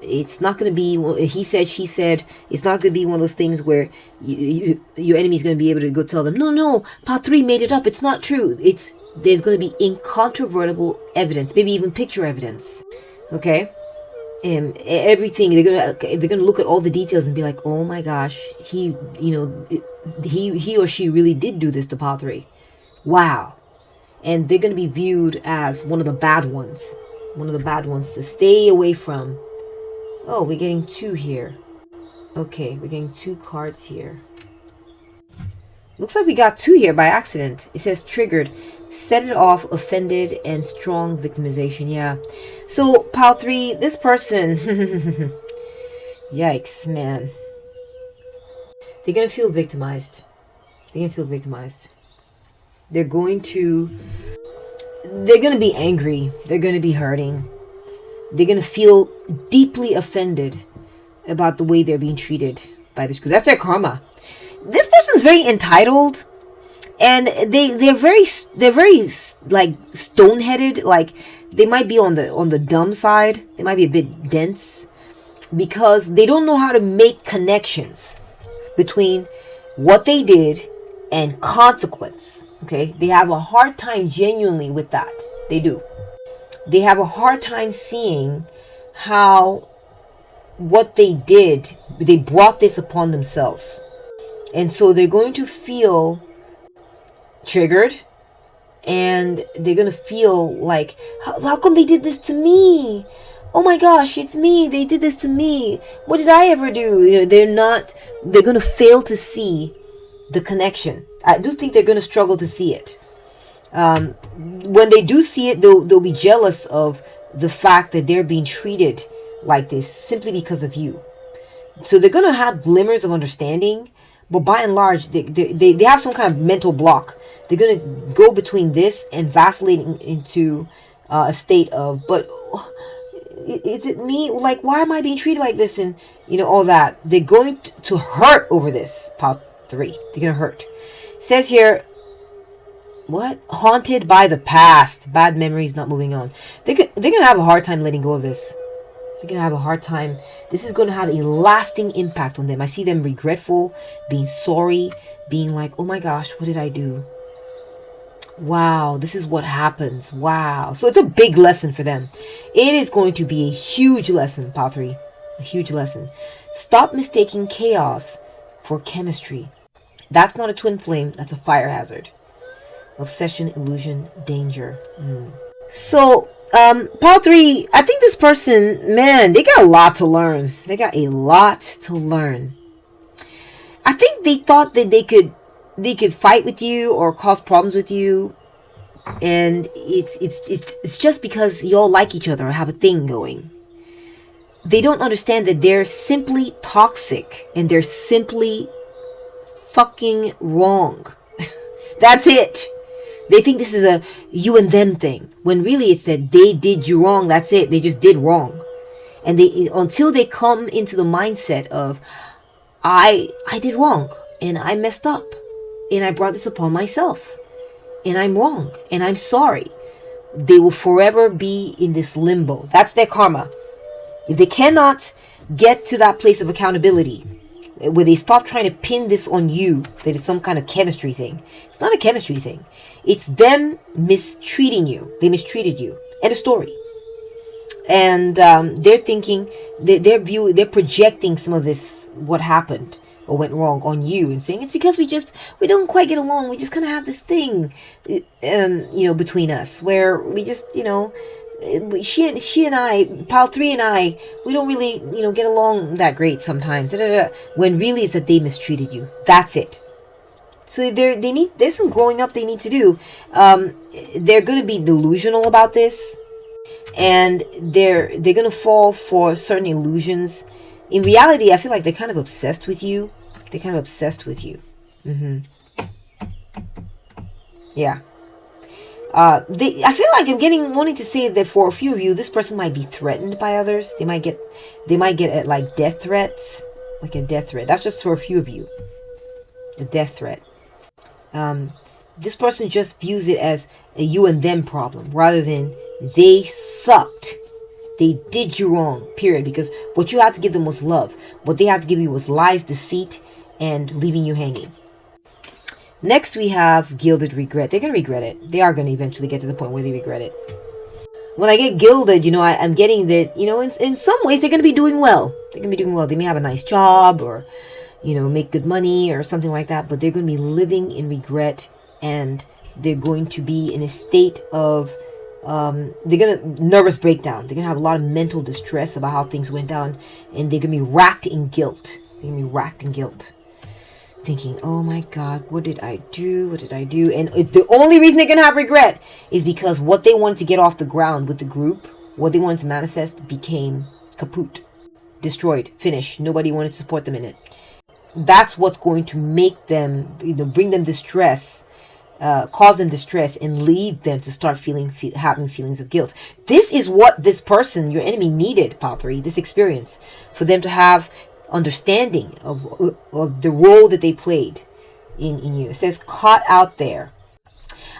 it's not going to be he said, she said. It's not going to be one of those things where your enemy is going to be able to go tell them, no, Pile 3 made it up. It's not true. There's going to be incontrovertible evidence, maybe even picture evidence. Okay? And everything, they're gonna look at all the details and be like, oh my gosh, he or she really did do this to Pile 3. Wow. And they're gonna be viewed as one of the bad ones. One of the bad ones to stay away from. Oh, we're getting 2 here. Okay, we're getting 2 cards here. Looks like we got 2 here by accident. It says triggered, set it off, offended, and strong victimization. Yeah. So, Pile 3, this person, yikes, man. They're going to feel victimized. They're going to feel victimized. They're going to be angry. They're going to be hurting. They're going to feel deeply offended about the way they're being treated by this group. That's their karma. This person's very entitled, and they're very like stone-headed. Like they might be on the dumb side. They might be a bit dense because they don't know how to make connections between what they did and consequence. Okay, they have a hard time genuinely with that. They do. They have a hard time seeing how what they did, they brought this upon themselves. And so they're going to feel triggered, and they're going to feel like, how come they did this to me? Oh my gosh, it's me. They did this to me. What did I ever do? They're going to fail to see the connection. I do think they're going to struggle to see it. When they do see it, they'll be jealous of the fact that they're being treated like this simply because of you. So they're going to have glimmers of understanding, but by and large, they have some kind of mental block. They're going to go between this and vacillating into a state of, but is it me? Like, why am I being treated like this? And, all that. They're going to hurt over this, Pile 3. They're going to hurt. It says here, what? Haunted by the past. Bad memories, not moving on. They're going to have a hard time letting go of this. They're going to have a hard time. This is going to have a lasting impact on them. I see them regretful, being sorry, being like, oh my gosh, what did I do? Wow, this is what happens. Wow. So it's a big lesson for them. It is going to be a huge lesson, Pile 3. A huge lesson. Stop mistaking chaos for chemistry. That's not a twin flame. That's a fire hazard. Obsession, illusion, danger. So, Pile 3, I think this person, man, they got a lot to learn. They got a lot to learn. I think they thought that they could fight with you or cause problems with you, and it's just because y'all like each other or have a thing going. They don't understand that they're simply toxic and they're simply fucking wrong. That's it. They think this is a you and them thing, when really it's that they did you wrong. That's it. They just did wrong. And until they come into the mindset of, I did wrong and I messed up and I brought this upon myself. and I'm wrong, and I'm sorry. They will forever be in this limbo. That's their karma. If they cannot get to that place of accountability, where they stop trying to pin this on you, that it's some kind of chemistry thing. It's not a chemistry thing. It's them mistreating you. They mistreated you. End of story. And they're thinking, they're projecting some of this, what happened or went wrong, on you, and saying it's because we don't quite get along. We just kind of have this thing, between us, where we just, she and I, pile 3 and I, we don't really, get along that great sometimes. When really it's that they mistreated you. That's it. So there's some growing up they need to do. They're going to be delusional about this, and they're going to fall for certain illusions. In reality, I feel like they're kind of obsessed with you. Yeah. I feel like I'm wanting to say that for a few of you, this person might be threatened by others. They might get like death threats, like a death threat. That's just for a few of you, a death threat. This person just views it as a you and them problem, rather than they sucked. They did you wrong, period. Because what you had to give them was love. What they had to give you was lies, deceit, and leaving you hanging. Next, we have gilded regret. They're going to regret it. They are going to eventually get to the point where they regret it. When I get gilded, I'm getting that, in some ways, they're going to be doing well. They're going to be doing well. They may have a nice job, or, make good money or something like that. But they're going to be living in regret, and they're going to be in a state of, nervous breakdown. They're going to have a lot of mental distress about how things went down. And they're going to be racked in guilt. Thinking, oh my God, what did I do? And the only reason they're going to have regret is because what they wanted to get off the ground with the group, what they wanted to manifest, became kaput, destroyed, finished. Nobody wanted to support them in it. That's what's going to make them, bring them distress, cause them distress, and lead them to start having feelings of guilt. This is what this person, your enemy, needed, Pile 3, this experience, for them to have understanding of the role that they played in you. It says caught out there.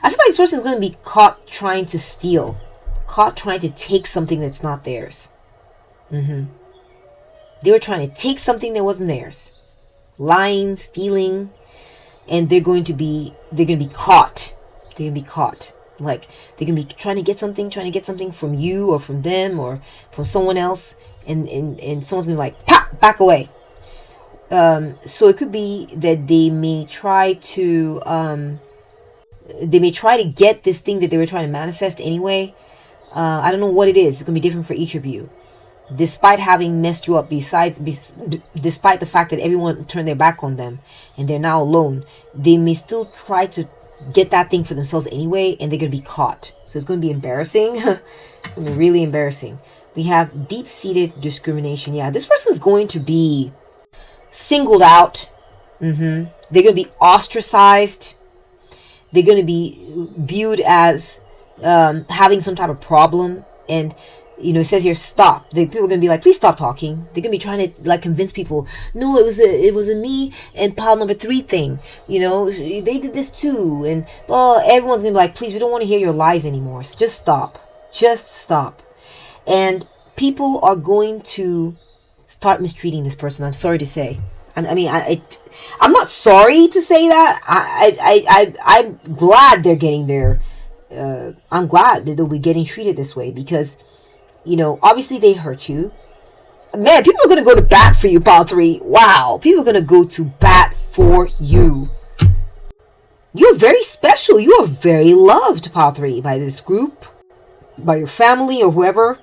I feel like this person is going to be caught trying to steal, caught trying to take something that's not theirs. They were trying to take something that wasn't theirs, lying, stealing, and they're going to be caught. Like they're going to be trying to get something from you or from them or from someone else, and someone's going to be like, pop, back away. So it could be that they may try to get this thing that they were trying to manifest anyway. I don't know what it is. It's going to be different for each of you. Despite having messed you up, despite the fact that everyone turned their back on them and they're now alone, they may still try to get that thing for themselves anyway, and they're going to be caught. So it's going to be embarrassing. It's going to be really embarrassing. We have deep-seated discrimination. Yeah, this person is going to be singled out. They're going to be ostracized. They're going to be viewed as having some type of problem. And, it says here, stop. People are going to be like, please stop talking. They're going to be trying to, like, convince people, no, it was a me and pile number 3 thing. They did this too. And, everyone's going to be like, please, we don't want to hear your lies anymore. So just stop. Just stop. And people are going to start mistreating this person. I'm sorry to say. I'm not sorry to say that. I'm glad they're getting there. I'm glad that they'll be getting treated this way because, obviously they hurt you. Man, people are going to go to bat for you, Pile 3. Wow. People are going to go to bat for you. You're very special. You are very loved, Pile 3, by this group, by your family or whoever.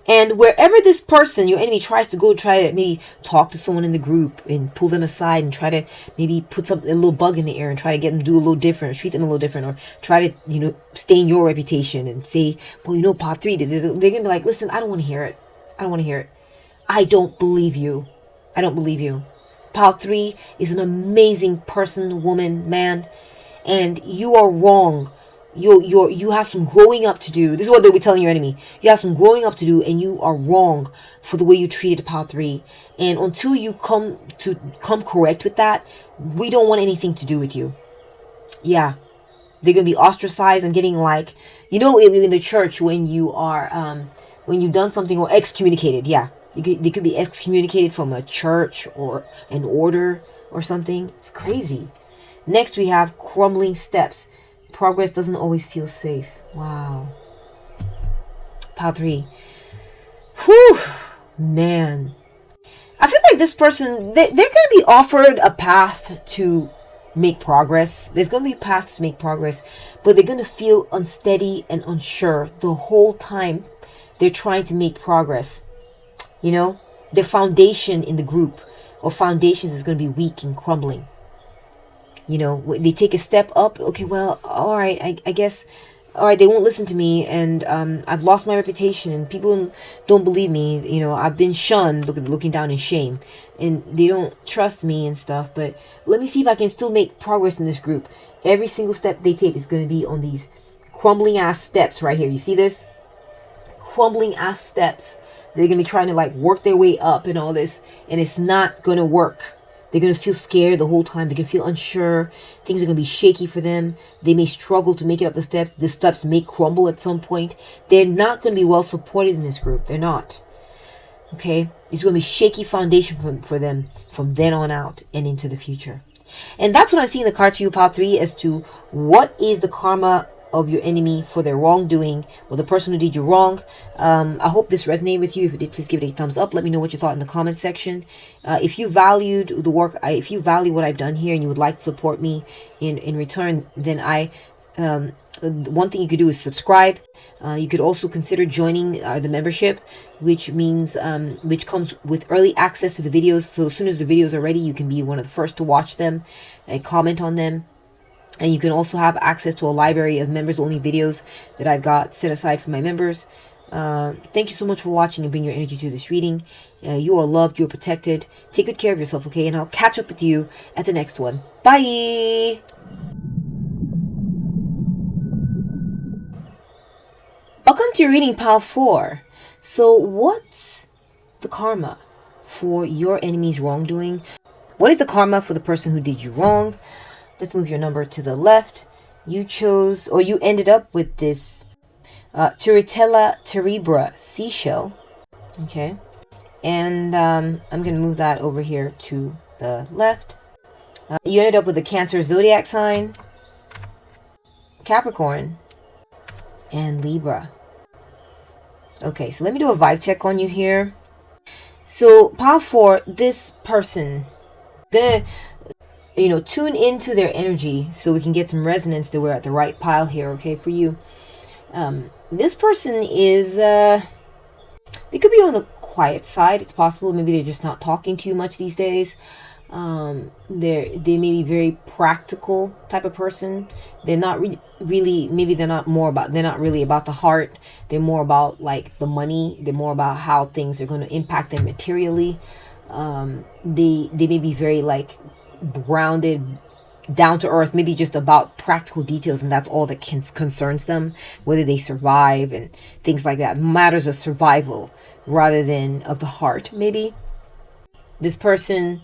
And wherever this person, your enemy, tries to go, try to maybe talk to someone in the group and pull them aside and try to maybe put a little bug in the air and try to get them to do a little different, or treat them a little different, or try to, stain your reputation and say, well, Pile 3 did this. They're going to be like, listen, I don't want to hear it. I don't believe you. Pile 3 is an amazing person, woman, man, and you are wrong. You have some growing up to do. This is what they'll be telling your enemy. You have some growing up to do, and you are wrong for the way you treated Pile 3. And until you come correct with that, we don't want anything to do with you. Yeah. They're gonna be ostracized and getting like, you know, in the church when you are when you've done something, or excommunicated. Yeah, they could be excommunicated from a church or an order or something. It's crazy. Next we have crumbling steps. Progress doesn't always feel safe. Wow. Pile 3. Whew, man. I feel like this person, they're going to be offered a path to make progress. There's going to be paths to make progress, but they're going to feel unsteady and unsure the whole time they're trying to make progress. You know, their foundation in the group or foundations is going to be weak and crumbling. You know, they take a step up. Okay, well, all right, I guess, all right, they won't listen to me, and I've lost my reputation, and people don't believe me. You know, I've been shunned, looking down in shame, and they don't trust me and stuff. But let me see if I can still make progress in this group. Every single step they take is going to be on these crumbling ass steps right here. You see this? Crumbling ass steps. They're going to be trying to like work their way up and all this, and it's not going to work. They're going to feel scared the whole time. They can feel unsure. Things are going to be shaky for them. They may struggle to make it up the steps. The steps may crumble at some point. They're not going to be well supported in this group. They're not. Okay? It's going to be shaky foundation for them from then on out and into the future. And that's what I'm seeing in the card to you, Pile 3, as to what is the karma of your enemy for their wrongdoing, or the person who did you wrong. I hope this resonated with you. If it did, please give it a thumbs up. Let me know what you thought in the comment section. If you valued the work, if you value what I've done here and you would like to support me in return, then one thing you could do is subscribe. You could also consider joining the membership, which means which comes with early access to the videos. So as soon as the videos are ready, you can be one of the first to watch them and comment on them. And you can also have access to a library of members-only videos that I've got set aside for my members. Thank you so much for watching and bring your energy to this reading. You are loved. You are protected. Take good care of yourself, okay? And I'll catch up with you at the next one. Bye! Welcome to your reading, Pile 4. So what's the karma for your enemy's wrongdoing? What is the karma for the person who did you wrong? Let's move your number to the left. You chose, or you ended up with this Turitella Terebra Seashell. Okay. And I'm going to move that over here to the left. You ended up with the Cancer Zodiac sign, Capricorn, and Libra. Okay, so let me do a vibe check on you here. So, Pile 4, this person, gonna tune into their energy so we can get some resonance that we're at the right pile here, okay, for you. This person is, they could be on the quiet side. It's possible. Maybe they're just not talking to you much these days. They may be very practical type of person. They're not really, maybe they're not really about the heart. They're more about like the money. They're more about how things are going to impact them materially. They may be very like grounded, down to earth, maybe just about practical details, and that's all that concerns them, whether they survive and things like that. Matters of survival rather than of the heart. Maybe this person,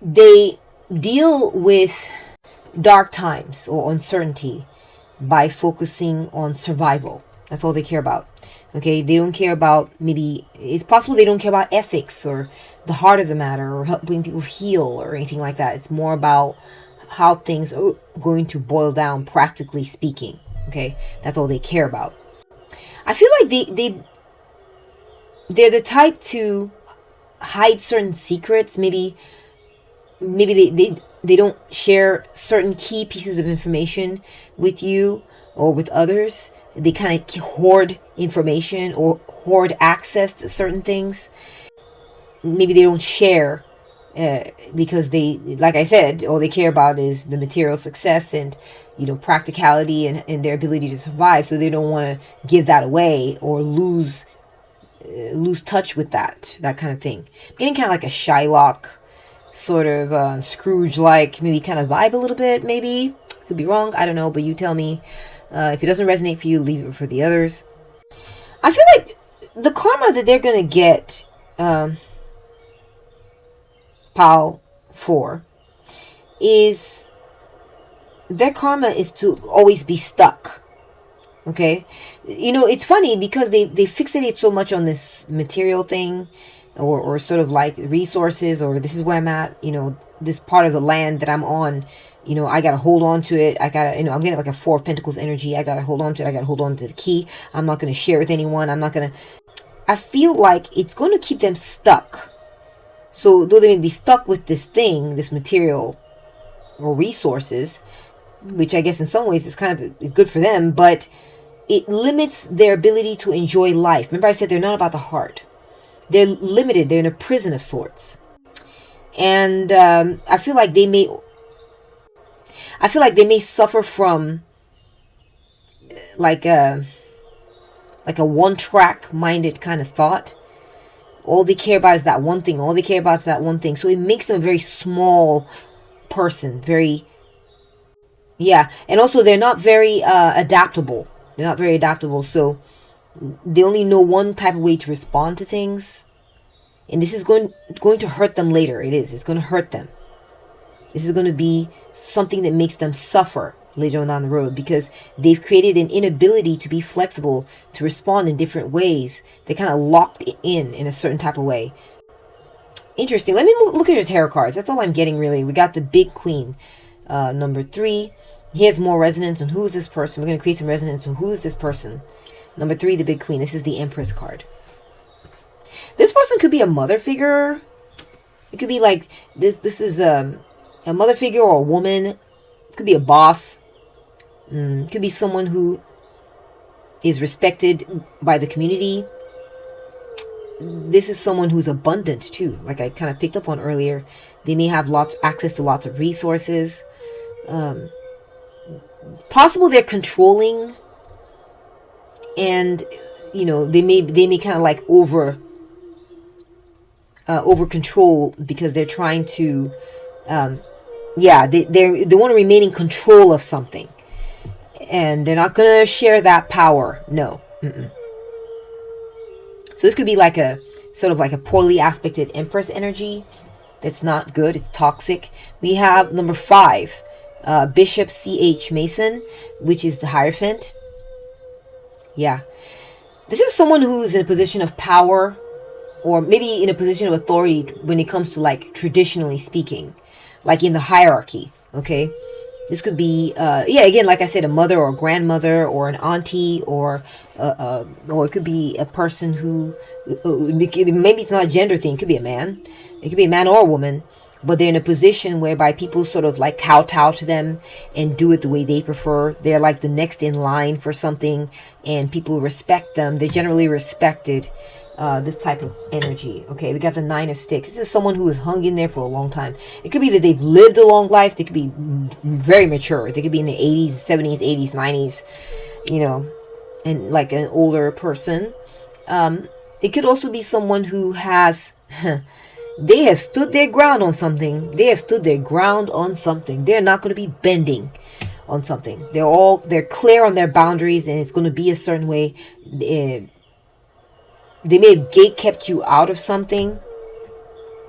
they deal with dark times or uncertainty by focusing on survival. That's all they care about. Okay, they don't care about, maybe it's possible they don't care about ethics or the heart of the matter or helping people heal or anything like that. It's more about how things are going to boil down, practically speaking. Okay, that's all they care about. I feel like they're the type to hide certain secrets. Maybe they don't share certain key pieces of information with you or with others. They kind of hoard information or hoard access to certain things. Maybe they don't share because they, like I said, all they care about is the material success and, practicality and their ability to survive. So they don't want to give that away or lose touch with that kind of thing. I'm getting kind of like a Shylock sort of Scrooge-like maybe kind of vibe a little bit. Maybe could be wrong. I don't know, but you tell me. If it doesn't resonate for you, leave it for the others. I feel like the karma that they're going to get, Pile 4, is their karma is to always be stuck. Okay, you know, it's funny because they fixate so much on this material thing, or sort of like resources, or this is where I'm at, you know, this part of the land that I'm on, you know, I gotta hold on to it. I gotta, you know, I'm getting like a Four of Pentacles energy. I gotta hold on to it. I gotta hold on to the key. I'm not gonna share with anyone. I'm not gonna. I feel like it's going to keep them stuck. So though they may be stuck with this thing, this material or resources, which I guess in some ways is kind of is good for them, but it limits their ability to enjoy life. Remember I said they're not about the heart. They're limited. They're in a prison of sorts. And I feel like they may suffer from like a one-track minded kind of thought. All they care about is that one thing. All they care about is that one thing. So it makes them a very small person. Very, yeah. And also they're not very adaptable. They're not very adaptable. So they only know one type of way to respond to things. And this is going to hurt them later. It is. It's going to hurt them. This is going to be something that makes them suffer later on down the road, because they've created an inability to be flexible, to respond in different ways. They kind of locked in a certain type of way. Interesting. Let me look at your tarot cards. That's all I'm getting, really. We got the Big Queen, number 3. Here's more resonance on who is this person. We're going to create some resonance on who is this person. Number 3, the Big Queen. This is the Empress card. This person could be a mother figure. It could be like this is a mother figure or a woman. It could be a boss. It could be someone who is respected by the community. This is someone who's abundant too, like I kind of picked up on earlier. They may have access to lots of resources. Possible they're controlling, and you know, they may kind of like over control, because they're trying to they want to remain in control of something. And they're not going to share that power. No. So this could be like a sort of like a poorly aspected Empress energy. That's not good. It's toxic. We have number 5, Bishop C.H. Mason, which is the Hierophant. Yeah. This is someone who's in a position of power, or maybe in a position of authority when it comes to like traditionally speaking, like in the hierarchy. Okay. This could be, again, like I said, a mother or a grandmother or an auntie, or it could be a person who, maybe it's not a gender thing. It could be a man. It could be a man or a woman, but they're in a position whereby people sort of like kowtow to them and do it the way they prefer. They're like the next in line for something, and people respect them. They're generally respected. This type of energy. Okay, we got the 9 of Sticks. This is someone who has hung in there for a long time. It could be that they've lived a long life. They could be very mature. They could be in the 80s, 70s, 80s, 90s, you know, and like an older person. It could also be someone who has they have stood their ground on something. They have stood their ground on something. They're not going to be bending on something. They're clear on their boundaries, and it's going to be a certain way. They may have gate kept you out of something,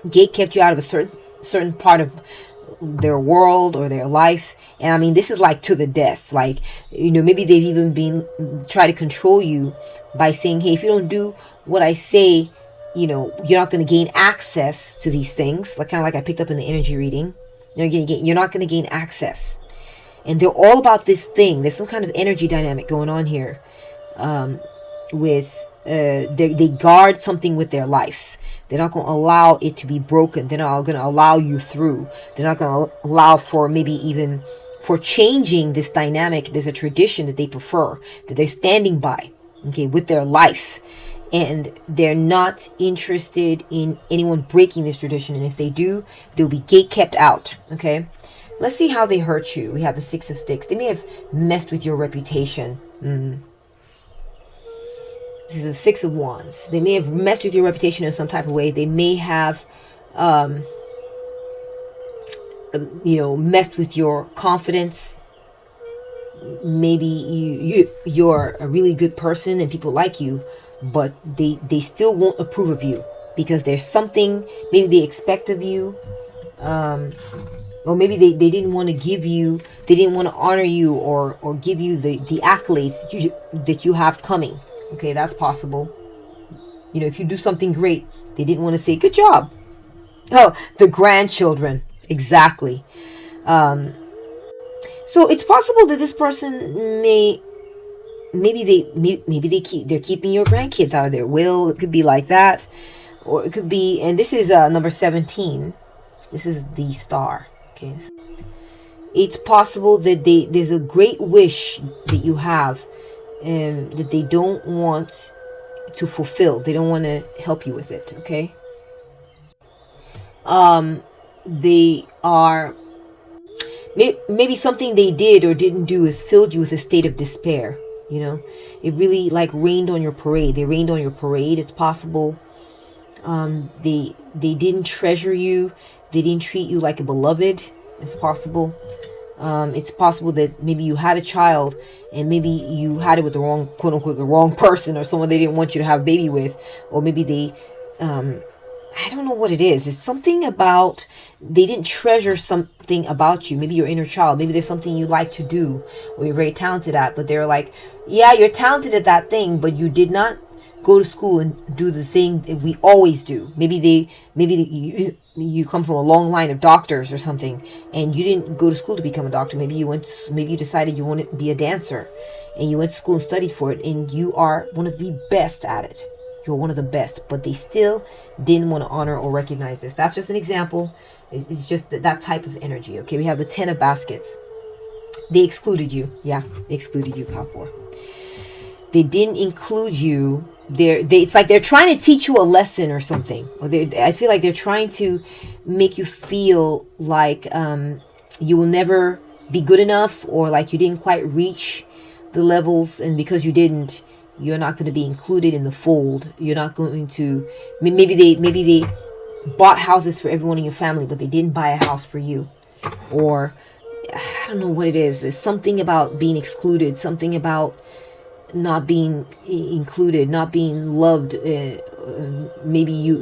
gate kept you out of a certain part of their world or their life. And I mean, this is like to the death. Like, you know, maybe they've even try to control you by saying, hey, if you don't do what I say, you know, you're not going to gain access to these things. Like kind of like I picked up in the energy reading. You're not going to gain access. And they're all about this thing. There's some kind of energy dynamic going on here with... They guard something with their life. They're not going to allow it to be broken. They're not going to allow you through. They're not going to allow for maybe even for changing this dynamic. There's a tradition that they prefer, that they're standing by, okay, with their life. And they're not interested in anyone breaking this tradition. And if they do, they'll be gate kept out, okay? Let's see how they hurt you. We have the 6 of Sticks. They may have messed with your reputation. This is the 6 of Wands. They may have messed with your reputation in some type of way. They may have, messed with your confidence. Maybe you're a really good person and people like you, but they still won't approve of you because there's something maybe they expect of you. or maybe they didn't want to give you, they didn't want to honor you or give you the accolades that you have coming. Okay, that's possible. You know, if you do something great, they didn't want to say good job. Oh, the grandchildren, exactly. So it's possible that this person they're keeping your grandkids out of their will. It could be like that, or it could be, and this is number 17. This is the star. Okay, it's possible that there's a great wish that you have, and that they don't want to fulfill. They don't want to help you with it. Okay. They are, maybe something they did or didn't do has filled you with a state of despair. You know, it really like rained on your parade. They rained on your parade. It's possible. They didn't treasure you. They didn't treat you like a beloved. It's possible. It's possible that maybe you had a child and maybe you had it with the wrong, quote unquote, the wrong person, or someone they didn't want you to have a baby with, or maybe they, I don't know what it is. It's something about, they didn't treasure something about you. Maybe your inner child. Maybe there's something you like to do or you're very talented at, but they're like, yeah, you're talented at that thing, but you did not go to school and do the thing that we always do. Maybe you come from a long line of doctors or something, and you didn't go to school to become a doctor. Maybe you decided you want to be a dancer, and you went to school and studied for it, and you are one of the best at it. You're one of the best, but they still didn't want to honor or recognize this. That's just an example. It's just that type of energy. Okay, we have the 10 of baskets. They excluded you. Yeah, they excluded you, Pal 4. They didn't include you. It's like they're trying to teach you a lesson or something. Or I feel like they're trying to make you feel like you will never be good enough, or like you didn't quite reach the levels, and because you didn't, you're not going to be included in the fold. You're not going to, maybe they bought houses for everyone in your family, but they didn't buy a house for you. Or I don't know what it is. There's something about being excluded, something about not being included, not being loved. Maybe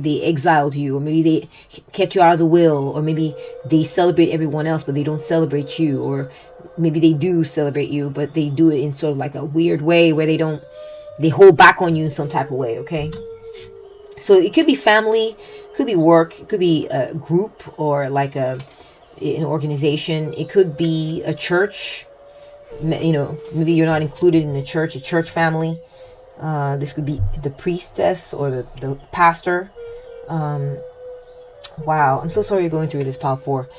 they exiled you, or maybe they kept you out of the will, or maybe they celebrate everyone else but they don't celebrate you, or maybe they do celebrate you but they do it in sort of like a weird way where they hold back on you in some type of way. Okay, so it could be family, it could be work, it could be a group, or like an organization. It could be a church. You know, maybe you're not included in the church, a church family. This could be the priestess or the pastor. Wow, I'm so sorry you're going through this, Pal 4.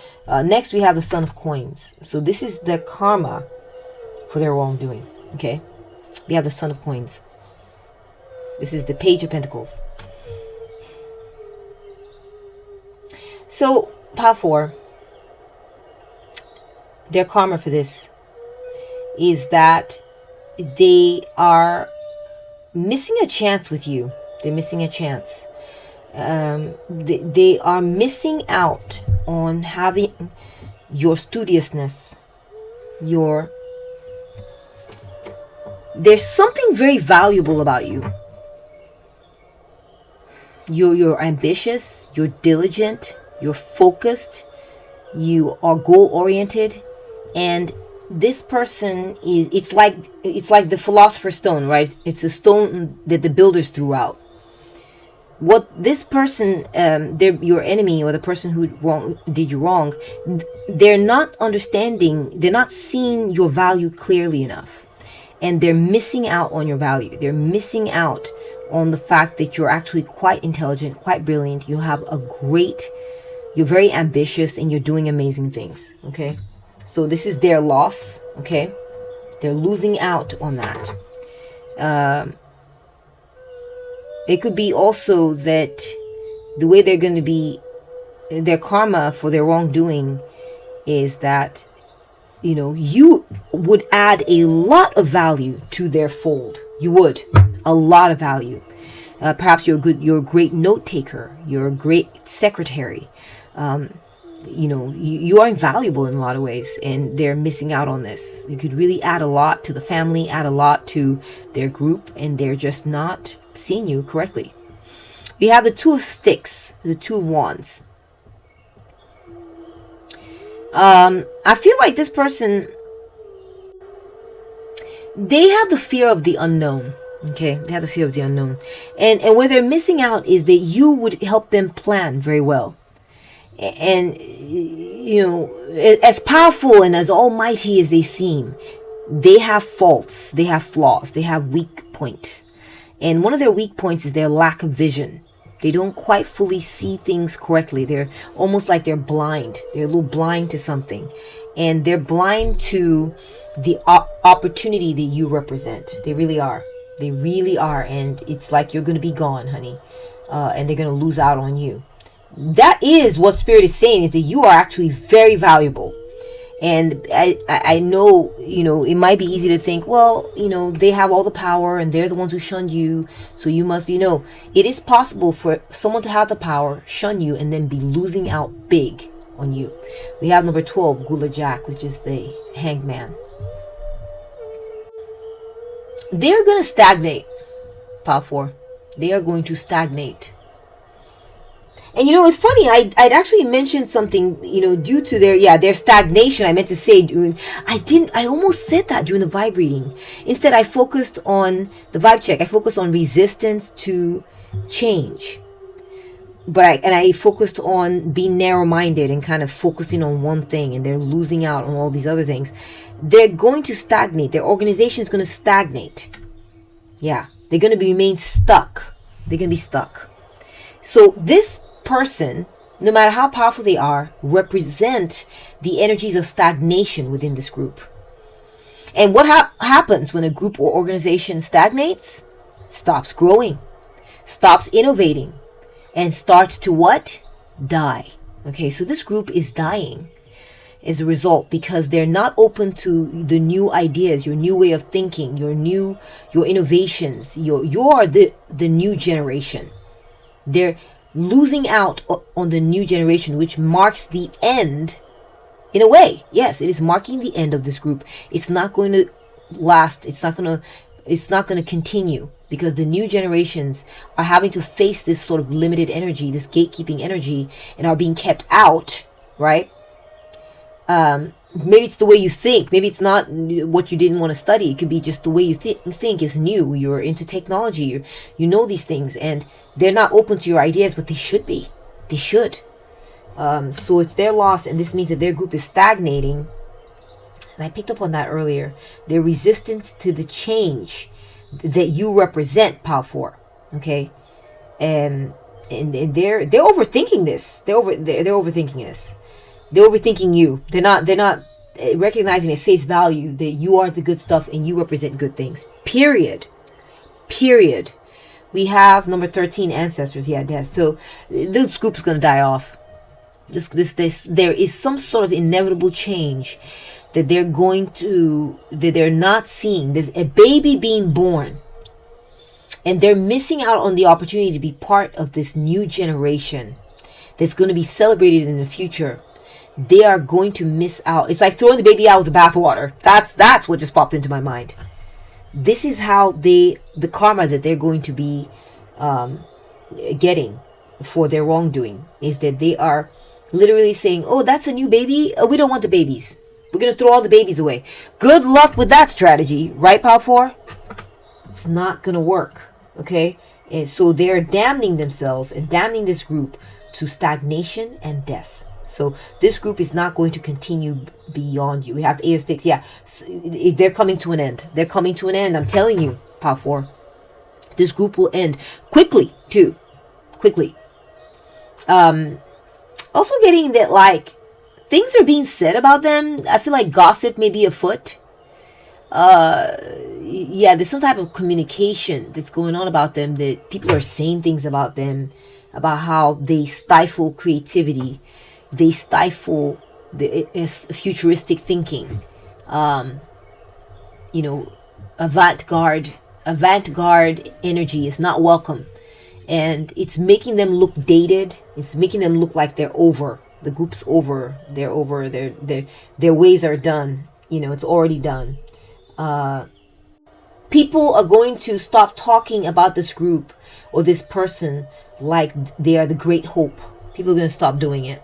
Next, we have the Son of Coins. So this is the karma for their wrongdoing. Okay, we have the Son of Coins. This is the Page of Pentacles. So, Pal 4, their karma for this is that they are missing a chance with you. They're missing a chance. They are missing out on having your studiousness. There's something very valuable about you. You're ambitious, you're diligent, you're focused, you are goal-oriented, and this person is, it's like the Philosopher's Stone, right? It's a stone that the builders threw out. What this person, your enemy, or the person who did you wrong, they're not understanding, they're not seeing your value clearly enough. And they're missing out on your value. They're missing out on the fact that you're actually quite intelligent, quite brilliant. You have you're very ambitious, and you're doing amazing things. Okay. So this is their loss. Okay. They're losing out on that. It could be also that the way they're going to be, their karma for their wrongdoing is that, you would add a lot of value to their fold. You would. A lot of value. Perhaps you're a great note taker. You're a great secretary. You are invaluable in a lot of ways, and they're missing out on this. You could really add a lot to the family, add a lot to their group, and they're just not seeing you correctly. We have the Two of Sticks, the Two of Wands. I feel like this person, they have the fear of the unknown. Okay, they have the fear of the unknown, and where they're missing out is that you would help them plan very well. And you know, as powerful and as almighty as they seem, they have faults, they have flaws, they have weak points. And one of their weak points is their lack of vision. They don't quite fully see things correctly. They're almost like they're blind. They're a little blind to something. And they're blind to the opportunity that you represent. They really are. They really are. And it's like you're going to be gone, honey. And they're going to lose out on you. That is what Spirit is saying, is that you are actually very valuable. And I know, you know, it might be easy to think, well, you know, they have all the power and they're the ones who shunned you, so you must be. No, it is possible for someone to have the power, shun you, and then be losing out big on you. We have number 12, Gula Jack, which is the Hanged Man. They're going to stagnate, Power 4. They are going to stagnate. And you know, it's funny, I'd actually mentioned something, you know, due to their stagnation. I meant to say, I almost said that during the vibe reading. Instead, I focused on the vibe check. I focused on resistance to change. But I focused on being narrow-minded and kind of focusing on one thing, and they're losing out on all these other things. They're going to stagnate. Their organization is going to stagnate. Yeah, they're going to remain stuck. They're going to be stuck. So this person, no matter how powerful they are, represent the energies of stagnation within this group. And what happens when a group or organization stagnates? Stops growing, stops innovating, and starts to what? Die. Okay, so this group is dying as a result, because they're not open to the new ideas, your new way of thinking, your innovations. You're the new generation. They're losing out on the new generation, which marks the end, in a way. Yes, it is marking the end of this group. It's not going to last. It's not going to continue, because the new generations are having to face this sort of limited energy, this gatekeeping energy, and are being kept out, right? Maybe it's the way you think. Maybe it's not what you didn't want to study. It could be just the way you think is new. You're into technology. You know these things, and they're not open to your ideas, but they should be. They should. So it's their loss, and this means that their group is stagnating. And I picked up on that earlier. Their resistance to the change that you represent, Power 4. Okay, and they're overthinking this. They're overthinking this. They're overthinking you. They're not recognizing at face value that you are the good stuff and you represent good things. Period. We have number 13, ancestors. Yeah, death. So this group is going to die off. There is some sort of inevitable change that they're not seeing. There's a baby being born, and they're missing out on the opportunity to be part of this new generation that's going to be celebrated in the future. They are going to miss out. It's like throwing the baby out with the bathwater. That's what just popped into my mind. This is how the karma that they're going to be getting for their wrongdoing is that they are literally saying, oh, that's a new baby. We don't want the babies. We're going to throw all the babies away. Good luck with that strategy, right, Power 4? It's not going to work, okay? And so they're damning themselves and damning this group to stagnation and death. So this group is not going to continue beyond you. We have the 8 of Sticks. Yeah, so they're coming to an end. They're coming to an end. I'm telling you, Power 4. This group will end quickly, too. Quickly. Also getting that, like, things are being said about them. I feel like gossip may be afoot. Yeah, there's some type of communication that's going on about them, that people are saying things about them, about how they stifle creativity. They stifle the futuristic thinking. You know, avant-garde energy is not welcome, and it's making them look dated. It's making them look like they're over. The group's over. They're over. Their ways are done. You know, it's already done. People are going to stop talking about this group or this person like they are the great hope. People are going to stop doing it.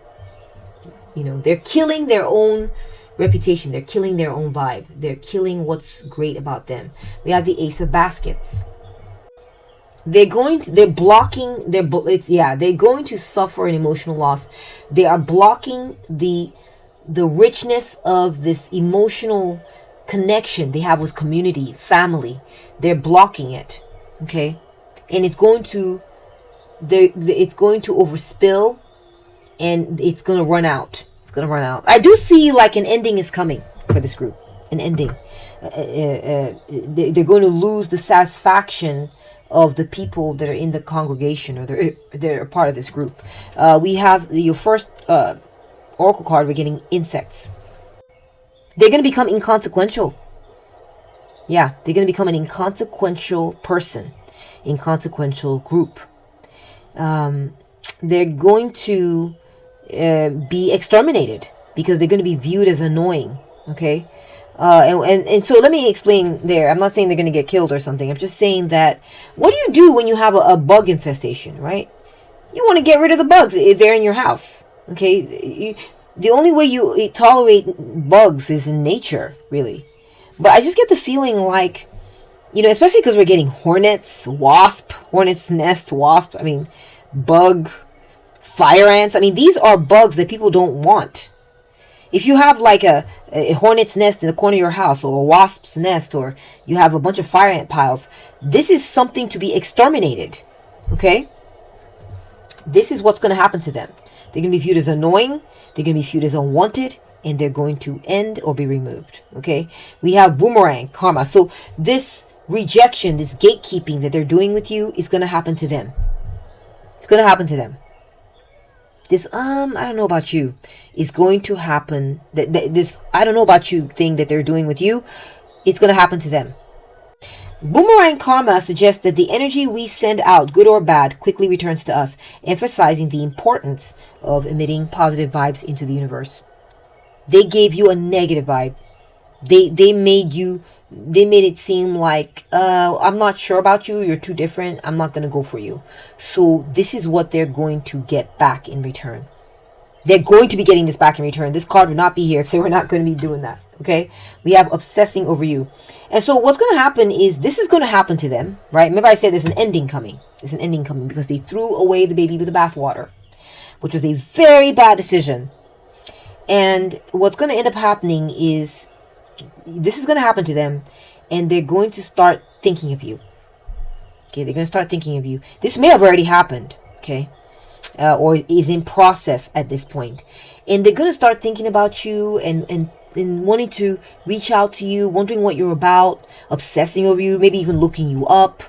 You know, they're killing their own reputation. They're killing their own vibe. They're killing what's great about them. We have the Ace of Baskets. They're going to suffer an emotional loss. They are blocking the richness of this emotional connection they have with community, family. They're blocking it. Okay? And it's going to overspill, and it's going to run out. It's going to run out. I do see like an ending is coming for this group. An ending. They're going to lose the satisfaction of the people that are in the congregation, or they're a part of this group. We have your first oracle card. We're getting insects. They're going to become inconsequential. Yeah, they're going to become an inconsequential person, inconsequential group. They're going to be exterminated because they're going to be viewed as annoying. Okay. And so let me explain there. I'm not saying they're going to get killed or something. I'm just saying that what do you do when you have a bug infestation, right? You want to get rid of the bugs if they're in your house. Okay. The only way you tolerate bugs is in nature, really. But I just get the feeling like, you know, especially because we're getting hornets, hornet's nest, wasp. I mean, bug, fire ants. I mean, these are bugs that people don't want. If you have like a hornet's nest in the corner of your house, or a wasp's nest, or you have a bunch of fire ant piles, this is something to be exterminated. Okay? This is what's going to happen to them. They're going to be viewed as annoying. They're going to be viewed as unwanted. And they're going to end or be removed. Okay? We have boomerang karma. So this rejection, this gatekeeping that they're doing with you is going to happen to them. It's going to happen to them. This, I don't know about you, is going to happen. This, I don't know about you thing that they're doing with you, it's going to happen to them. Boomerang karma suggests that the energy we send out, good or bad, quickly returns to us, emphasizing the importance of emitting positive vibes into the universe. They gave you a negative vibe. They made it seem like, I'm not sure about you, you're too different, I'm not going to go for you. So this is what they're going to get back in return. They're going to be getting this back in return. This card would not be here if they were not going to be doing that. Okay? We have obsessing over you. And so what's going to happen is, this is going to happen to them, right? Remember I said there's an ending coming. There's an ending coming because they threw away the baby with the bathwater, which was a very bad decision. And what's going to end up happening is, this is going to happen to them, and they're going to start thinking of you. Okay, they're going to start thinking of you. This may have already happened, okay, or is in process at this point. And they're going to start thinking about you and wanting to reach out to you, wondering what you're about, obsessing over you, maybe even looking you up,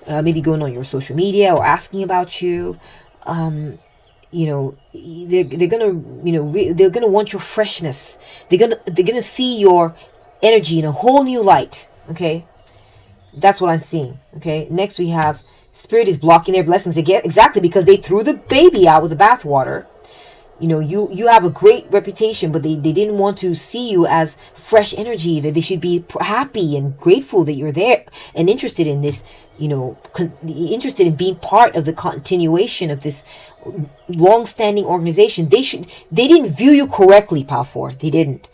maybe going on your social media or asking about you. You know, they're gonna, you know, they're gonna want your freshness. They're gonna see your energy in a whole new light. Okay, that's what I'm seeing. Okay, next we have spirit is blocking their blessings again, exactly because they threw the baby out with the bathwater. You know, you have a great reputation, but they didn't want to see you as fresh energy. That they should be happy and grateful that you're there and interested in this. You know, interested in being part of the continuation of this long-standing organization. They didn't view you correctly, Power 4. They didn't.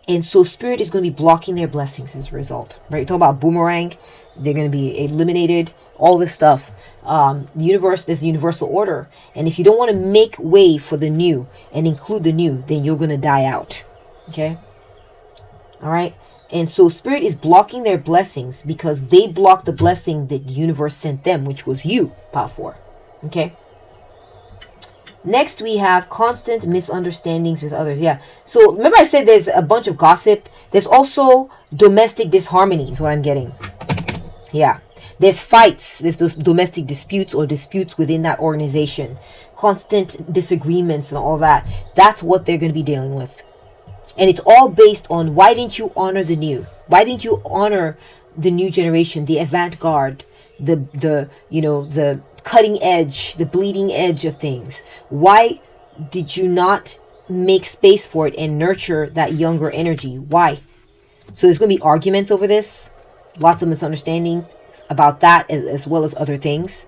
And so spirit is going to be blocking their blessings as a result. Right? Talk about boomerang. They're going to be eliminated. All this stuff. The universe, there's a universal order. And if you don't want to make way for the new and include the new, then you're going to die out. Okay? All right? And so spirit is blocking their blessings because they blocked the blessing that the universe sent them, which was you, Power 4. Okay? Next, we have constant misunderstandings with others. Yeah. So remember I said there's a bunch of gossip. There's also domestic disharmony is what I'm getting. Yeah. There's fights. There's those domestic disputes or disputes within that organization. Constant disagreements and all that. That's what they're going to be dealing with. And it's all based on, why didn't you honor the new? Why didn't you honor the new generation, the avant-garde, the you know, the cutting edge, the bleeding edge of things? Why did you not make space for it and nurture that younger energy? Why? So there's going to be arguments over this, lots of misunderstanding about that as well as other things.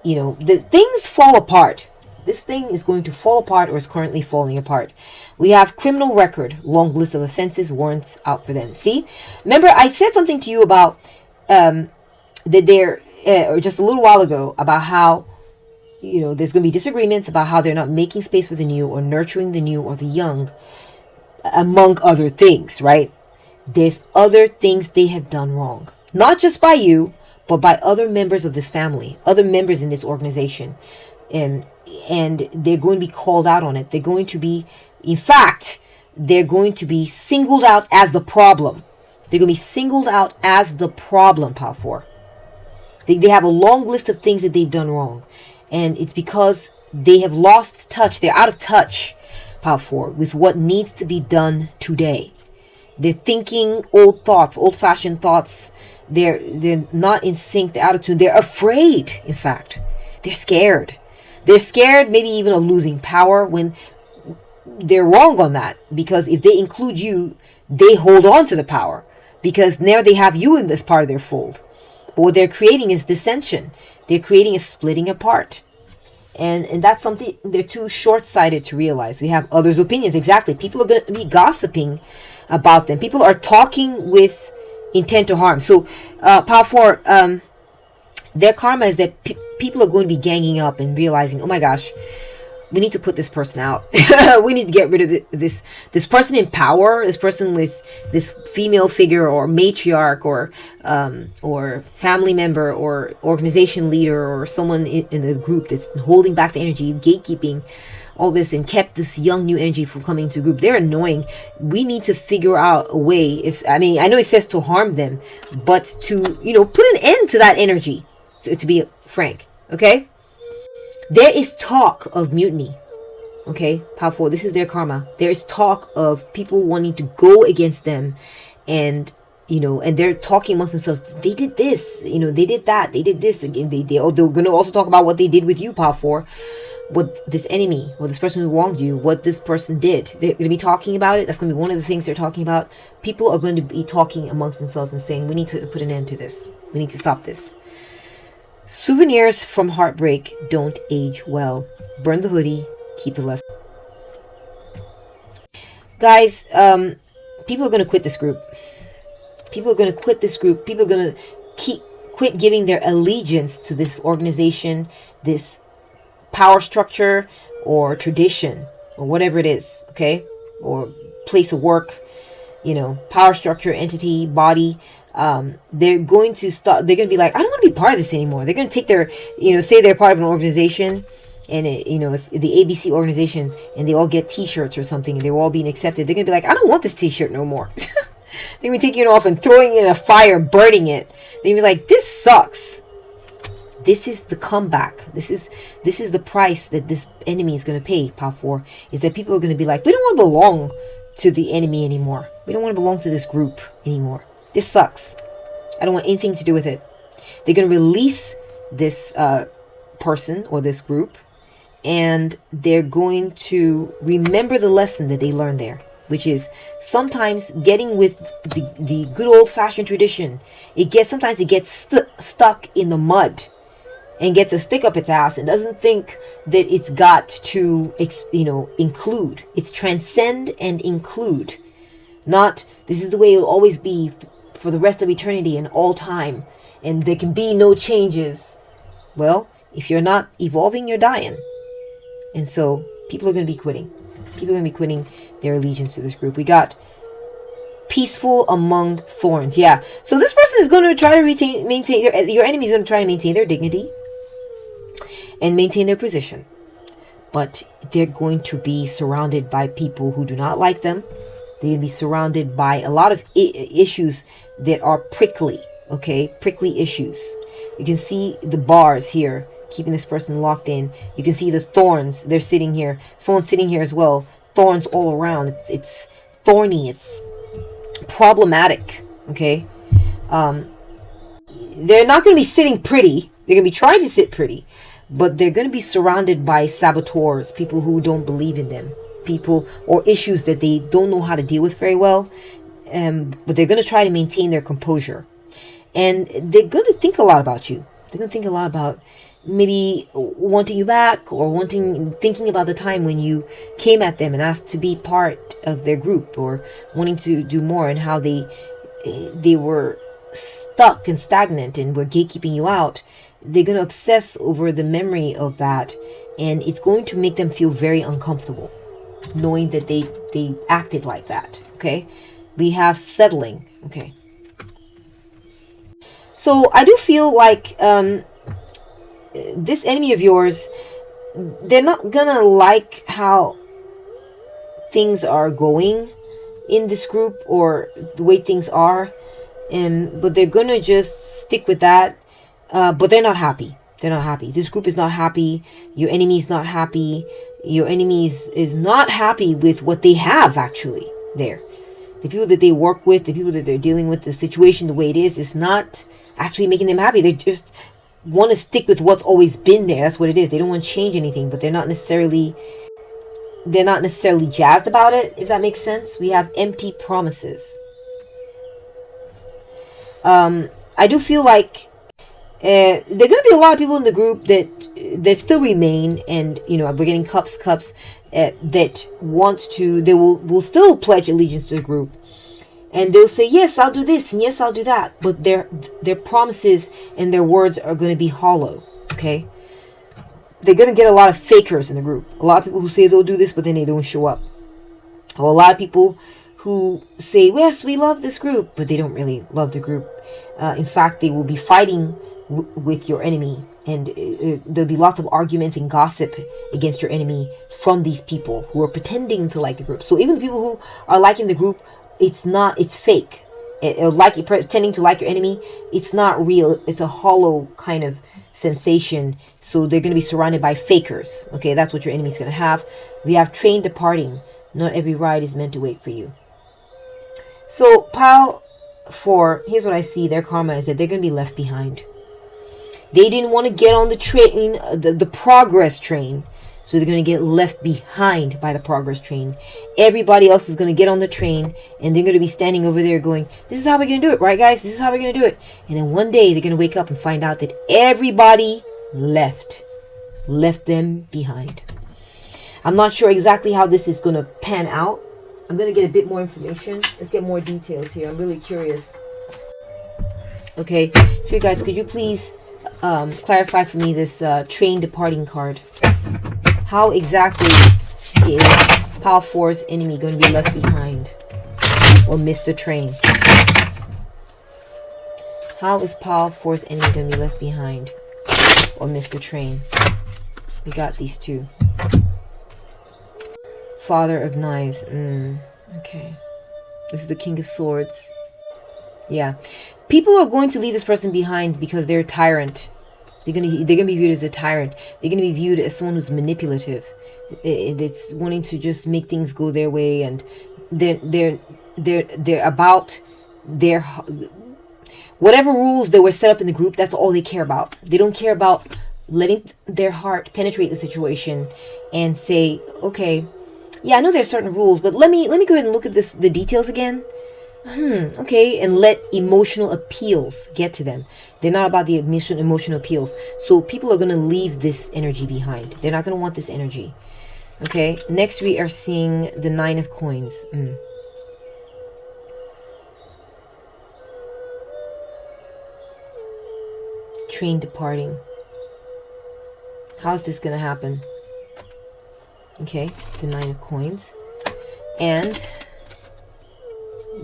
You know, the things fall apart. This thing is going to fall apart or is currently falling apart. We have criminal record, long list of offenses, warrants out for them. See? Remember, I said something to you about that they're, or just a little while ago, about how, you know, there's going to be disagreements about how they're not making space for the new or nurturing the new or the young, among other things, right? There's other things they have done wrong. Not just by you, but by other members of this family, other members in this organization. And they're going to be called out on it. They're going to be, in fact, they're going to be singled out as the problem. They're going to be singled out as the problem, Power 4. They have a long list of things that they've done wrong. And it's because they have lost touch. They're out of touch, Power 4, with what needs to be done today. They're thinking old thoughts, old-fashioned thoughts. They're not in sync, they're out of tune. They're afraid, in fact. They're scared. They're scared maybe even of losing power, when they're wrong on that. Because if they include you, they hold on to the power. Because now they have you in this part of their fold. But what they're creating is dissension. They're creating a splitting apart. And that's something they're too short-sighted to realize. We have others' opinions. Exactly. People are going to be gossiping about them. People are talking with intent to harm. So, Power 4, their karma is that people are going to be ganging up and realizing, oh my gosh, we need to put this person out. We need to get rid of this person in power, this person with this female figure or matriarch or family member or organization leader or someone in the group that's holding back the energy, gatekeeping all this, and kept this young new energy from coming to the group. They're annoying. We need to figure out a way. I know it says to harm them, but to, you know, put an end to that energy, to be frank. Okay? There is talk of mutiny. Okay? Power 4, this is their karma. There is talk of people wanting to go against them, and, you know, and they're talking amongst themselves. They did this, you know, they did that, they did this. Again, they're going to also talk about what they did with you, Power 4. What this enemy, or this person who wronged you, what this person did. They're going to be talking about it. That's going to be one of the things they're talking about. People are going to be talking amongst themselves and saying, we need to put an end to this. We need to stop this. Souvenirs from heartbreak don't age well. Burn the hoodie, keep the lesson. Guys, people are going to quit this group. People are going to quit this group. People are going to quit giving their allegiance to this organization, this power structure or tradition or whatever it is, okay? Or place of work, you know, power structure, entity, body. They're going to stop. They're going to be like, I don't want to be part of this anymore. They're going to take their, you know, say they're part of an organization, and it, you know, it's the ABC organization, and they all get t-shirts or something, and they're all being accepted. They're going to be like, I don't want this t-shirt no more. They're going to be taking it off and throwing it in a fire, burning it. They're going to be like, this sucks. This is the comeback. This is the price that this enemy is going to pay, Power 4, is that people are going to be like, we don't want to belong to the enemy anymore. We don't want to belong to this group anymore. This sucks. I don't want anything to do with it. They're going to release this person or this group, and they're going to remember the lesson that they learned there, which is sometimes getting with the good old-fashioned tradition. Sometimes it gets stuck in the mud and gets a stick up its ass and doesn't think that it's got to, you know, include. It's transcend and include. Not, this is the way it will always be for the rest of eternity and all time, and there can be no changes. Well, if you're not evolving, you're dying. And so people are going to be quitting. People are going to be quitting their allegiance to this group. We got peaceful among thorns. Yeah. So this person is going to try to maintain your enemy is going to try to maintain their dignity and maintain their position. But they're going to be surrounded by people who do not like them. They're going to be surrounded by a lot of issues that are prickly. Okay? Prickly issues. You can see the bars here, keeping this person locked in. You can see the thorns. They're sitting here. Someone's sitting here as well. Thorns all around. It's thorny. It's problematic. Okay? They're not going to be sitting pretty. They're going to be trying to sit pretty. But they're going to be surrounded by saboteurs, people who don't believe in them, people or issues that they don't know how to deal with very well. But they're going to try to maintain their composure. And they're going to think a lot about you. They're going to think a lot about maybe wanting you back, or thinking about the time when you came at them and asked to be part of their group, or wanting to do more, and how they were stuck and stagnant and were gatekeeping you out. They're going to obsess over the memory of that, and it's going to make them feel very uncomfortable knowing that they acted like that. Okay, we have settling. Okay, so I do feel like this enemy of yours, they're not gonna like how things are going in this group, or the way things are, but they're gonna just stick with that. But they're not happy. They're not happy. This group is not happy. Your enemy is not happy. Your enemy is not happy with what they have actually there. The people that they work with, the people that they're dealing with, the situation the way it is not actually making them happy. They just want to stick with what's always been there. That's what it is. They don't want to change anything, but they're not necessarily jazzed about it, if that makes sense. We have empty promises. I do feel like there are going to be a lot of people in the group that still remain, and we're getting cups that want to. They will still pledge allegiance to the group, and they'll say, yes, I'll do this, and yes, I'll do that, but their promises and their words are going to be hollow. Okay, they're going to get a lot of fakers in the group. A lot of people who say they'll do this, but then they don't show up. Or a lot of people who say, yes, we love this group, but they don't really love the group. In fact, they will be fighting with your enemy, and there'll be lots of arguments and gossip against your enemy from these people who are pretending to like the group. So even the people who are liking the group, it's fake. Pretending to like your enemy, it's not real. It's a hollow kind of sensation. So they're going to be surrounded by fakers. Okay, that's what your enemy's going to have. We have train departing. Not every ride is meant to wait for you. So pile 4, here's what I see. Their karma is that they're going to be left behind. They didn't want to get on the train, the progress train. So they're going to get left behind by the progress train. Everybody else is going to get on the train, and they're going to be standing over there going, this is how we're going to do it, right, guys? This is how we're going to do it. And then one day they're going to wake up and find out that everybody left them behind. I'm not sure exactly how this is going to pan out. I'm going to get a bit more information. Let's get more details here. I'm really curious. Okay, Spirit guides, could you please clarify for me this train departing card? How exactly is Pile 4's enemy going to be left behind or miss the train? How is Pile 4's enemy going to be left behind or miss the train? We got these two. Father of Knives. Okay. This is the King of Swords. Yeah. People are going to leave this person behind because they're a tyrant. They're gonna be viewed as a tyrant. They're gonna be viewed as someone who's manipulative. It's wanting to just make things go their way, and they're about their whatever rules that were set up in the group. That's all they care about. They don't care about letting their heart penetrate the situation and say, okay, yeah, I know there's certain rules, but let me go ahead and look at the details again. Okay, and let emotional appeals get to them. They're not about the emotional appeals. So people are going to leave this energy behind. They're not going to want this energy. Okay, next we are seeing the 9 of Coins. Train departing. How's this going to happen? Okay, the 9 of Coins. And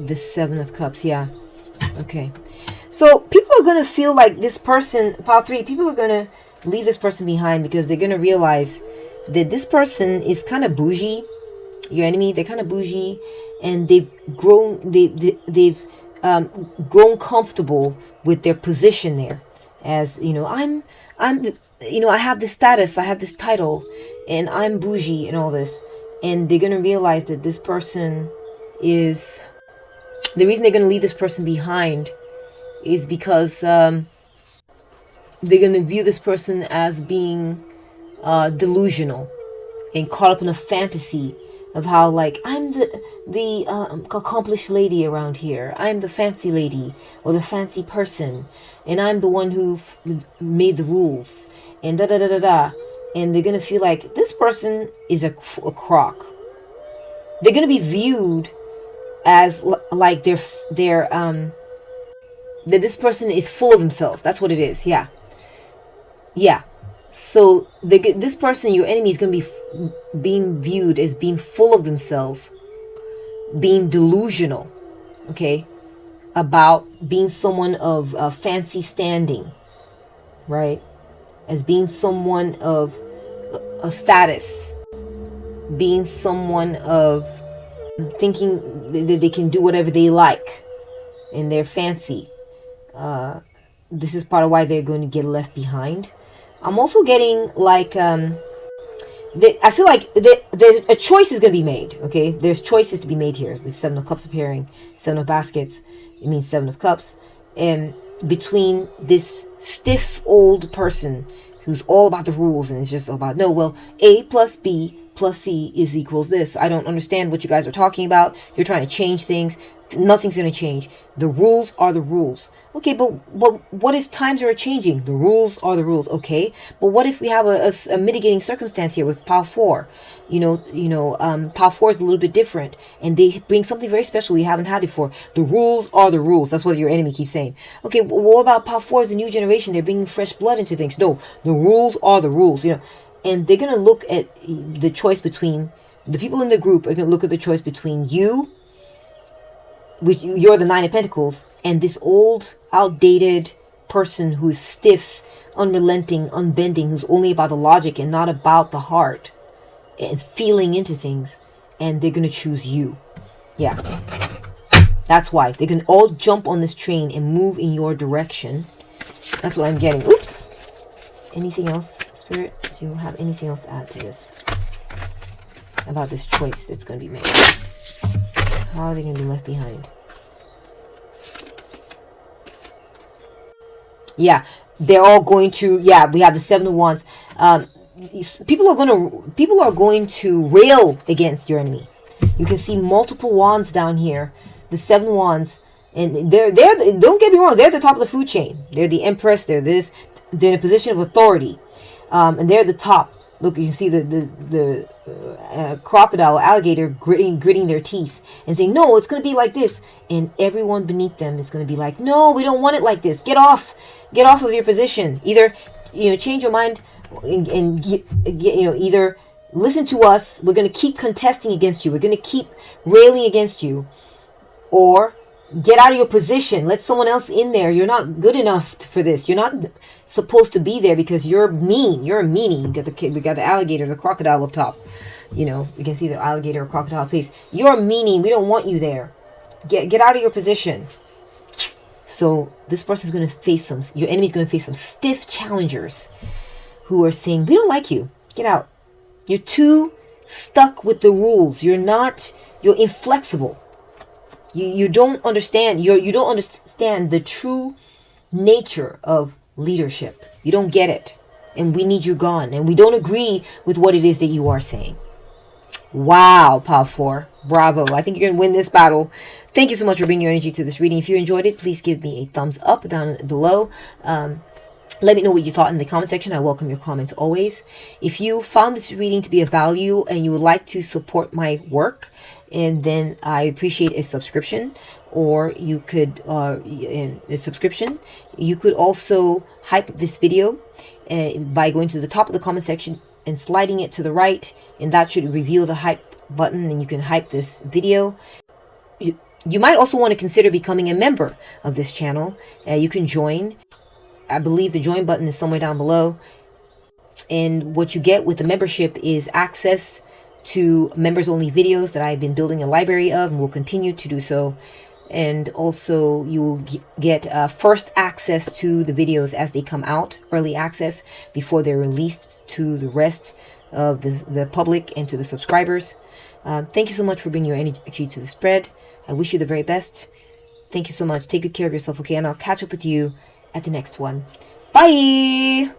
the 7 of Cups. Yeah. Okay. So people are going to feel like this person, Pile 3, people are going to leave this person behind because they're going to realize that this person is kind of bougie. Your enemy, they're kind of bougie, and they've grown comfortable with their position there. As I'm I have this status, I have this title, and I'm bougie and all this. And they're going to realize that this person is, the reason they're going to leave this person behind is because they're going to view this person as being delusional and caught up in a fantasy of how, like, I'm the accomplished lady around here. I'm the fancy lady or the fancy person, and I'm the one who made the rules. and da da da da da, and they're gonna feel like this person is a crock. They're gonna be viewed as like they're that this person is full of themselves. That's what it is. Yeah. So this person, your enemy, is going to be being viewed as being full of themselves, being delusional, okay, about being someone of fancy standing, right, as being someone of a status, being someone of thinking that they can do whatever they like and they're fancy. This is part of why they're going to get left behind. I'm also getting like I feel like there's a choice is going to be made. Okay, there's choices to be made here with 7 of Cups appearing, 7 of Baskets. It means 7 of Cups, and between this stiff old person who's all about the rules and it's just all about, no, well, A plus B plus C is equals this. I don't understand what you guys are talking about. You're trying to change things. Nothing's going to change. The rules are the rules. Okay, but what if times are changing? The rules are the rules. Okay, but what if we have a mitigating circumstance here with Pile 4? Pile 4 is a little bit different, and they bring something very special we haven't had before. The rules are the rules. That's what your enemy keeps saying. Okay, well, what about Pile 4 is the new generation? They're bringing fresh blood into things. No, the rules are the rules. And they're gonna look at the choice between the people in the group are gonna look at the choice between you, which you're the 9 of Pentacles, and this old, outdated person who's stiff, unrelenting, unbending, who's only about the logic and not about the heart and feeling into things. And they're going to choose you. Yeah. That's why. They can all jump on this train and move in your direction. That's what I'm getting. Oops. Anything else, Spirit? Do you have anything else to add to this? About this choice that's going to be made? How are they going to be left behind? Yeah, they're all going to. Yeah, we have the 7 of Wands. People are going to rail against your enemy. You can see multiple wands down here. The 7 wands, and they're don't get me wrong. They're at the top of the food chain. They're the Empress. They're in a position of authority, and they're at the top. Look, you can see the crocodile, alligator gritting their teeth and saying, no, it's going to be like this. And everyone beneath them is going to be like, no, we don't want it like this. Get off of your position. Either, change your mind and either listen to us. We're going to keep contesting against you. We're going to keep railing against you, or get out of your position. Let someone else in there. You're not good enough for this. You're not supposed to be there because you're mean. You're a meanie. We got the alligator, the crocodile up top. You can see the alligator or crocodile face. You're a meanie. We don't want you there. Get out of your position. So this person's going to face your enemy's going to face some stiff challengers who are saying, we don't like you. Get out. You're too stuck with the rules. You're inflexible. You don't understand. You don't understand the true nature of leadership. You don't get it, and we need you gone. And we don't agree with what it is that you are saying. Wow, Pile 4, bravo! I think you're gonna win this battle. Thank you so much for bringing your energy to this reading. If you enjoyed it, please give me a thumbs up down below. Let me know what you thought in the comment section. I welcome your comments always. If you found this reading to be of value and you would like to support my work, and then I appreciate a subscription, or you could you could also hype this video by going to the top of the comment section and sliding it to the right, and that should reveal the hype button, and you can hype this video. You might also want to consider becoming a member of this channel. You can join. I believe the join button is somewhere down below, and what you get with the membership is access to members only videos that I've been building a library of and will continue to do so. And also you will get first access to the videos as they come out, early access before they're released to the rest of the public and to the subscribers. Thank you so much for bringing your energy to the spread. I wish you the very best. Thank you so much. Take good care of yourself, okay? And I'll catch up with you at the next one. Bye!